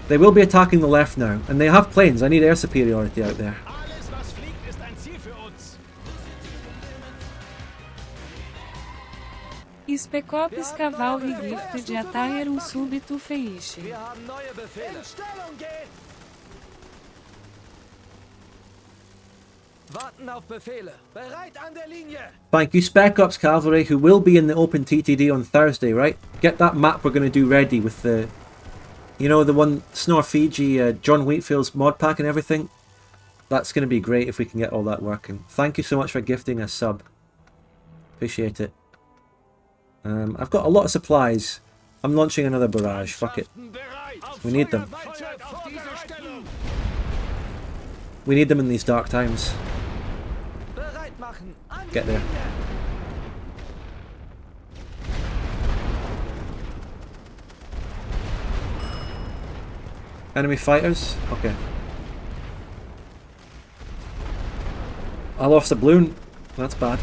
They will be attacking the left now, and they have planes. I need air superiority out there. Spec-Ops Cavalry Gifted Attire súbito feixe. Wir haben neue Befehle. In Stellung gehen! Warten auf Befehle. Bereit an der Linie. Thank you, Spec Ops Cavalry, who will be in the open TTD on Thursday, right? Get that map we're going to do ready with the... You know, the one, Snore Fiji, John Wheatfield's mod pack and everything? That's going to be great if we can get all that working. Thank you so much for gifting a sub. Appreciate it. I've got a lot of supplies. I'm launching another barrage. Fuck it. We need them. We need them in these dark times. Get there. Enemy fighters? Okay. I lost a balloon. That's bad.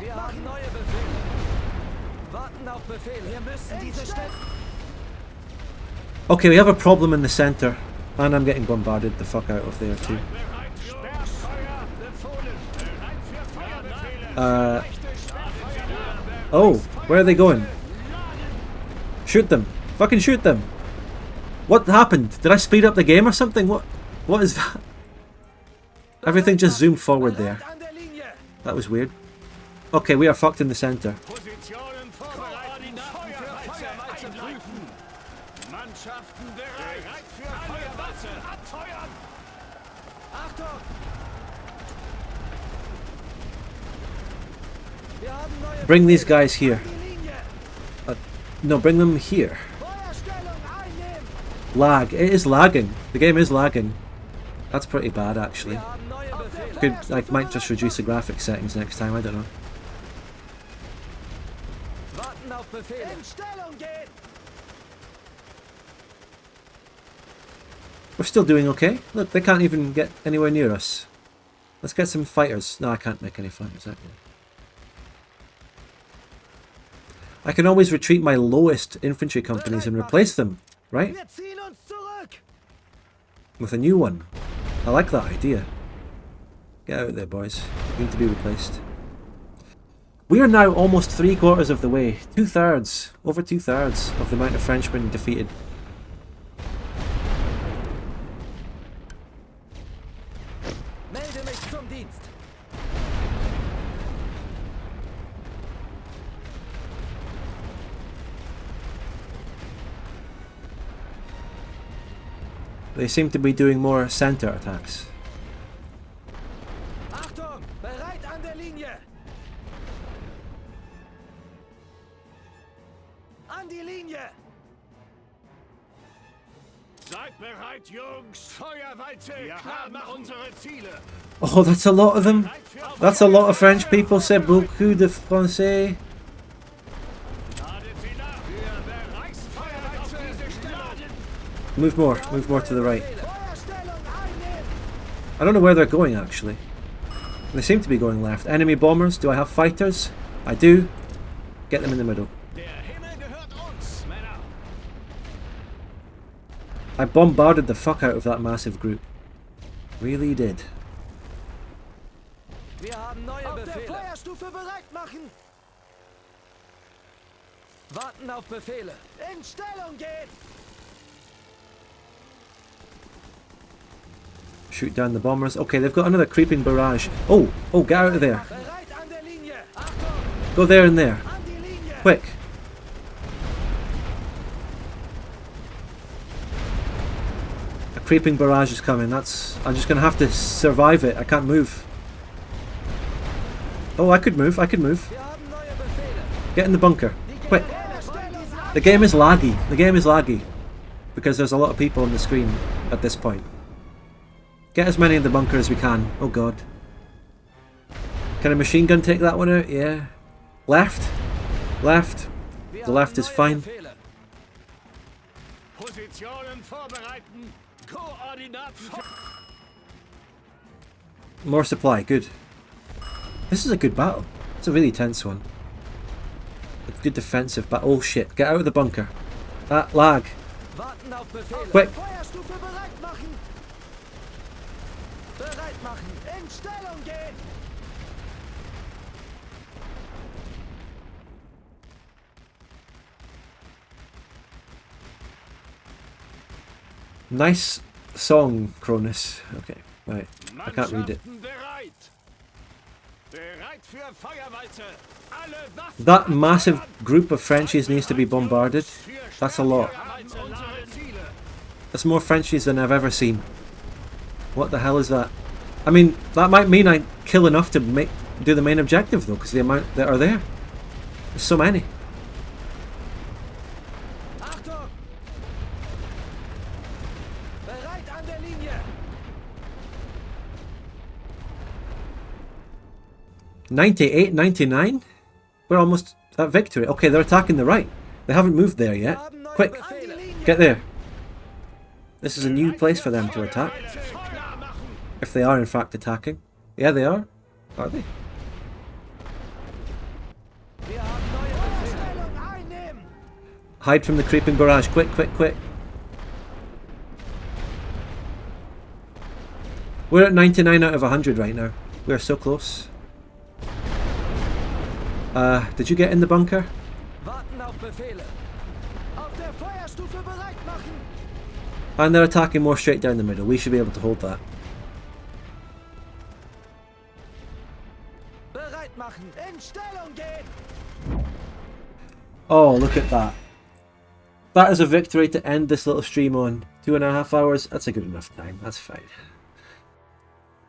Wir haben neue Befehle. Warten auf Befehl. Wir müssen diese Stelle. Okay, we have a problem in the center, and I'm getting bombarded the fuck out of there too. Oh, where are they going? Shoot them! Fucking shoot them! What happened? Did I speed up the game or something? What is that? Everything just zoomed forward there. That was weird. Okay, we are fucked in the center. Bring these guys here. No, bring them here. Lag. It is lagging. The game is lagging. That's pretty bad, actually. I might just reduce the graphics settings next time. I don't know. We're still doing okay. Look, they can't even get anywhere near us. Let's get some fighters. No, I can't make any fighters. I can always retreat my lowest infantry companies and replace them, right? With a new one. I like that idea. Get out there, boys. You need to be replaced. We are now almost 3/4 of the way. 2/3. Over 2/3 of the amount of Frenchmen defeated. Melde mich zum Dienst. They seem to be doing more center attacks. Achtung! Bereit an der Linie! An die Linie! Seid bereit, Jungs! Feuerweite! Wir haben unsere Ziele! Oh, that's a lot of them. That's a lot of French people. C'est beaucoup de Français. Move more to the right. I don't know where they're going actually. They seem to be going left. Enemy bombers, do I have fighters? I do. Get them in the middle. I bombarded the fuck out of that massive group. Really did. Wir haben neue Befehle. Feuerstufe bereit machen. Warten auf Befehle. In Stellung gehen. Shoot down the bombers. Okay, they've got another creeping barrage. Oh, get out of there. Go there and there. Quick. A creeping barrage is coming. I'm just going to have to survive it. I can't move. Oh, I could move. Get in the bunker. Quick. The game is laggy. The game is laggy. Because there's a lot of people on the screen at this point. Get as many in the bunker as we can. Oh god. Can a machine gun take that one out? Yeah. Left. Left. The left is fine. Positionen vorbereiten. Koordinaten. More supply. Good. This is a good battle. It's a really tense one. A good defensive battle. Oh shit. Get out of the bunker. That lag. Quick. Nice song, Cronus. Okay, right. I can't read it. That massive group of Frenchies needs to be bombarded. That's a lot. That's more Frenchies than I've ever seen. What the hell is that? I mean, that might mean I kill enough to do the main objective though, because the amount that are there. There's so many. Achtung! Bereit an der Linie! 98, 99? We're almost at victory. Okay, they're attacking the right. They haven't moved there yet. Quick, get there. This is a new place for them to attack. If they are in fact attacking. Yeah, they are. Are they? Hide from the creeping barrage. Quick, quick, quick. We're at 99 out of 100 right now. We are so close. Did you get in the bunker? And they're attacking more straight down the middle. We should be able to hold that. Oh, look at that. That is a victory to end this little stream on. 2.5 hours. That's a good enough time. That's fine.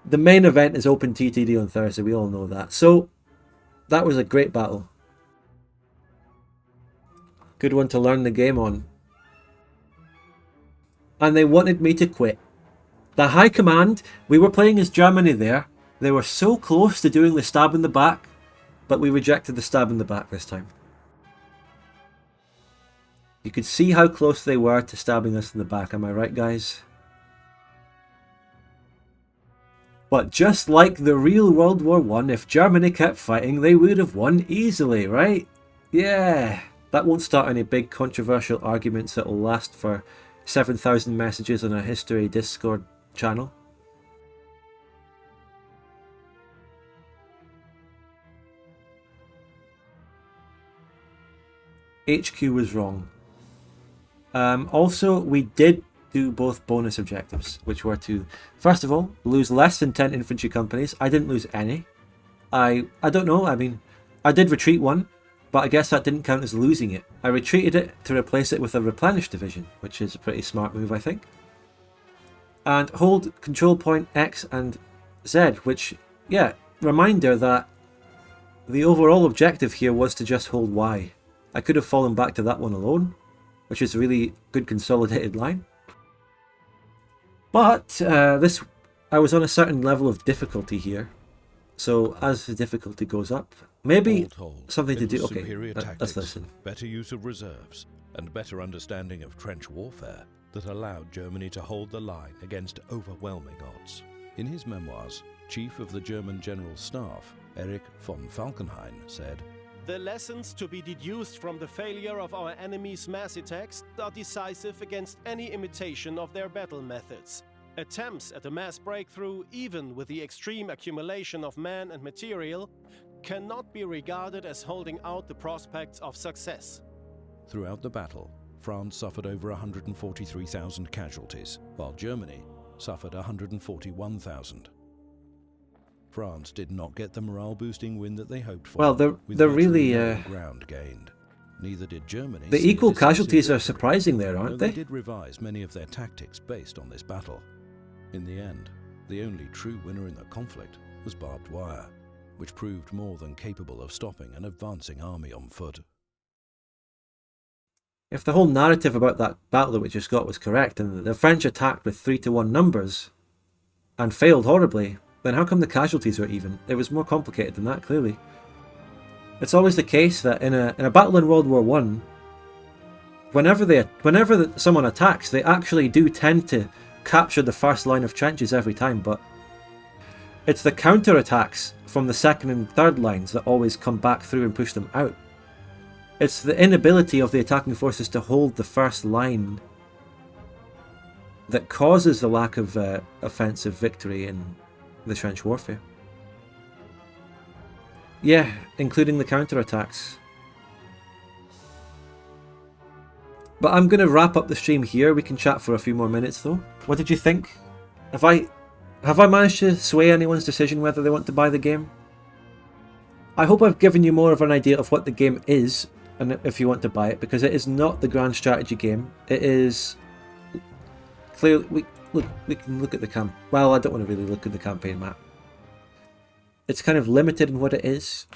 The main event is Open TTD on Thursday. We all know that. So, that was a great battle. Good one to learn the game on. And they wanted me to quit. The High Command, we were playing as Germany there. They were so close to doing the stab in the back, but we rejected the stab in the back this time. You could see how close they were to stabbing us in the back, am I right, guys? But just like the real World War I, if Germany kept fighting, they would have won easily, right? Yeah, that won't start any big controversial arguments that will last for 7,000 messages on a history Discord channel. HQ was wrong. Also, we did do both bonus objectives, which were to, first of all, lose less than 10 infantry companies. I didn't lose any. I don't know, I mean, I did retreat one, but I guess that didn't count as losing it. I retreated it to replace it with a replenished division, which is a pretty smart move, I think. And hold control point X and Z, which, yeah, reminder that the overall objective here was to just hold Y. I could have fallen back to that one alone, which is a really good consolidated line. But I was on a certain level of difficulty here. So as the difficulty goes up, maybe something to do. Okay, let's listen. Better use of reserves and better understanding of trench warfare that allowed Germany to hold the line against overwhelming odds. In his memoirs, Chief of the German General Staff, Erich von Falkenhayn, said, "The lessons to be deduced from the failure of our enemy's mass attacks are decisive against any imitation of their battle methods. Attempts at a mass breakthrough, even with the extreme accumulation of man and material, cannot be regarded as holding out the prospects of success." Throughout the battle, France suffered over 143,000 casualties, while Germany suffered 141,000. France did not get the morale-boosting win that they hoped for. Well, they're really ground gained. Neither did Germany. The equal casualties are surprising there, aren't they? They did revise many of their tactics based on this battle. In the end, the only true winner in the conflict was barbed wire, which proved more than capable of stopping an advancing army on foot. If the whole narrative about that battle that we just got was correct, and the French attacked with 3-1 numbers and failed horribly, then how come the casualties were even? It was more complicated than that, clearly. It's always the case that in a battle in World War One, whenever someone attacks, they actually do tend to capture the first line of trenches every time, but it's the counter-attacks from the second and third lines that always come back through and push them out. It's the inability of the attacking forces to hold the first line that causes the lack of offensive victory in the trench warfare. Yeah, including the counterattacks. But I'm going to wrap up the stream here. We can chat for a few more minutes though. What did you think? Have I managed to sway anyone's decision whether they want to buy the game? I hope I've given you more of an idea of what the game is, and if you want to buy it, because it is not the grand strategy game. It is clearly we can look at the well, I don't want to really look at the campaign map. It's kind of limited in what it is,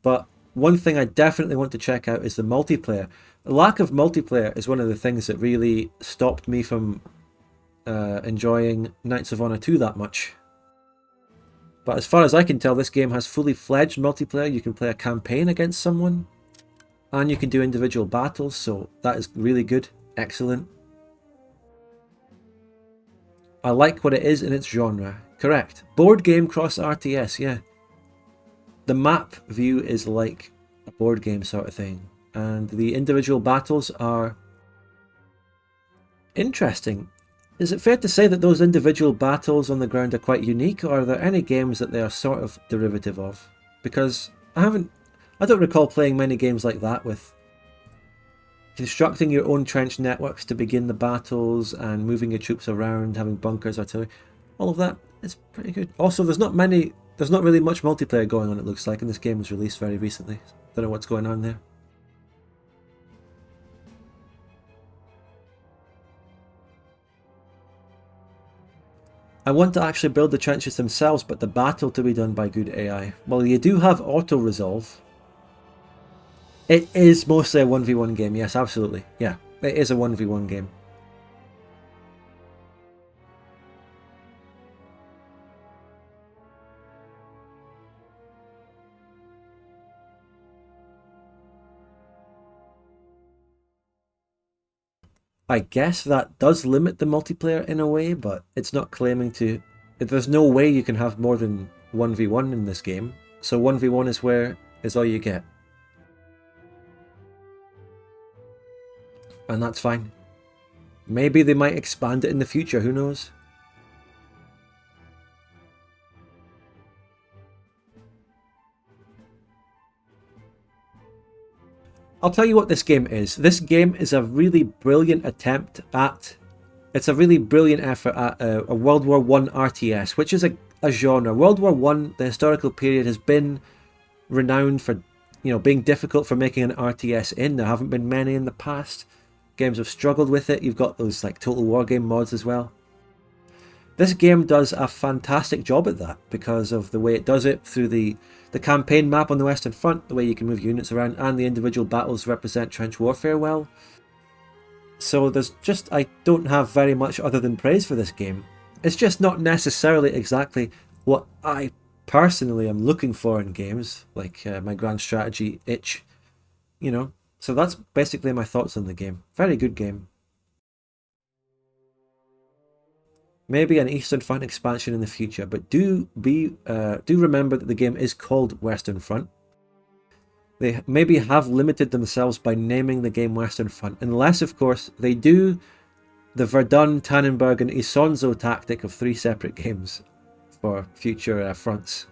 but one thing I definitely want to check out is the multiplayer. The lack of multiplayer is one of the things that really stopped me from enjoying Knights of Honor 2 that much. But as far as I can tell, this game has fully fledged multiplayer. You can play a campaign against someone, and you can do individual battles, so that is really good. Excellent. I like what it is in its genre. Correct. Board game cross RTS, yeah. The map view is like a board game sort of thing, and the individual battles are interesting. Is it fair to say that those individual battles on the ground are quite unique, or are there any games that they are sort of derivative of? Because I don't recall playing many games like that, with constructing your own trench networks to begin the battles and moving your troops around, having bunkers, artillery, all of that. It's pretty good. Also, there's not really much multiplayer going on, it looks like, and this game was released very recently. Don't know what's going on there. I want to actually build the trenches themselves, but the battle to be done by good AI. Well, you do have auto-resolve. It is mostly a 1v1 game, yes, absolutely. Yeah, it is a 1v1 game. I guess that does limit the multiplayer in a way, but it's not claiming to... There's no way you can have more than 1v1 in this game, so 1v1 is all you get. And that's fine. Maybe they might expand it in the future, who knows? I'll tell you what this game is. This game is a really brilliant attempt at... It's a really brilliant effort at a World War I RTS, which is a genre. World War I, the historical period, has been renowned for, being difficult for making an RTS in. There haven't been many in the past. Games have struggled with it. You've got those like Total War game mods as well. This game does a fantastic job at that because of the way it does it through the campaign map on the Western Front, the way you can move units around, and the individual battles represent trench warfare well. So I don't have very much other than praise for this game. It's just not necessarily exactly what I personally am looking for in games, like my grand strategy itch, So that's basically my thoughts on the game. Very good game. Maybe an Eastern Front expansion in the future, but do remember that the game is called Western Front. They maybe have limited themselves by naming the game Western Front, unless, of course, they do the Verdun, Tannenberg, and Isonzo tactic of 3 separate games for future fronts.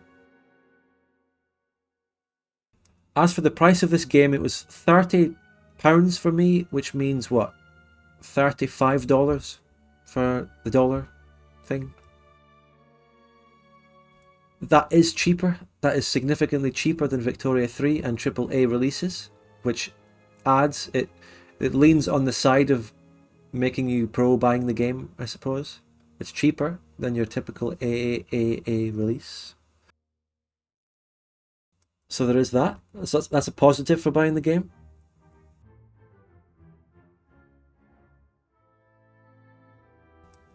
As for the price of this game, it was £30 for me, which means what? $35 for the dollar thing. That is cheaper. That is significantly cheaper than Victoria 3 and AAA releases, which adds it leans on the side of making you pro buying the game, I suppose. It's cheaper than your typical AAA release. So there is that. So that's a positive for buying the game.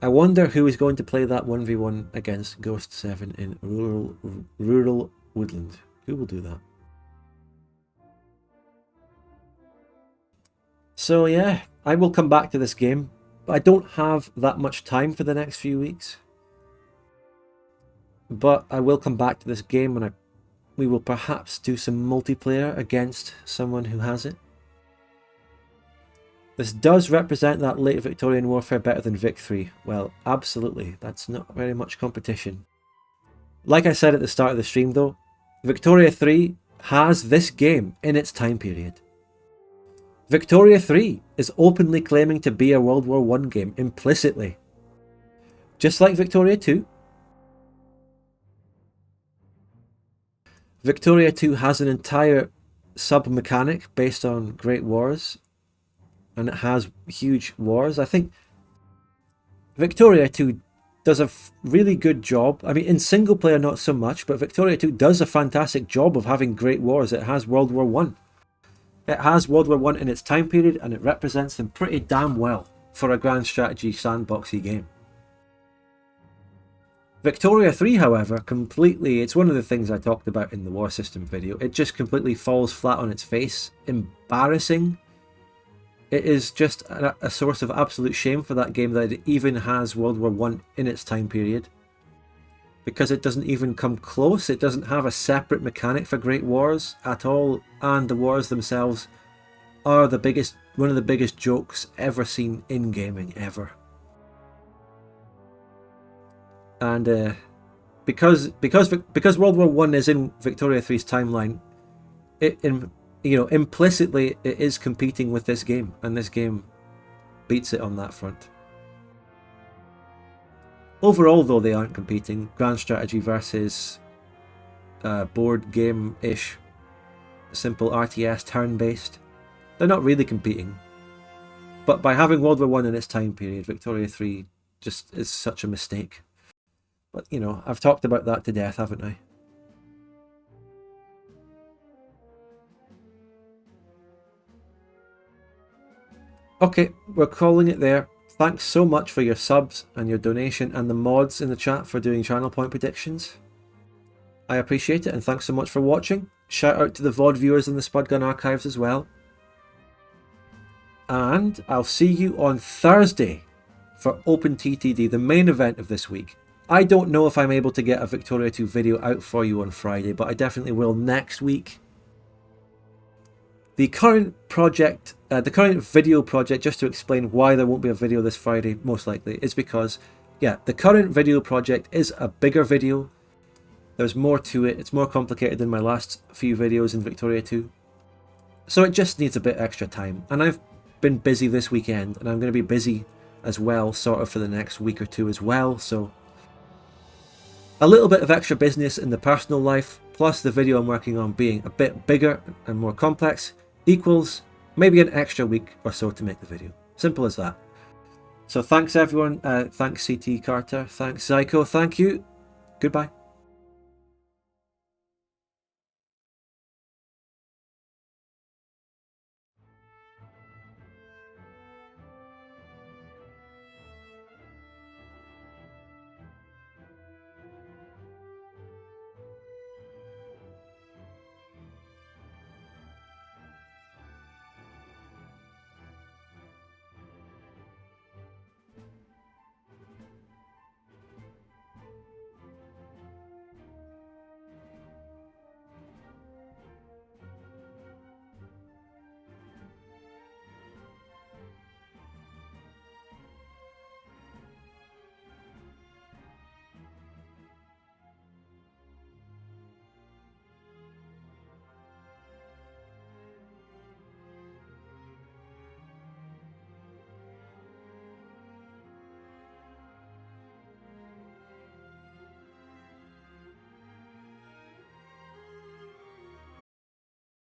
I wonder who is going to play that 1v1 against Ghost 7 in rural woodland. Who will do that? So yeah, I will come back to this game, but I don't have that much time for the next few weeks. But I will come back to this game and we will perhaps do some multiplayer against someone who has it. This does represent that late Victorian warfare better than Vic 3. Well, absolutely, that's not very much competition. Like I said at the start of the stream though, Victoria 3 has this game in its time period. Victoria 3 is openly claiming to be a World War I game implicitly. Just like Victoria 2. Victoria 2 has an entire sub-mechanic based on Great Wars. And it has huge wars. I think Victoria 2 does a really good job. I mean, in single player not so much, but Victoria 2 does a fantastic job of having great wars. It has World War I. It has World War I in its time period, and it represents them pretty damn well for a grand strategy sandboxy game. Victoria 3, however, completely, it's one of the things I talked about in the war system video. It just completely falls flat on its face. Embarrassing. It is just a source of absolute shame for that game that it even has World War I in its time period. Because it doesn't even come close. It doesn't have a separate mechanic for Great Wars at all. And the wars themselves are one of the biggest jokes ever seen in gaming, ever. And because World War I is in Victoria 3's timeline, implicitly it is competing with this game, and this game beats it on that front. Overall, though, they aren't competing. Grand strategy versus board game-ish, simple RTS turn-based. They're not really competing. But by having World War I in its time period, Victoria 3 just is such a mistake. But, I've talked about that to death, haven't I? Okay, we're calling it there. Thanks so much for your subs and your donation and the mods in the chat for doing channel point predictions. I appreciate it, and thanks so much for watching. Shout out to the VOD viewers in the Spud Gun archives as well. And I'll see you on Thursday for Open TTD, the main event of this week. I don't know if I'm able to get a Victoria 2 video out for you on Friday, but I definitely will next week. The current project, the current video project, just to explain why there won't be a video this Friday, most likely, is because, the current video project is a bigger video. There's more to it. It's more complicated than my last few videos in Victoria 2. So it just needs a bit extra time. And I've been busy this weekend, and I'm going to be busy as well, sort of for the next week or two as well. So a little bit of extra business in the personal life, plus the video I'm working on being a bit bigger and more complex, equals maybe an extra week or so to make the video. Simple as that. So thanks everyone. Thanks CT Carter. Thanks Zyko. Thank you. Goodbye.